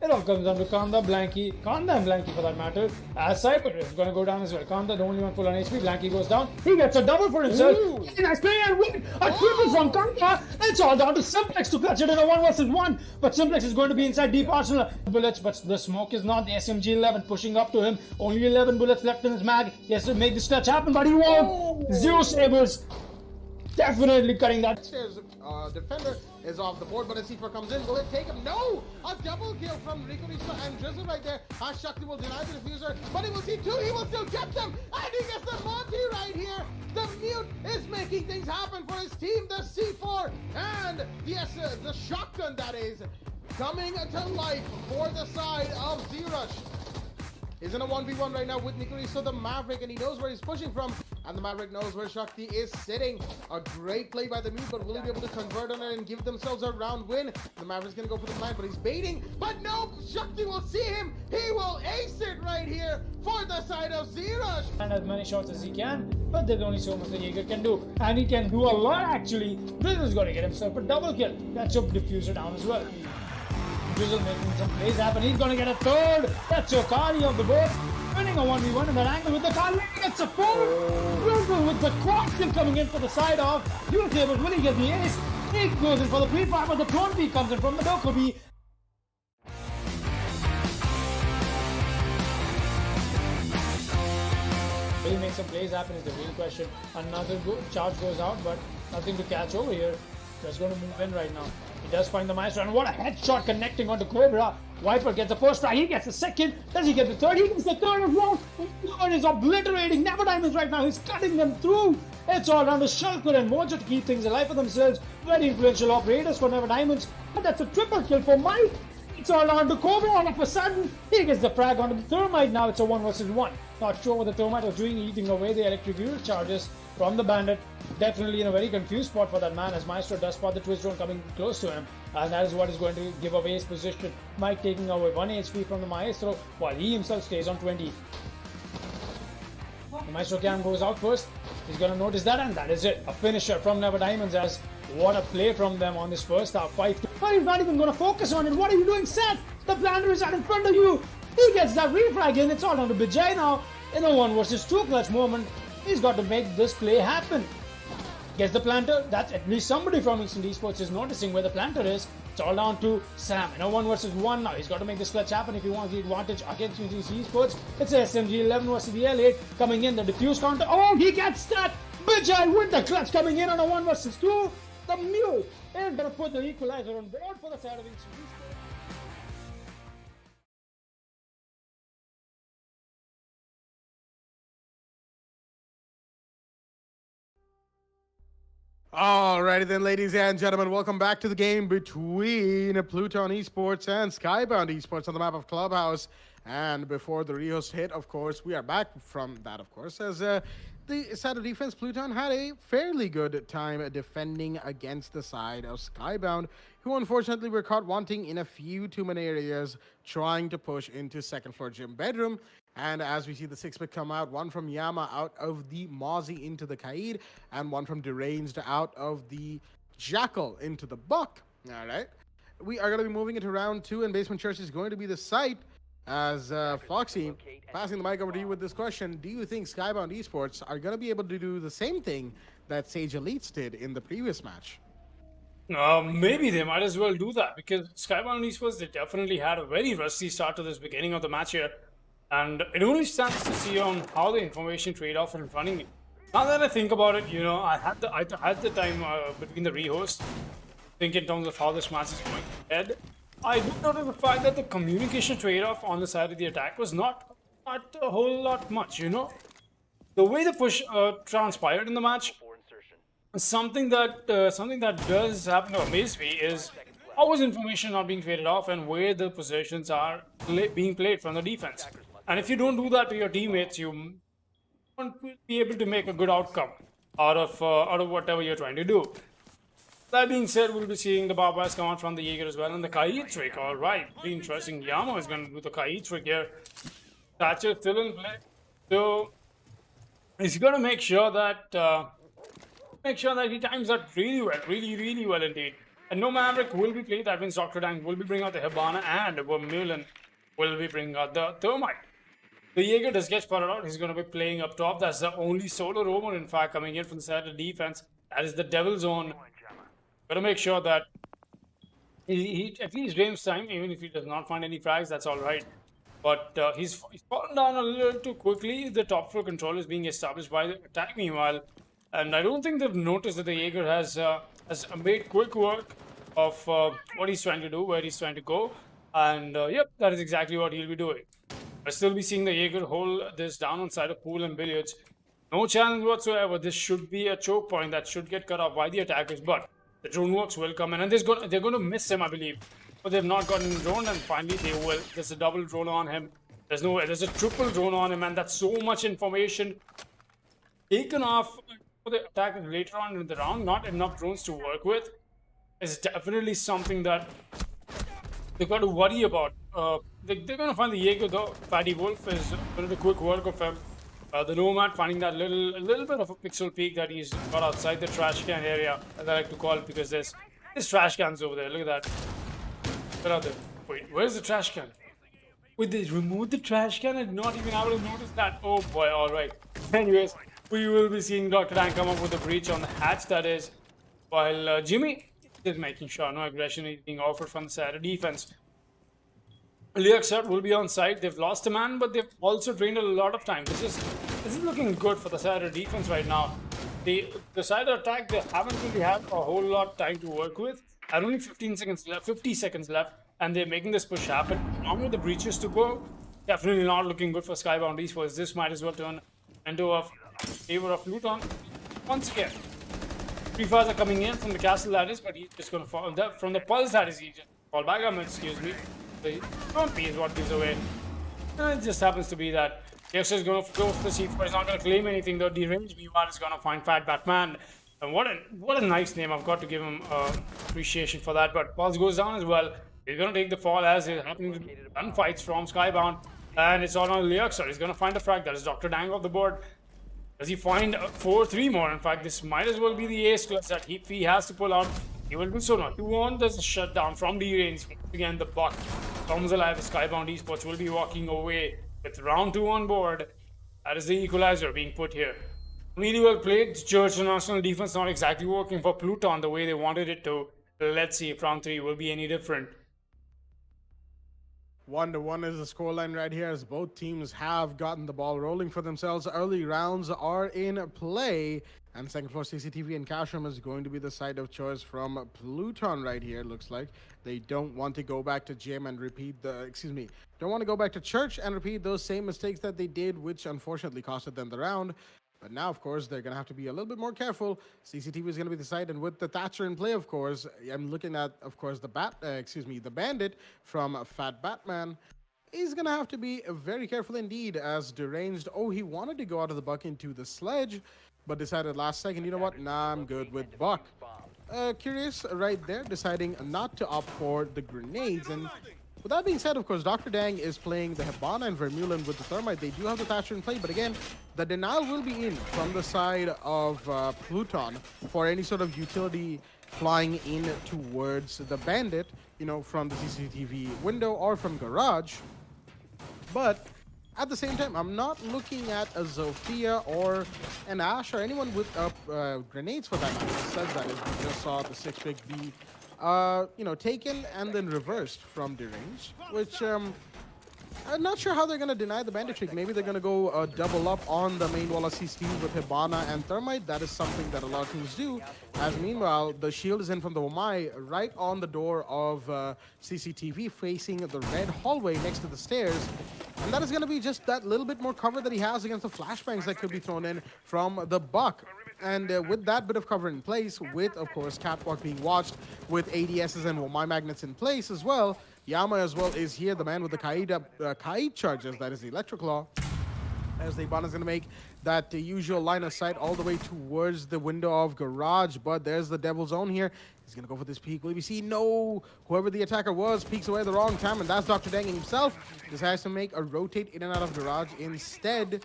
It all comes down to Kanda and Blanky for that matter. As Cypher is going to go down as well. Kanda, the only one full on HP. Blanky goes down. He gets a double for himself. Nice play and win. A triple from Kanda. It's all down to Simplex to clutch it in a 1 versus 1. But Simplex is going to be inside deep arsenal bullets. But the smoke is not. The SMG-11 pushing up to him. Only 11 bullets left in his mag. He has to make this clutch happen, but he won't. 0 sabers. Definitely cutting that. Defender is off the board, but a C4 comes in. Will it take him? No! A double kill from Rico Risa and Drizzle right there. Shakti will deny the diffuser, but he will see 2. He will still get them, and he gets the Monty right here. The Mute is making things happen for his team. The C4 and the shotgun, that is, coming to life for the side of Z-Rush. He's in a 1v1 right now with Nikoriso the Maverick, and he knows where he's pushing from. And the Maverick knows where Shakti is sitting. A great play by the Mute, but will he be able to convert on it and give themselves a round win? The Maverick's going to go for the blind, but he's baiting. But no, Shakti will see him. He will ace it right here for the side of Z-Rush. And as many shots as he can, but there's only so much the Jaeger can do. And he can do a lot actually. Drizzle's going to get himself a double kill. That's your diffuser down as well. Drizzle making some plays happen. He's going to get a third. That's your Kali of the board. Winning a 1v1 in that angle with the Kali. Gets a 4. Drizzle with the quad kill coming in for the side of dual tables. Will he get the ace? He goes in for the pre-fire, but the drone B comes in from the Dokubi. Will he make some plays happen is the real question. Another charge goes out, but nothing to catch over here. Just going to move in right now. He does find the maestro, and what a headshot connecting onto Cobra. Viper gets the first try, he gets the second. Does he get the third? He gets the third as well. The third is obliterating Never Diamonds right now. He's cutting them through. It's all down to Shulker and Mojo to keep things alive for themselves. Very influential operators for Never Diamonds. But that's a triple kill for Mike. It's all down to Cobra all of a sudden. He gets the frag onto the Thermite. Now it's a 1 versus 1. Not sure what the Thermite was doing, eating away the electric fuel charges. from the Bandit. Definitely in a very confused spot for that man, as Maestro does spot the twist drone coming close to him, and that is what is going to give away his position. Mike taking away 1 HP from the Maestro while he himself stays on 20. The Maestro Cam goes out first. He's going to notice that, and that is it. A finisher from Never Diamonds. As what a play from them on this first half fight. But he's not even going to focus on it. What are you doing, Seth? The planter is right in front of you. He gets that refrag in. It's all down to Bijay now. In a 1 versus 2 clutch moment, he's got to make this play happen. Gets the planter. That's at least somebody from Instant Esports is noticing where the planter is. It's all down to Sam. In a 1 versus 1 now. He's got to make this clutch happen if he wants the advantage against Instant Esports. It's SMG 11 versus the L8 coming in. The diffuse counter. Oh, he gets that. Bijay with the clutch coming in on a 1 versus 2. The Mule is going to put the equalizer on board for the side of Instant Esports. Alrighty then, ladies and gentlemen, welcome back to the game between Pluton Esports and Skybound Esports on the map of Clubhouse. And before the rehost hit, of course, we are back from that, of course, as the side of defense, Pluton had a fairly good time defending against the side of Skybound, who unfortunately were caught wanting in a few too many areas, trying to push into second floor gym bedroom. And as we see the 6-pick come out, one from Yama out of the Mozzie into the Kaid, and one from Deranged out of the Jackal into the Buck. All right. We are going to be moving into round 2, and Basement Church is going to be the site. As Foxy, passing the mic over to you with this question, do you think Skybound Esports are going to be able to do the same thing that Sage Elites did in the previous match? Maybe they might as well do that, because Skybound Esports, they definitely had a very rusty start to this beginning of the match here. And it only stands to see on how the information trade-off is running. Now that I think about it, you know, I had the time between the rehost, think in terms of how this match is going ahead. I do notice the fact that the communication trade-off on the side of the attack was not a whole lot much, you know. The way the push transpired in the match, something that does happen to amaze me is how is information not being traded off and where the positions are being played from the defense. And if you don't do that to your teammates, you won't be able to make a good outcome out of whatever you're trying to do. That being said, we'll be seeing the barbers come out from the Jaeger as well, and the Kaid trick. All right, very interesting. Yama is going to do the Kaid trick here. Thatcher still in play, so he's going to make sure that he times that really well, really well indeed. And no Maverick will be played. That means Dr. Dang will be bringing out the Hibana, and Vermeulen will be bringing out the Thermite. The Jaeger does get spotted out. He's going to be playing up top. That's the only solo roamer, in fact, coming in from the side of the defense. That is the Devil's Zone. Got to make sure that he at least drains time, even if he does not find any frags, that's all right. But he's fallen down a little too quickly. The top floor control is being established by the attack meanwhile. And I don't think they've noticed that the Jaeger has made quick work of what he's trying to do, where he's trying to go. And yep, that is exactly what he'll be doing. I'll still be seeing the Jaeger hold this down on side of Pool and Billiards. No challenge whatsoever. This should be a choke point that should get cut off by the attackers. But the drone works will come in, and they're going to miss him, I believe. But they've not gotten drone, and finally they will. There's a double drone on him. There's a triple drone on him, and that's so much information taken off for the attackers later on in the round. Not enough drones to work with. It's definitely something that they've got to worry about. They're going to find the Jaeger though. Fatty Wolf is going to do quick work of him. The Nomad finding that little bit of a pixel peak that he's got outside the trash can area, as I like to call it, because there's trash cans over there. Look at that. Where are they? Wait, where's the trash can? Wait, they removed the trash can and not even able to notice that. Oh boy, alright. Anyways, we will be seeing Dr. Dan come up with a breach on the hatch, that is, while Jimmy is making sure no aggression is being offered from the side of defense. Liaxat will be on site. They've lost a man, but they've also drained a lot of time. This is looking good for the side of defense right now. The side of attack, they haven't really had a whole lot of time to work with. And only 50 seconds left, and they're making this push happen. Along with the breaches to go, definitely not looking good for Skybound Esports. This might as well turn into a favor of Luton once again. Free fires are coming in from the castle, that is, but he's just going to fall from the pulse, that is, he just fall back. Excuse me. The Grumpy is what gives away. And it just happens to be that Yes, is going to go for the C4. He's not going to claim anything though. Deranged meanwhile is going to find Fat Batman. And what a nice name. I've got to give him appreciation for that. But Pulse goes down as well. He's going to take the fall as is happening with gunfights from Skybound. And it's all on Leoxer. He's going to find a frag. That is Dr. Dang off the board. Does he find 3 more? In fact, this might as well be the ace clutch that he has to pull out. He will do so now. 2-1 does the shutdown from D-Range. Again, the buck comes alive. Skybound Esports will be walking away with round 2 on board. That is the equalizer being put here. Really well played. Church national defense not exactly working for Pluton the way they wanted it to. Let's see if round 3 will be any different. 1-1 is the scoreline right here as both teams have gotten the ball rolling for themselves. Early rounds are in play. And second floor CCTV and cash room is going to be the side of choice from Pluton right here. Looks like they don't want to go back to gym and repeat don't want to go back to church and repeat those same mistakes that they did, which unfortunately costed them the round. But now, of course, they're going to have to be a little bit more careful. CCTV is going to be the side, and with the Thatcher in play, of course, I'm looking at, of course, the Bandit from Fat Batman. He's going to have to be very careful indeed as Deranged. Oh, he wanted to go out of the buck into the sledge, but decided last second, you know what? Nah, I'm good with Buck. Curious right there, deciding not to opt for the grenades. And with that being said, of course, Dr. Dang is playing the Hibana and Vermeulen with the Thermite. They do have the Thatcher in play, but again, the denial will be in from the side of Pluton for any sort of utility flying in towards the Bandit, you know, from the CCTV window or from Garage. But at the same time, I'm not looking at a Zofia or an Ash or anyone with grenades for that matter. Says that is, we just saw the 6-pick be taken and then reversed from Deranged, which I'm not sure how they're going to deny the Bandit trick. Maybe they're going to go double up on the main wall of CCTV with Hibana and Thermite. That is something that a lot of teams do. As meanwhile, the shield is in from the Wamai right on the door of CCTV facing the red hallway next to the stairs. And that is going to be just that little bit more cover that he has against the flashbangs that could be thrown in from the Buck. And with that bit of cover in place, with, of course, Catwalk being watched, with ADSs and Wamai magnets in place as well, Yama as well is here, the man with the Kaid charges, that is the Electric Law. As the Hibana is going to make that usual line of sight all the way towards the window of Garage, but there's the Devil's Own here. He's going to go for this peek. Will we see? No! Whoever the attacker was peeks away at the wrong time, and that's Dr. Dang himself. Decides to make a rotate in and out of Garage instead.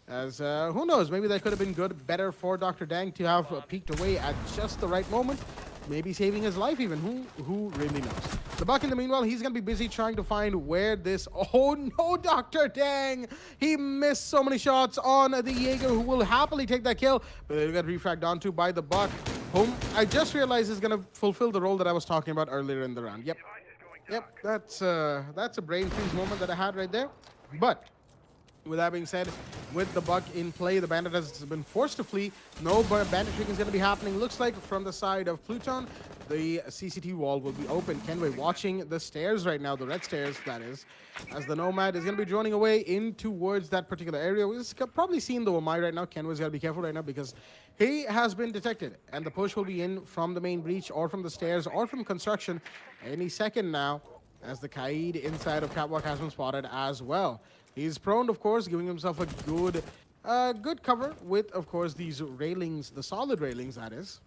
As, who knows, maybe that could have been better for Dr. Dang to have peeked away at just the right moment. Maybe saving his life even, who really knows. The Buck in the meanwhile, he's going to be busy trying to find where this, oh no, Dr. Dang! He missed so many shots on the Jaeger, who will happily take that kill, but they got refragged onto by the Buck, whom I just realized is going to fulfill the role that I was talking about earlier in the round. Yep, that's a brain freeze moment that I had right there. But with that being said, with the Buck in play, the Bandit has been forced to flee. No Bandit trick is going to be happening. Looks like from the side of Pluton, the CCTV wall will be open. Kenway watching the stairs right now, the red stairs, that is, as the Nomad is going to be droning away in towards that particular area. We've probably seen the Wamai right now. Kenway's got to be careful right now because he has been detected, and the push will be in from the main breach or from the stairs or from construction any second now, as the Kaid inside of Catwalk has been spotted as well. He's prone, of course, giving himself a good cover with, of course, these railings, the solid railings, that is.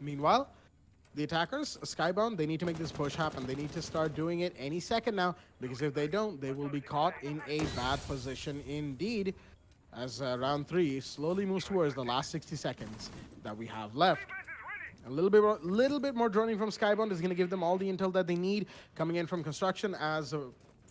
Meanwhile, the attackers, Skybound, they need to make this push happen. They need to start doing it any second now, because if they don't, they will be caught in a bad position indeed, as round 3 slowly moves towards the last 60 seconds that we have left. A little bit more droning from Skybound is going to give them all the intel that they need coming in from construction, as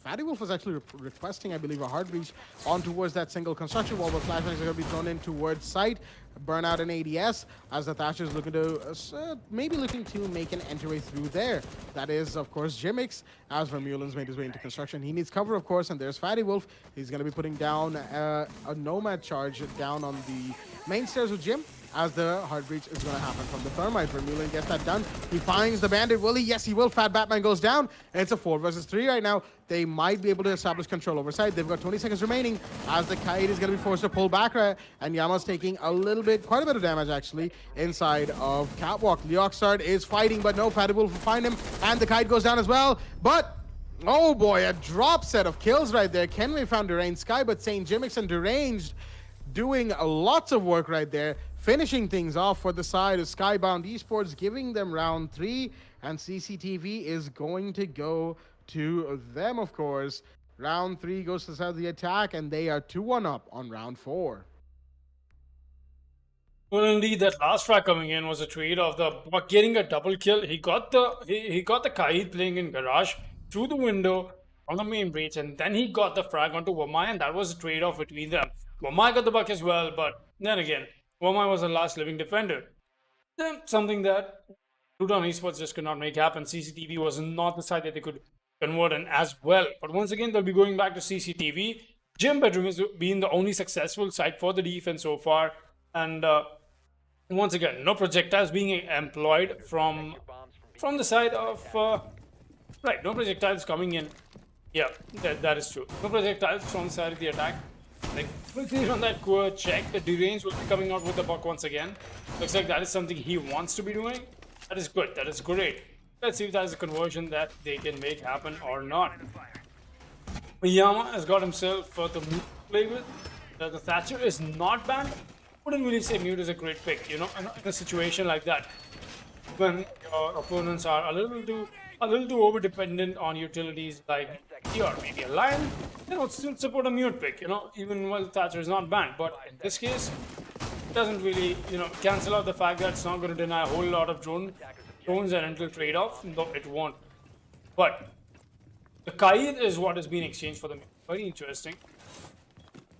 Fatty Wolf was actually requesting, I believe, a hard breach on towards that single construction wall, where flashbangs are going to be thrown in towards site. Burnout and ADS, as the Thatcher is looking to, maybe looking to make an entryway through there. That is, of course, Jimmix, as Vermeulen's made his way into construction. He needs cover, of course, and there's Fatty Wolf. He's going to be putting down a Nomad charge down on the main stairs with Jim, as the hard breach is going to happen from the Thermite. Vermeulen gets that done. He finds the Bandit. Will he? Yes, he will. Fat Batman goes down. And it's a 4 versus 3 right now. They might be able to establish control over side. They've got 20 seconds remaining, as the Kaid is going to be forced to pull back, and Yama's taking quite a bit of damage actually, inside of Catwalk. Leoxard is fighting, but no, Fatty Wolf will find him, and the Kaid goes down as well. But Oh boy, a drop set of kills right there. Kenway found Deranged Sky, but St. Jimmix and Deranged doing lots of work right there, finishing things off for the side of Skybound Esports, giving them round 3, and CCTV is going to go to them, of course. Round 3 goes to the side of the attack, and they are 2-1 up on round 4. Well, indeed, that last frag coming in was a trade of the Buck getting a double kill. He got the Kaid playing in garage through the window on the main breach, and then he got the frag onto Wamai, and that was a trade-off between them. Wamai got the buck as well, but then again, Wamai was the last living defender. Something that Luton Esports just could not make happen. CCTV was not the side that they could convert in as well. But once again, they'll be going back to CCTV. Gym Bedroom has been the only successful side for the defense so far, and once again, no projectiles being employed from the side of right. No projectiles coming in. Yeah, that is true. No projectiles from the side of the attack. Like quickly on that core check, the Deranged will be coming out with the buck once again. Looks like that is something he wants to be doing. That is good. That is great. Let's see if that is a conversion that they can make happen or not. Yama has got himself the mute to play with. The Thatcher is not banned. Wouldn't really say mute is a great pick, you know, in a situation like that, when your opponents are a little too over dependent on utilities like or maybe a lion, they would still support a mute pick, you know, even while Thatcher is not banned. But in this case, it doesn't really, you know, cancel out the fact that it's not going to deny a whole lot of drones and until trade-off, though it won't. But the Kaid is what has been exchanged for the mute. Very interesting.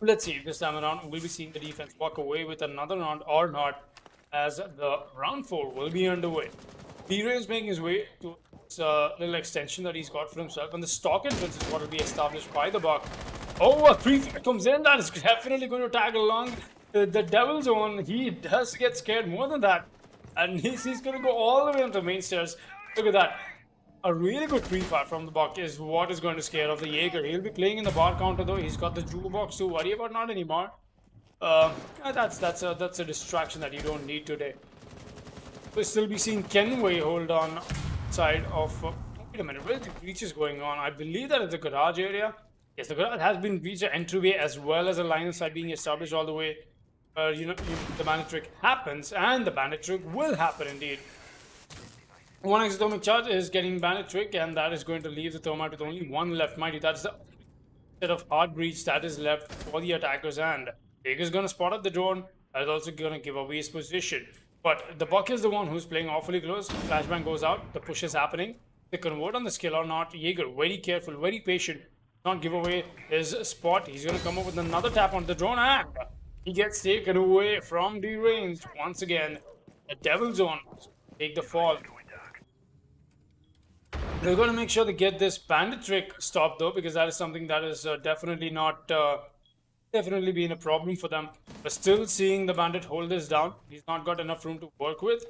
Let's see if this time around we'll be seeing the defense walk away with another round or not, as the round 4 will be underway. D-Ray is making his way to this little extension that he's got for himself, and the stock entrance is what will be established by the Buck. Oh, a pre-fire comes in, that is definitely going to tag along. The Devil's Own, he does get scared more than that, and he's going to go all the way onto the main stairs. Look at that. A really good pre-fire from the Buck is what is going to scare off the Jaeger. He'll be playing in the bar counter though. He's got the jewel box to worry about, not anymore. That's a distraction that you don't need today. We'll still be seeing Kenway hold on side of. Wait a minute, where the breach is going on? I believe that is the garage area. Yes, the garage has been breached, the entryway as well as a line of sight being established all the way. The bandit trick happens, and the bandit trick will happen indeed. One exothermic charge is getting bandit trick, and that is going to leave the thermite with only one left. Mind you, that's the set of hard breach that is left for the attackers, and Jaeger is going to spot up the drone. That is also going to give away his position. But the Buck is the one who's playing awfully close. Flashbang goes out, the push is happening. They convert on the skill or not. Jaeger, very careful, very patient. Not give away his spot. He's going to come up with another tap on the drone, and he gets taken away from the range once again. The Devil's Own take the fall. They're going to make sure they get this bandit trick stopped though, because that is something that is definitely been a problem for them. But still seeing the bandit hold this down. He's not got enough room to work with.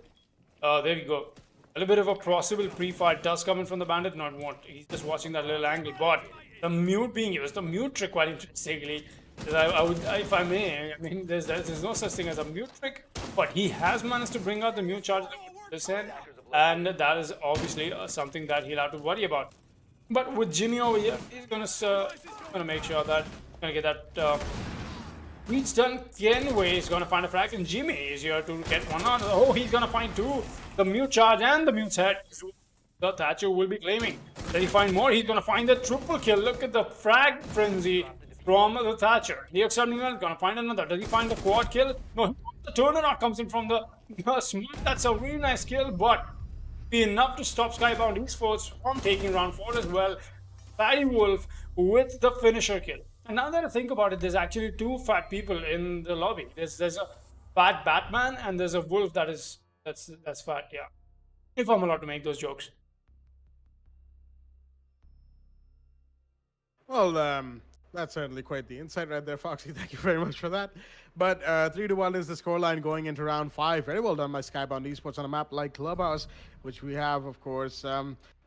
There we go. A little bit of a possible pre-fire does come in from the bandit. Not what he's just watching that little angle. But the mute being used, the mute trick quite interestingly. I would, if I may, I mean, there's no such thing as a mute trick, but he has managed to bring out the mute charge this end. And that is obviously something that he'll have to worry about. But with Jimmy over here, he's gonna make sure that gonna get that reach done. Kenway is gonna find a frag, and Jimmy is here to get one out. Oh, he's gonna find two. The mute charge and the mute's head. The Thatcher will be claiming. Does he find more? He's gonna find the triple kill. Look at the frag frenzy from the Thatcher. The X71 is gonna find another. Does he find the quad kill? No, the turnaround comes in from the smart. That's a really nice kill, but be enough to stop Skybound Esports from taking round 4 as well. Fatty Wolf with the finisher kill. And now that I think about it, there's actually two fat people in the lobby. There's a fat Batman and there's a wolf that's fat, yeah. If I'm allowed to make those jokes. Well, that's certainly quite the insight right there, Foxy. Thank you very much for that. But 3-1 is the scoreline going into round 5. Very well done by Skybound Esports on a map like Clubhouse, which we have, of course.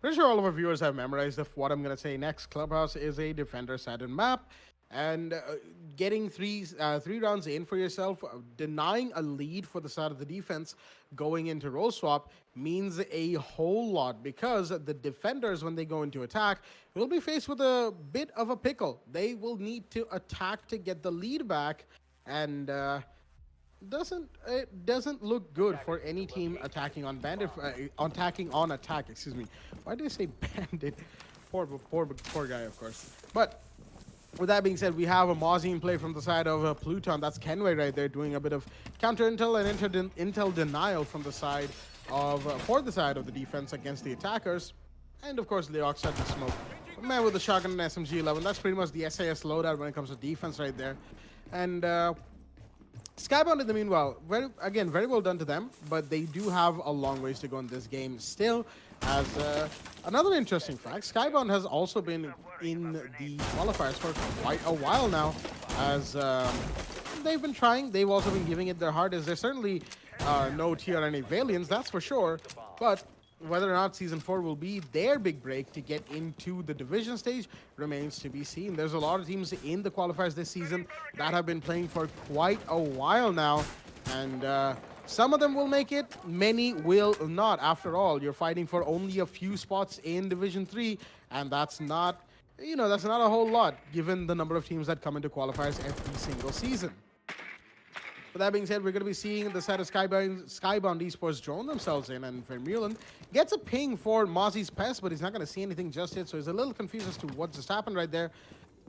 Pretty sure all of our viewers have memorized of what I'm going to say next. Clubhouse is a defender-saddened map. And getting three rounds in for yourself, denying a lead for the side of the defense going into role swap means a whole lot, because the defenders, when they go into attack, will be faced with a bit of a pickle. They will need to attack to get the lead back, and it doesn't look good for any team attacking on bandit, attacking on attack. Excuse me. Why did I say bandit? Poor guy, of course. But with that being said, we have a Mozzie in play from the side of Pluton. That's Kenway right there, doing a bit of counter intel and intel denial from the side of for the side of the defense against the attackers. And of course, Leox had the smoke. Man with the shotgun and SMG-11. That's pretty much the SAS loadout when it comes to defense right there. And Skybound in the meanwhile, very well done to them, but they do have a long ways to go in this game still. As another interesting fact, Skybound has also been in the qualifiers for quite a while now, as they've been trying. They've also been giving it their hardest. There's certainly no TRNA Valiants, that's for sure, but whether or not Season 4 will be their big break to get into the division stage remains to be seen. There's a lot of teams in the qualifiers this season that have been playing for quite a while now, and some of them will make it, many will not. After all, you're fighting for only a few spots in Division 3, and that's not, that's not a whole lot, given the number of teams that come into qualifiers every single season. With that being said, we're going to be seeing the side of Skybound Esports drone themselves in, and Vermeulen gets a ping for Mozzie's Pest, but he's not going to see anything just yet, so he's a little confused as to what just happened right there.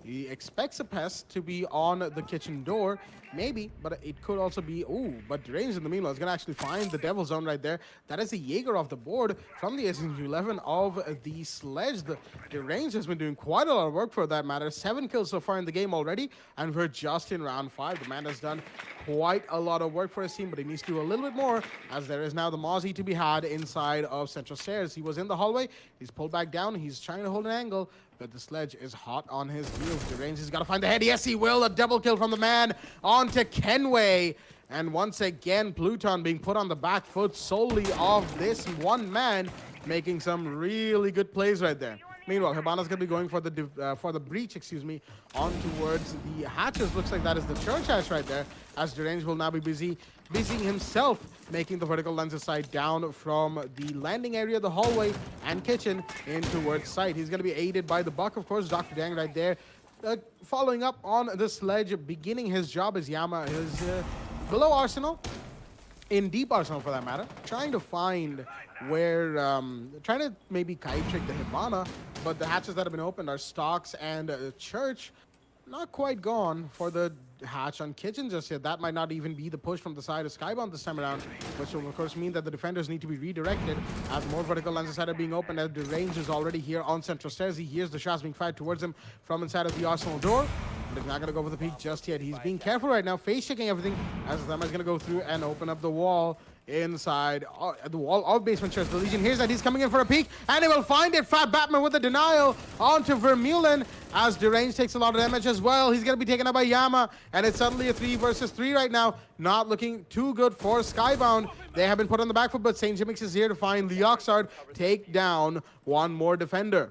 He expects a pest to be on the kitchen door, maybe, but it could also be, but Deranged in the meanwhile is going to actually find the Devil Zone right there. That is a Jaeger off the board from the SMG-11 of the Sledge. The Deranged has been doing quite a lot of work for that matter. 7 kills so far in the game already, and we're just in round 5. The man has done quite a lot of work for his team, but he needs to do a little bit more, as there is now the Mozzie to be had inside of Central Stairs. He was in the hallway, he's pulled back down, he's trying to hold an angle, but the Sledge is hot on his heels. Deranged has got to find the head. Yes, he will. A double kill from the man onto Kenway. And once again, Pluton being put on the back foot solely of this one man, making some really good plays right there. Meanwhile, Hibana's going to be going for the breach, on towards the hatches. Looks like that is the church hatch right there, as Deranged will now be busying himself, making the vertical lens side down from the landing area, the hallway, and kitchen in towards site. He's going to be aided by the Buck, of course, Dr. Dang right there. Following up on the Sledge, beginning his job as Yama is below Arsenal, in deep Arsenal for that matter, trying to find where, trying to maybe kite trick the Hibana, but the hatches that have been opened are Stocks and Church. Not quite gone for the hatch on kitchen just yet. That might not even be the push from the side of Skybound this time around, which will of course mean that the defenders need to be redirected as more vertical lenses are being opened, as the range is already here on Central Stairs. He hears the shots being fired towards him from inside of the Arsenal door, but he's not going to go for the peek just yet. He's being careful right now, face checking everything, as Zama is going to go through and open up the wall inside the wall of basement church. The Legion hears that he's coming in for a peek, and he will find it. Fat Batman with the denial onto Vermeulen, as Deranged takes a lot of damage as well. He's going to be taken out by Yama, and it's suddenly a 3 versus 3 right now. Not looking too good for Skybound. They have been put on the back foot, but St. Jimmix is here to find the Oxard, take down one more defender.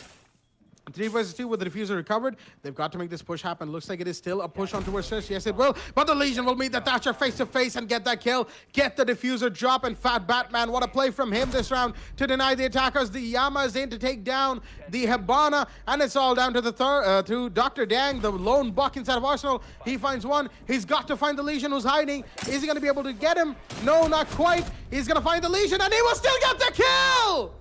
3 versus 2 with the diffuser recovered. They've got to make this push happen. Looks like it is still a push on towards Church. Yes, it will. But the Legion will meet the Thatcher face to face and get that kill. Get the diffuser drop, and Fat Batman, what a play from him this round to deny the attackers. The Yama is in to take down the Hibana, and it's all down to the to Dr. Dang, the lone buck inside of Arsenal. He finds one. He's got to find the Legion who's hiding. Is he going to be able to get him? No, not quite. He's going to find the Legion, and he will still get the kill!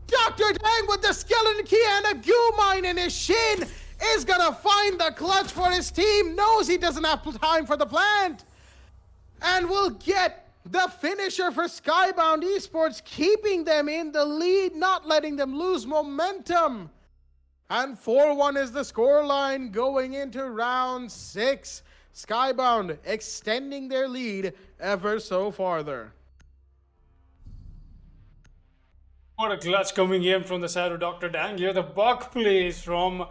Dr. Dang with the skeleton key and a goo mine in his shin is gonna find the clutch for his team, knows he doesn't have time for the plant, and will get the finisher for Skybound Esports, keeping them in the lead, not letting them lose momentum. And 4-1 is the scoreline going into round 6. Skybound extending their lead ever so farther. What a clutch coming in from the side of Dr. Dang here. The buck plays from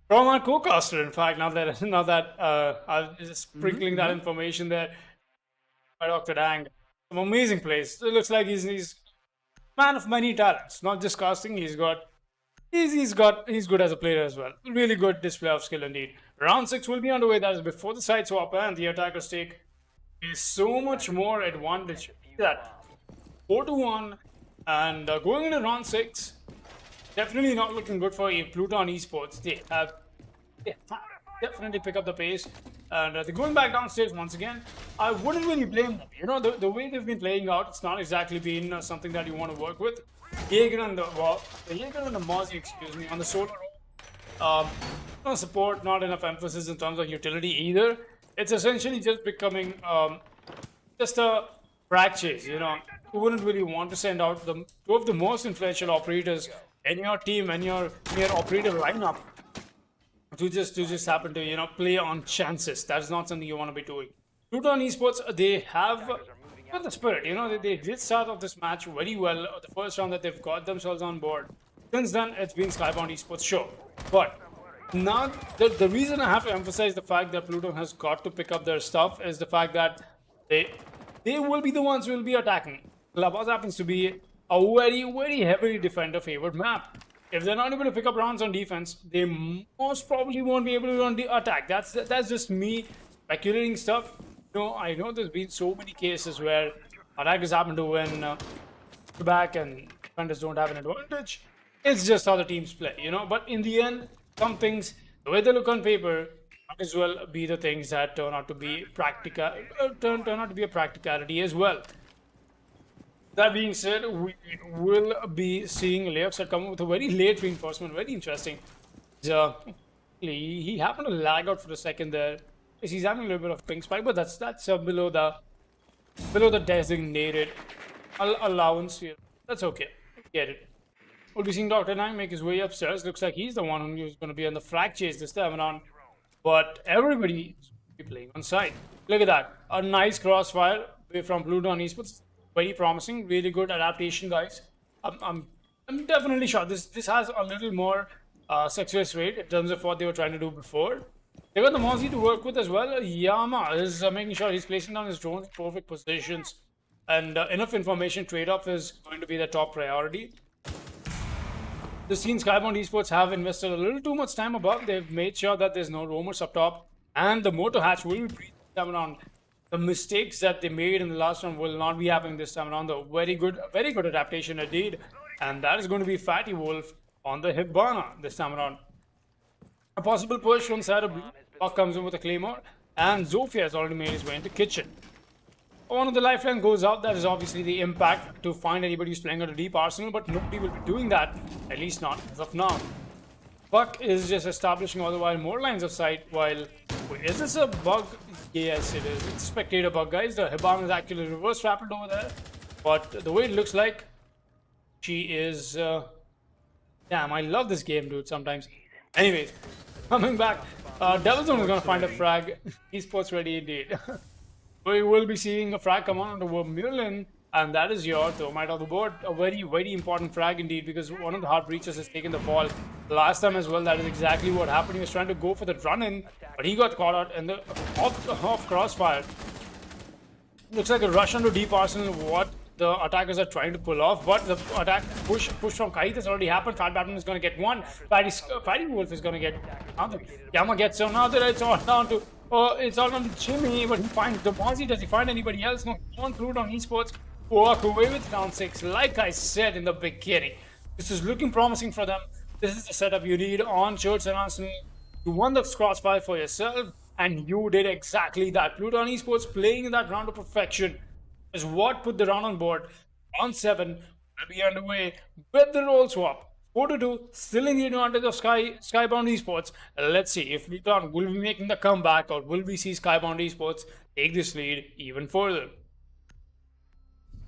our co-caster, in fact, now that I'm just sprinkling that information there by Dr. Dang. Some amazing plays. It looks like he's man of many talents, not just casting. He's good as a player as well. Really good display of skill indeed. Round 6 will be underway. That is before the side swap, and the attackers take is so much more advantage. That 4-1, and going into round 6, definitely not looking good for Pluton Esports. They have definitely pick up the pace, and they're going back downstairs once again. I wouldn't really blame them. You know, the way they've been playing out, it's not exactly been something that you want to work with. Jaeger and the Mozzie, excuse me, on the solo role. No support, not enough emphasis in terms of utility either. It's essentially just becoming just a frag chase. You know, you wouldn't really want to send out the two of the most influential operators in your team and your operator lineup to just happen to, you know, play on chances. That's not something you want to be doing. Pluton Esports, they have got the spirit. You know, they did start off this match very well. The first round that they've got themselves on board. Since then, it's been Skybound Esports show. But now, the reason I have to emphasize the fact that Pluton has got to pick up their stuff is the fact that they will be the ones who will be attacking. Clubhouse happens to be a very heavily defender favored map. If they're not able to pick up rounds on defense, they most probably won't be able to run the attack. That's just me speculating stuff. You know, I know there's been so many cases where attackers happen to win back and defenders don't have an advantage. It's just how the teams play, you know. But in the end, some things, the way they look on paper, might as well be the things that turn out to be turn out to be a practicality as well. That being said, we will be seeing layups that come with a very late reinforcement. Very interesting. He happened to lag out for a second there. He's having a little bit of ping spike, but that's below the designated allowance here. That's okay. Get it. We'll be seeing Dr. Nine make his way upstairs. Looks like he's the one who's going to be on the frag chase this time around. But everybody is going to be playing on side. Look at that. A nice crossfire from Pluton Esports. Very promising. Really good adaptation, guys. I'm definitely sure this has a little more success rate in terms of what they were trying to do before. They got the Mozzie to work with as well. Yama is making sure he's placing down his drones in perfect positions. And enough information trade-off is going to be the top priority. The scene Skybound Esports have invested a little too much time above. They've made sure that there's no roamers up top. And the motor hatch will be breathing this time around. The mistakes that they made in the last round will not be happening this time around. The very good adaptation indeed. And that is going to be Fatty Wolf on the Hibana this time around. A possible push from side of blue. Buck comes in with a claymore. And Zofia has already made his way into kitchen. One of the lifeline goes out. That is obviously the impact to find anybody who's playing on a deep arsenal, but nobody will be doing that, at least not as of now. Buck is just establishing all the while more lines of sight while... Wait, is this a bug? Yes, it is. It's a spectator bug, guys. The Hibana is actually reverse rapid over there. But the way it looks like, she is... Damn, I love this game, dude, sometimes. Anyways, coming back, Devil's Zone is going to find a frag. Esports ready indeed. We will be seeing a frag come on to Vermeulen, and that is your thermite on the board. A very important frag indeed, because one of the hard breaches has taken the fall last time as well. That is exactly what happened. He was trying to go for the run-in, but he got caught out in the off crossfire. Looks like a rush onto deep arsenal, what the attackers are trying to pull off, but the attack push from Kahit has already happened. Fat Batman is going to get one. Fatty Wolf is going to get another. Yama gets another. It's all down to... it's all on Jimmy, but he finds the Mozzie. Does he find anybody else? No, on Pluton Esports walk away with round 6. Like I said in the beginning, this is looking promising for them. This is the setup you need on Church and Arsenal. You won the crossfire for yourself, and you did exactly that. Pluton Esports playing in that round of perfection is what put the round on board. Round 7 will be underway with the role swap. 4-2, still in the advantage of Skybound Esports. Let's see if Pluton will be making the comeback, or will we see Skybound Esports take this lead even further.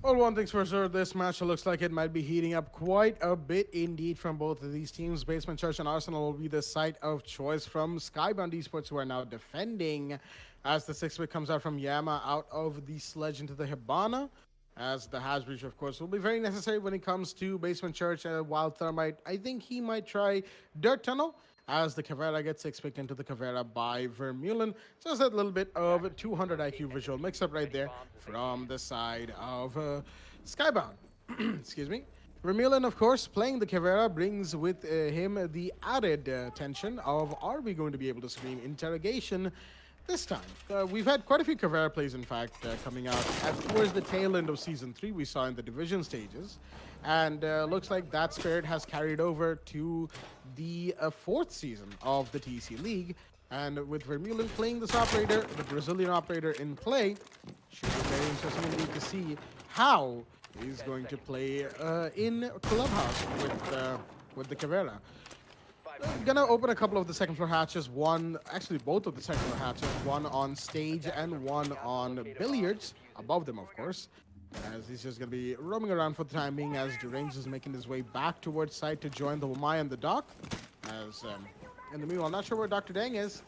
Well, one thing's for sure, this match looks like it might be heating up quite a bit indeed from both of these teams. Basement Church and Arsenal will be the site of choice from Skybound Esports, who are now defending as the 6-pick comes out from Yama out of the sledge into the Hibana. As the Hash Breach, of course, will be very necessary when it comes to Basement Church. While Thermite, I think he might try Dirt Tunnel, as the Caveira gets 6-picked into the Caveira by Vermeulen. Just a little bit of 200 IQ visual mix-up right there from the side of Skybound. Excuse me. Vermeulen, of course, playing the Caveira brings with him the added tension of, are we going to be able to scream interrogation this time? We've had quite a few Caveira plays, in fact, coming out towards the tail end of Season 3 we saw in the division stages. And looks like that spirit has carried over to the 4th season of the TEC League. And with Vermeulen playing this operator, the Brazilian operator in play, should be very interesting indeed to see how he's going to play in Clubhouse with the Caveira. Gonna open a couple of the second floor hatches, actually both of the second floor hatches, one on stage and one on billiards, above them of course, as he's just gonna be roaming around for the time being as Derange is making his way back towards site to join the Wamai and the dock. As in the meanwhile, not sure where Dr. Dang is.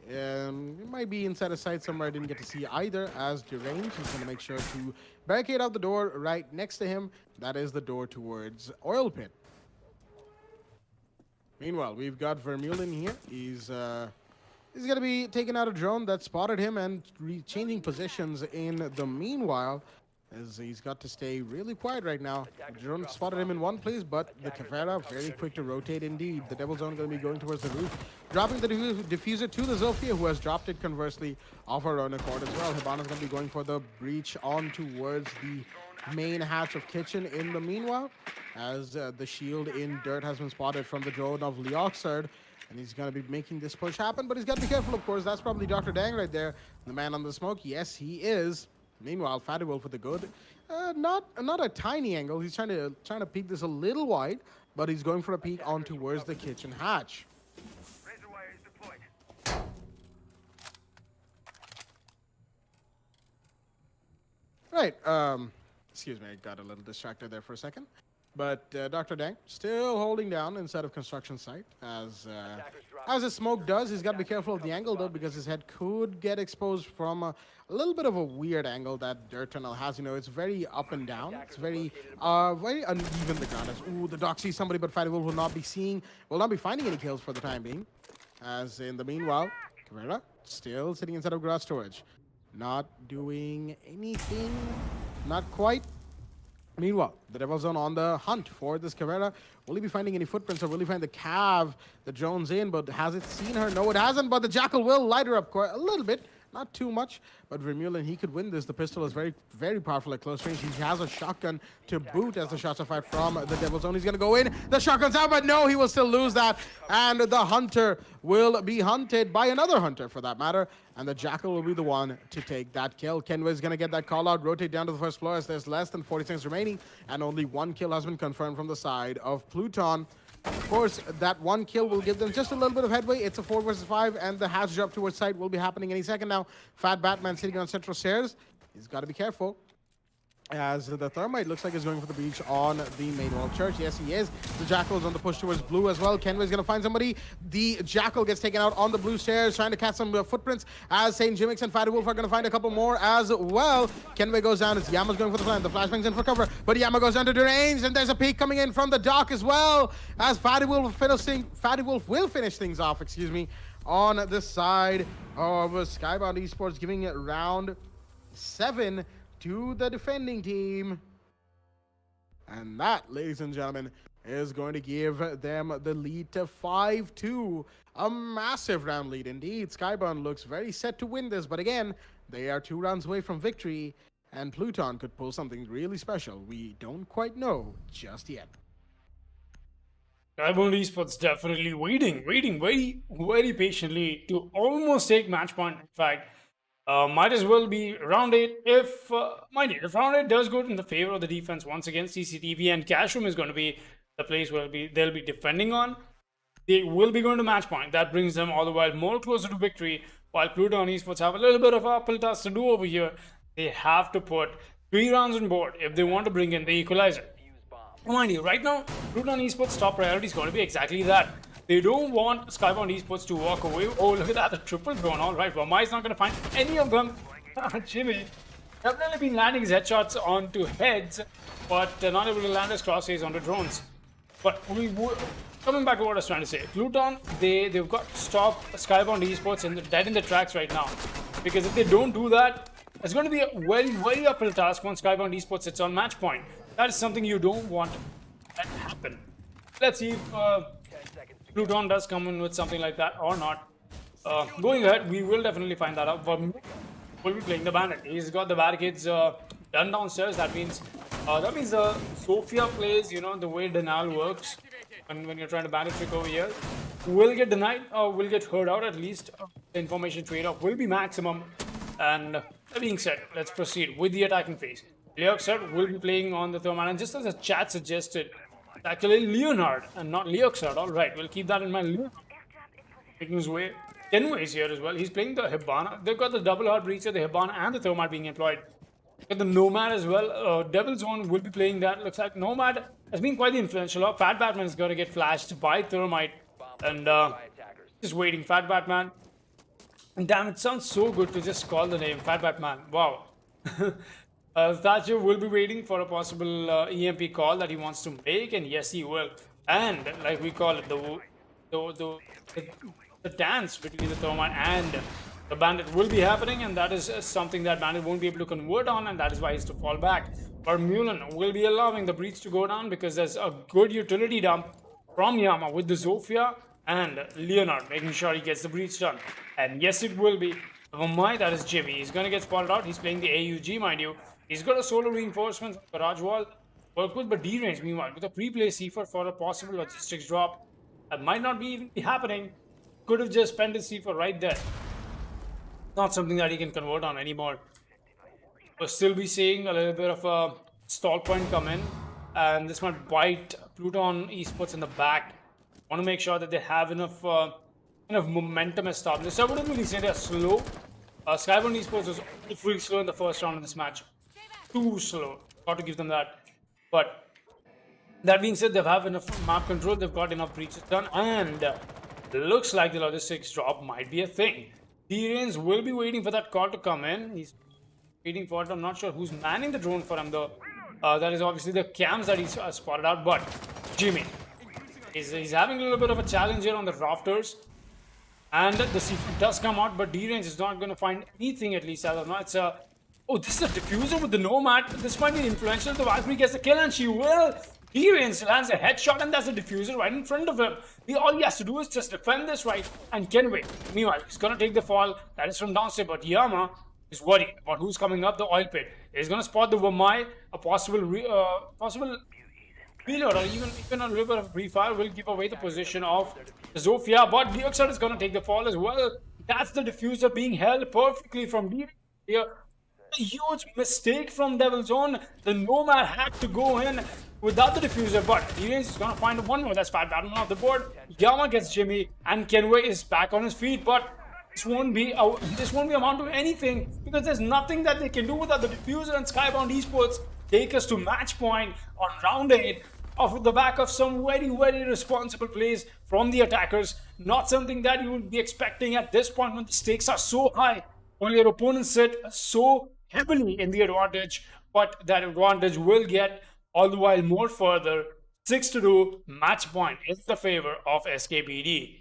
He might be inside a site somewhere I didn't get to see either, as Derange is going to make sure to barricade out the door right next to him. That is the door towards Oil Pit. Meanwhile, we've got Vermeulen here. He's going to be taking out a drone that spotted him and changing positions in the meanwhile, as he's got to stay really quiet right now. The drone spotted him in one place, but the Caveira very quick to rotate indeed. The Devil's Own going to be going towards the roof, dropping the diffuser to the Zofia, who has dropped it conversely off her own accord as well. Hibana's going to be going for the breach on towards the main hatch of kitchen in the meanwhile, as the shield in dirt has been spotted from the drone of Leoxard. And he's going to be making this push happen, but he's got to be careful, of course. That's probably Dr. Dang right there, the man on the smoke. Yes, he is. Meanwhile, Fatty Wolf with the good, not a tiny angle. He's trying to peek this a little wide, but he's going for a peek on towards the kitchen hatch. Right. Excuse me, I got a little distracted there for a second. But Dr. Dang still holding down inside of construction site, as a smoke does. He's got to be careful of the angle though, because his head could get exposed from a little bit of a weird angle that dirt tunnel has. You know, it's very up and down. It's very uneven, the ground. Ooh, the doc sees somebody, but Fatty Wolf will not be finding any kills for the time being. As in the meanwhile, Caveira still sitting inside of garage storage, not doing anything, not quite. Meanwhile, the Devil's Zone on the hunt for this Caveira. Will he be finding any footprints, or will he find the Cav the drone's in? But has it seen her? No, it hasn't, but the Jackal will light her up quite a little bit. Not too much, but Vermeulen, he could win this. The pistol is very, very powerful at close range. He has a shotgun to boot as the shots are fired from the Devil's Zone. He's going to go in. The shotgun's out, but no, he will still lose that. And the Hunter will be hunted by another Hunter, for that matter. And the Jackal will be the one to take that kill. Kenway is going to get that call out, rotate down to the first floor as there's less than 40 seconds remaining. And only one kill has been confirmed from the side of Pluton. Of course, that one kill will give them just a little bit of headway. It's a 4 versus 5, and the hatch drop towards site will be happening any second now. Fat Batman sitting on central stairs. He's got to be careful, as the Thermite looks like he's going for the breach on the main wall church. Yes, he is. The Jackal is on the push towards blue as well. Kenway's going to find somebody. The Jackal gets taken out on the blue stairs, trying to catch some footprints, as St. Jimmix and Fatty Wolf are going to find a couple more as well. Kenway goes down as Yama's going for the plan. The flashbang's in for cover, but Yama goes down to Derange, and there's a peek coming in from the dock as well, as Fatty Wolf will finish things off, excuse me, on the side of Skybound Esports, giving it round 7 to the defending team. And that, ladies and gentlemen, is going to give them the lead to 5-2. A massive round lead indeed. Skybound looks very set to win this, but again, they are 2 rounds away from victory, and Pluton could pull something really special. We don't quite know just yet. Skybound Esports definitely waiting very, very patiently to almost take match point. In fact, might as well be round 8 if round 8 does go in the favor of the defense once again. CCTV and Cash Room is going to be the place where they'll be defending on. They will be going to match point. That brings them all the while more closer to victory, while Pluton Esports have a little bit of uphill task to do over here. They have to put 3 rounds on board if they want to bring in the equalizer. Mind you, right now, Pluton Esports' top priority is going to be exactly that. They don't want Skybound Esports to walk away. Oh, look at that, the triple drone. All right, Wamai is not going to find any of them. Jimmy definitely been landing his headshots onto heads, but not able to land his crosshairs onto drones. But coming back to what I was trying to say, Pluton, they've got to stop Skybound Esports dead in the tracks right now. Because if they don't do that, it's going to be a very, very uphill task once Skybound Esports sits on match point. That is something you don't want. that happen. Let's see if Pluton does come in with something like that or not. Going ahead, we will definitely find that out. But we'll be playing the Bandit. He's got the barricades done downstairs. That means Sophia plays, the way denial works. And when you're trying to Bandit trick over here, will get denied or will get heard out at least. The information trade-off will be maximum. And that being said, let's proceed with the attacking phase. Leoxard will be playing on the Thermal, and just as the chat suggested, it's actually Leonard and not Leoxard. Alright, we'll keep that in mind. Leonard making his way. Kenway is here as well. He's playing the Hibana. They've got the double hard breacher, the Hibana, and the Thermal being employed. Got the Nomad as well. Devil Zone will be playing that. Looks like Nomad has been quite the influential. Fat Batman's got to get flashed by Thermite. And just waiting. Fat Batman. And damn, it sounds so good to just call the name Fat Batman. Wow. Thatcher will be waiting for a possible EMP call that he wants to make, and yes, he will. And like we call it, the dance between the Thermite and the Bandit will be happening, and that is something that Bandit won't be able to convert on, and that is why he has to fall back. But Mulan will be allowing the breach to go down because there's a good utility dump from Yama with the Zofia and Leonard making sure he gets the breach done. And yes, it will be. Vamai, that is Jimmy. He's going to get spotted out. He's playing the AUG, mind you. He's got a solo reinforcement, garage wall, work with, but D-range, meanwhile, with a pre-play C4 for a possible logistics drop. That might not be even be happening. Could have just spent his C4 right there. Not something that he can convert on anymore. We'll still be seeing a little bit of a stall point come in. And this might bite Pluton Esports in the back. Want to make sure that they have enough momentum established. I wouldn't really say they're slow. Skybound Esports was pretty slow in the first round of this match. Too slow. Got to give them that. But that being said, they have enough map control. They've got enough breaches done. And looks like the logistics drop might be a thing. D-Rains will be waiting for that call to come in. He's waiting for it. I'm not sure who's manning the drone for him though. That is obviously the cams that he's spotted out. But Jimmy, he's having a little bit of a challenge here on the rafters. And the C4 does come out, but D-Range is not going to find anything, at least as of now. It's a... Oh, this is a diffuser with the Nomad. This might be influential. The Valkyrie gets the kill, and she will. D-Range lands a headshot, and there's a diffuser right in front of him. All he has to do is just defend this right, and Kenway. Meanwhile, he's going to take the fall. That is from downstairs, but Yama is worried about who's coming up the oil pit. He's going to spot the Wamai, a possible reload, or even a little bit of pre-fire will give away the position of Zofia, but Leoxard is going to take the fall as well. That's the diffuser being held perfectly from D. Here. A huge mistake from Devil Zone. The Nomad had to go in without the diffuser, but D-Range is going to find one more. That's Fat Batman off the board. Yama gets Jimmy, and Kenway is back on his feet, but this won't be amount to anything because there's nothing that they can do without the diffuser, and Skybound Esports take us to match point on round 8 off the back of some very, very responsible plays from the attackers. Not something that you would be expecting at this point when the stakes are so high. When your opponents sit so heavily in the advantage, but that advantage will get all the while more further. 6-2 match point in the favor of SKBD.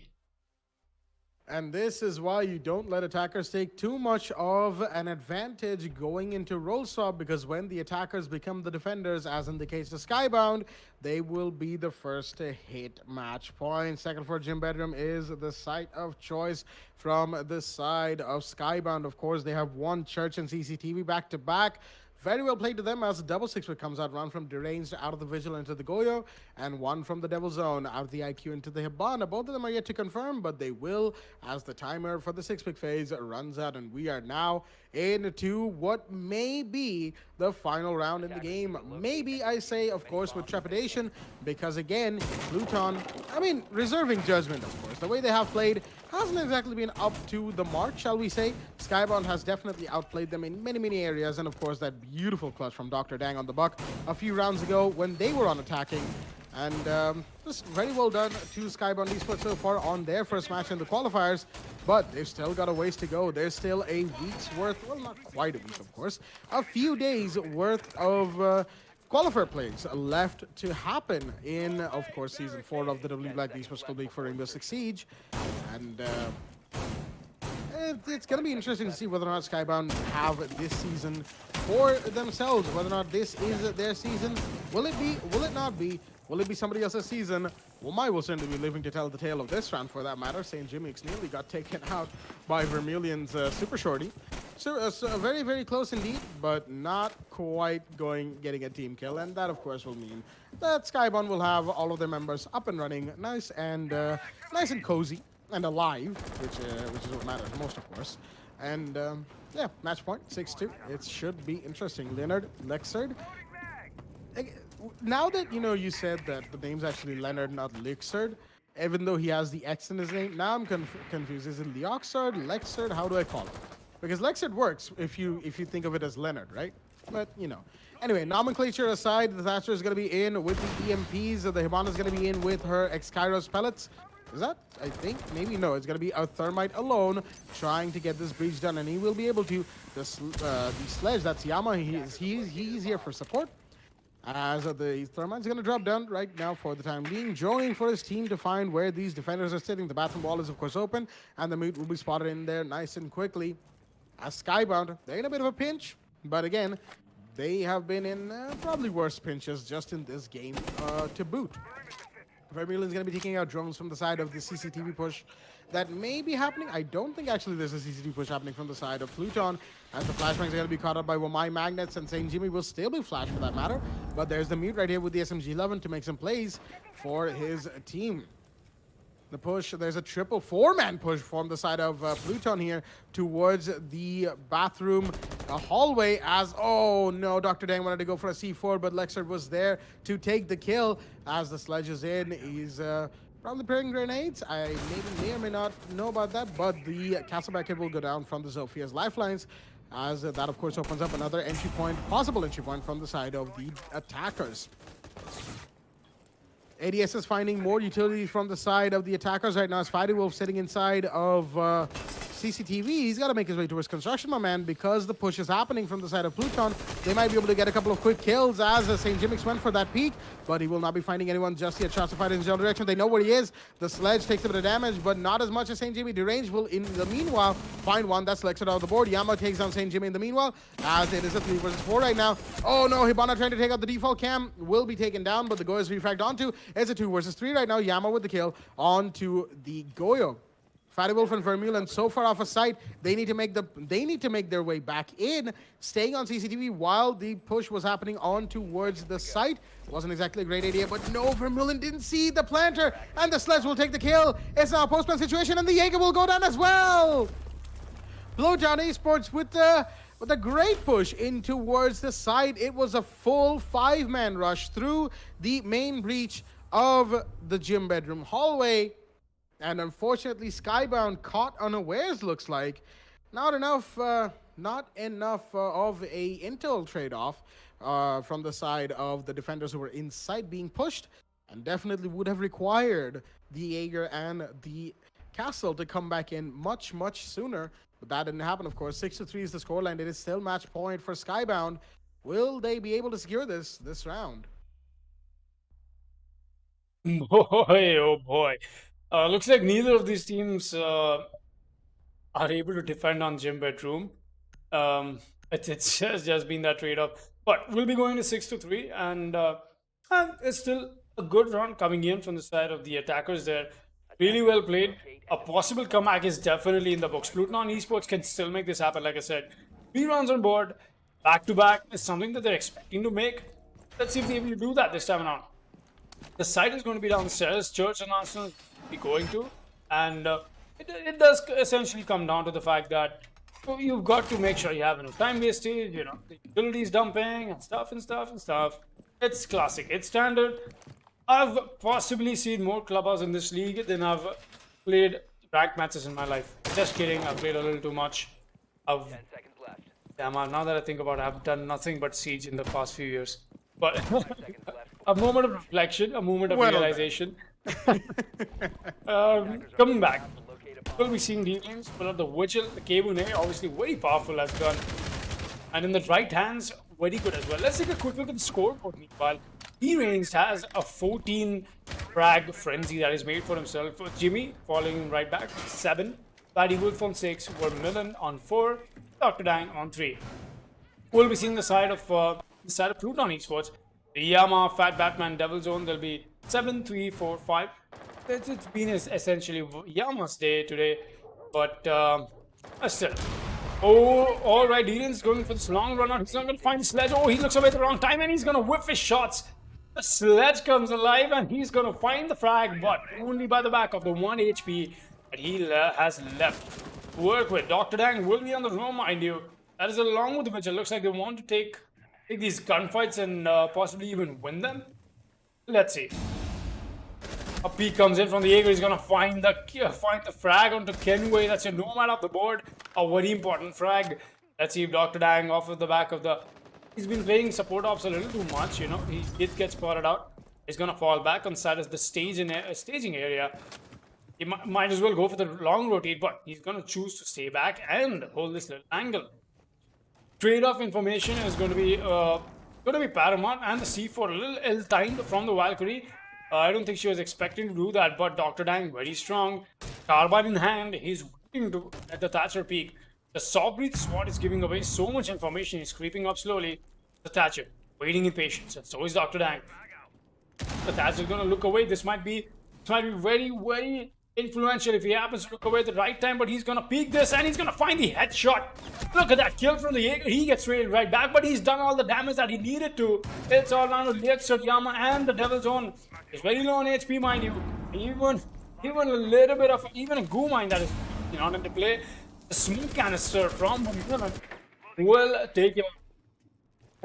And this is why you don't let attackers take too much of an advantage going into roll swap, because when the attackers become the defenders, as in the case of Skybound, they will be the first to hit match point. Second floor gym bedroom is the site of choice from the side of Skybound. Of course, they have one church and CCTV back to back. Very well played to them as the double 6 comes out, one from Deranged out of the Vigil into the Goyo, and one from the Devil Zone out of the IQ into the Hibana. Both of them are yet to confirm, but they will as the timer for the 6-pick phase runs out, and we are now into what may be the final round in the game. Maybe, I say, of course, with trepidation, because again, Pluton, reserving judgment, of course. The way they have played hasn't exactly been up to the mark, shall we say. Skybound has definitely outplayed them in many, many areas, and of course, that beautiful clutch from Dr. Dang on the buck a few rounds ago when they were on attacking. And just very well done to Skybound Esports so far on their first match in the qualifiers, but they've still got a ways to go. There's still a week's worth, well, not quite a week, of course, a few days worth of qualifier plays left to happen in, of course, Season 4 of the W Black Esports Club League for Rainbow Six Siege. And it's going to be interesting to see whether or not Skybound have this season for themselves, whether or not this is their season. Will it be? Will it not be? Will it be somebody else's season? Well, my will certainly be living to tell the tale of this round for that matter. St. Jimmy's nearly got taken out by Vermilion's Super Shorty. So, very, very close indeed, but not quite getting a team kill. And that, of course, will mean that Skybound will have all of their members up and running, nice and cozy and alive, which is what matters most, of course. And yeah, match point 6-2. It should be interesting. Leonard, Lexard. Now that you said that the name's actually Leonard, not Lexard, even though he has the X in his name, now I'm confused. Is it Leoxard, Lexard? How do I call it? Because Lexard works if you think of it as Leonard, right? But anyway, nomenclature aside, the Thatcher is going to be in with the EMPs. The Hibana is going to be in with her X-Kairos pellets. Is that? I think maybe no. It's going to be a Thermite alone trying to get this breach done, and he will be able to. The sledge, that's Yama. He's here for support. As the Thermite's going to drop down right now for the time being, joining for his team to find where these defenders are sitting. The bathroom wall is, of course, open, and the mute will be spotted in there nice and quickly. As Skybound, they're in a bit of a pinch, but again, they have been in probably worse pinches just in this game to boot. Vermilion's going to be taking out drones from the side of the CCTV push that may be happening. I don't think actually there's a CCTV push happening from the side of Pluton, as the flashbangs are going to be caught up by Wamai Magnets, and St. Jimmy will still be flashed for that matter. But there's the mute right here with the SMG-11 to make some plays for his team. The push, there's a triple four-man push from the side of Pluton here towards the bathroom hallway as, oh no, Dr. Dang wanted to go for a C4, but Lexard was there to take the kill as the sledge is in. He's probably preparing grenades. I may or may not know about that, but the Castleback hit will go down from the Zophia's lifelines, as that of course opens up another entry point, possible entry point from the side of the attackers. ADS is finding more utility from the side of the attackers right now as Fiery Wolf sitting inside of CCTV. He's got to make his way towards construction, my man, because the push is happening from the side of Pluton. They might be able to get a couple of quick kills as St. Jimmy's went for that peak, but he will not be finding anyone just yet. Shots are fired in his general direction. They know where he is. The sledge takes a bit of damage, but not as much as St. Jimmy. Deranged will, in the meanwhile, find one. That's Lexard out of the board. Yama takes down St. Jimmy in the meanwhile, as it is a 3 versus 4 right now. Oh no, Hibana trying to take out the default cam will be taken down, but the Goyo is refragged onto. It's a 2 versus 3 right now. Yama with the kill onto the Goyo. Fatty Wolf and Vermeulen so far off of sight, they need to make their way back in, staying on CCTV while the push was happening on towards the site. Wasn't exactly a great idea, but no, Vermeulen didn't see the planter, and the sledge will take the kill. It's now a post-plan situation, and the Jaeger will go down as well. Blowdown Esports with a great push in towards the side. It was a full 5-man rush through the main breach of the gym bedroom hallway. And unfortunately, Skybound caught unawares, looks like. Not enough of a intel trade-off from the side of the defenders who were inside being pushed, and definitely would have required the Jaeger and the Castle to come back in much, much sooner. But that didn't happen, of course. 6-3 is the scoreline. It is still match point for Skybound. Will they be able to secure this round? Boy, oh boy. Looks like neither of these teams are able to defend on gym bedroom. It's just been that trade-off. But we'll be going to 6-3, and it's still a good run coming in from the side of the attackers there. Really well played. A possible comeback is definitely in the books. Pluton Esports can still make this happen, like I said. 3 rounds on board, back-to-back, is something that they're expecting to make. Let's see if they're able to do that this time around. The site is going to be downstairs. Church and Arsenal be going to, and it does essentially come down to the fact that you've got to make sure you have enough time wastage, the utilities dumping and stuff. It's classic, it's standard. I've possibly seen more clubhouse in this league than I've played ranked matches in my life. Just kidding, I've played a little too much. 10 seconds left. Damn, now that I think about it, I've done nothing but Siege in the past few years. But 5 seconds left. a moment of reflection, a moment of realization. Coming back, we'll be seeing dealings, but the Vigil, the K1A, obviously very powerful as gun, and in the right hands, very good as well. Let's take a quick look at the scoreboard. Meanwhile, E-Ranged has a 14 frag frenzy that is made for himself. Jimmy following right back 7, Paddy Wolf on 6, Vermeulen on 4, Dr. Dang on 3. We'll be seeing the side of Pluton Esports. Yama, Fat Batman, Devil Zone, there'll be 7, 3, 4, 5. It's been essentially Yama's day today, but still. Oh, all right, Eden's going for this long run out. He's not going to find the sledge. Oh, he looks away at the wrong time, and he's going to whip his shots. The sledge comes alive, and he's going to find the frag, but only by the back of the 1 HP that he has left to work with. Dr. Dang will be on the roam, mind you. That is along with which it looks like they want to take these gunfights and possibly even win them. Let's see. A peek comes in from the Jaeger. He's gonna find the frag onto Kenway. That's your nomad off the board. A very important frag. Let's see if Dr. Dang off of the back of the. He's been playing support ops a little too much. You know, he did get spotted out. He's gonna fall back on side as the staging area. He might as well go for the long rotate, but he's gonna choose to stay back and hold this little angle. Trade-off information is going to be paramount, and the C4 a little ill-timed from the Valkyrie. I don't think she was expecting to do that, but Dr. Dang very strong. Carbine in hand, he's waiting to at the Thatcher peak. The Sawbreathe sword is giving away so much information. He's creeping up slowly. The Thatcher waiting in patience, and so is Dr. Dang. The Thatcher is going to look away. This might be very, very influential if he happens to look away at the right time, but he's going to peek this, and he's going to find the headshot. Look at that kill from the Jaeger. He gets raided right back, but he's done all the damage that he needed to. It's all down to Lex, Yama, and the Devil Zone. He's very low on HP, mind you. Even a little bit of even a goo mine that is not into play. The smoke canister from Villain will take him.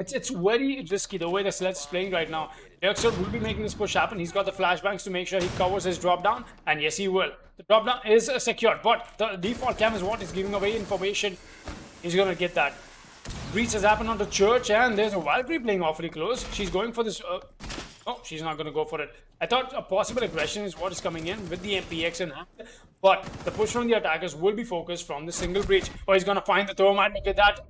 It's very risky the way the sledge is playing right now. Lex will be making this push happen. He's got the flashbangs to make sure he covers his drop down, and yes, he will. The drop down is secured, but the default cam is what is giving away information. He's gonna get that. Breach has happened onto Church, and there's a Valkyrie playing awfully close. She's going for this. Oh, she's not gonna go for it. I thought a possible aggression is what is coming in with the MPX in hand, but the push from the attackers will be focused from the single breach. Oh, he's gonna find the thermite. Look at that.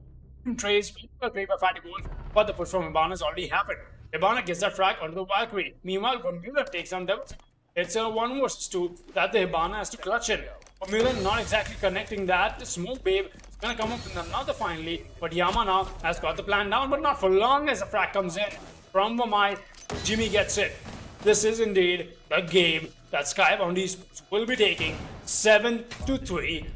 Trace will play by Fatty Gold, but the push from Hibana has already happened. Hibana gets that frag onto the Valkyrie. Meanwhile, Vermeulen takes on Devils. It's a 1 versus 2 that the Hibana has to clutch in. Vermeulen not exactly connecting that. Smoke Babe is gonna come up with another finally, but Yama now has got the plan down, but not for long as the frag comes in from Vamai. Jimmy gets it. This is indeed the game that Skybound Esports will be taking 7-3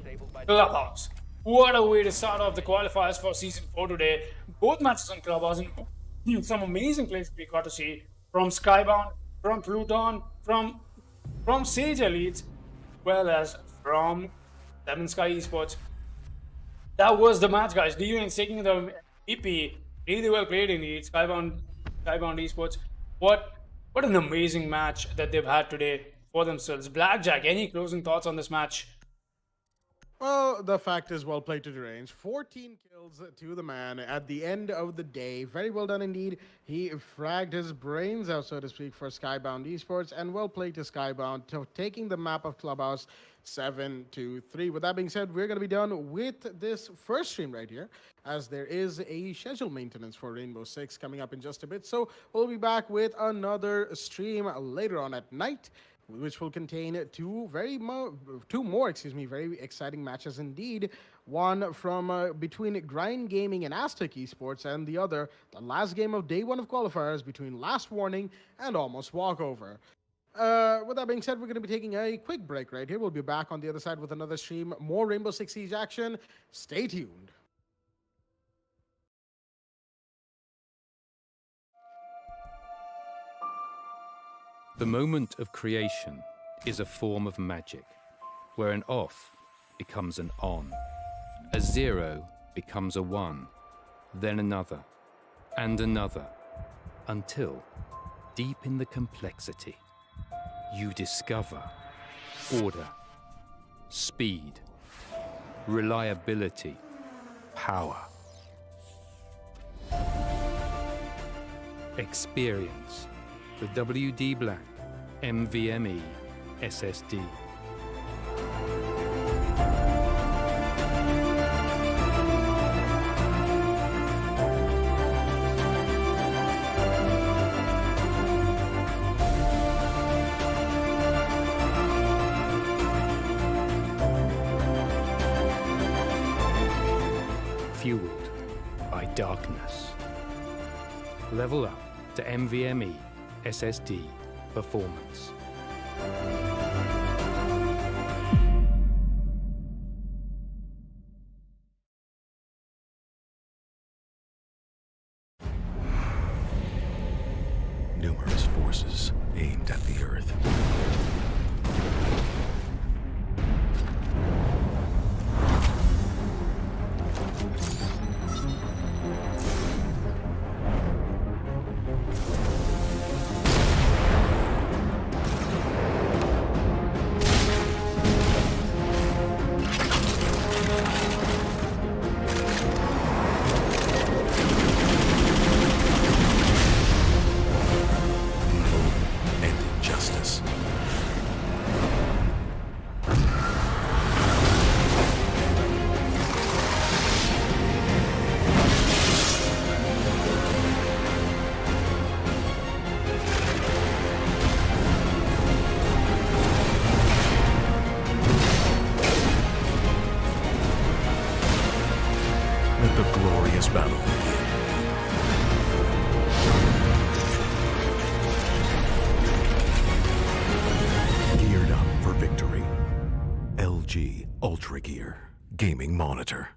Clubhouse. What a way to start off the qualifiers for Season 4 today. Both matches on Clubhouse and some amazing plays we got to see from Skybound, from Pluton, from Sage Elites, well as from Seven Sky Esports. That was the match, guys. DUN's taking the EP. Really well played indeed. Skybound Esports. What an amazing match that they've had today for themselves. Blackjack, any closing thoughts on this match? Well, the fact is well played to the range. 14 kills to the man at the end of the day. Very well done indeed. He fragged his brains out, so to speak, for Skybound Esports, and well played to Skybound, taking the map of Clubhouse 7-3. With that being said, we're going to be done with this first stream right here, as there is a schedule maintenance for Rainbow Six coming up in just a bit. So we'll be back with another stream later on at night, which will contain two more very exciting matches indeed. One from between Grind Gaming and Aztec Esports, and the other, the last game of day 1 of qualifiers between Last Warning and Almost Walkover. With that being said, we're going to be taking a quick break right here. We'll be back on the other side with another stream, more Rainbow Six Siege action. Stay tuned. The moment of creation is a form of magic, where an off becomes an on, a 0 becomes a 1, then another, and another, until, deep in the complexity, you discover order, speed, reliability, power. Experience the WD Black NVMe SSD. Fueled by darkness. Level up to NVMe SSD performance. Numerous forces aimed at the Earth. And injustice. Let the glorious battle begin. Geared up for victory. LG Ultragear Gaming Monitor.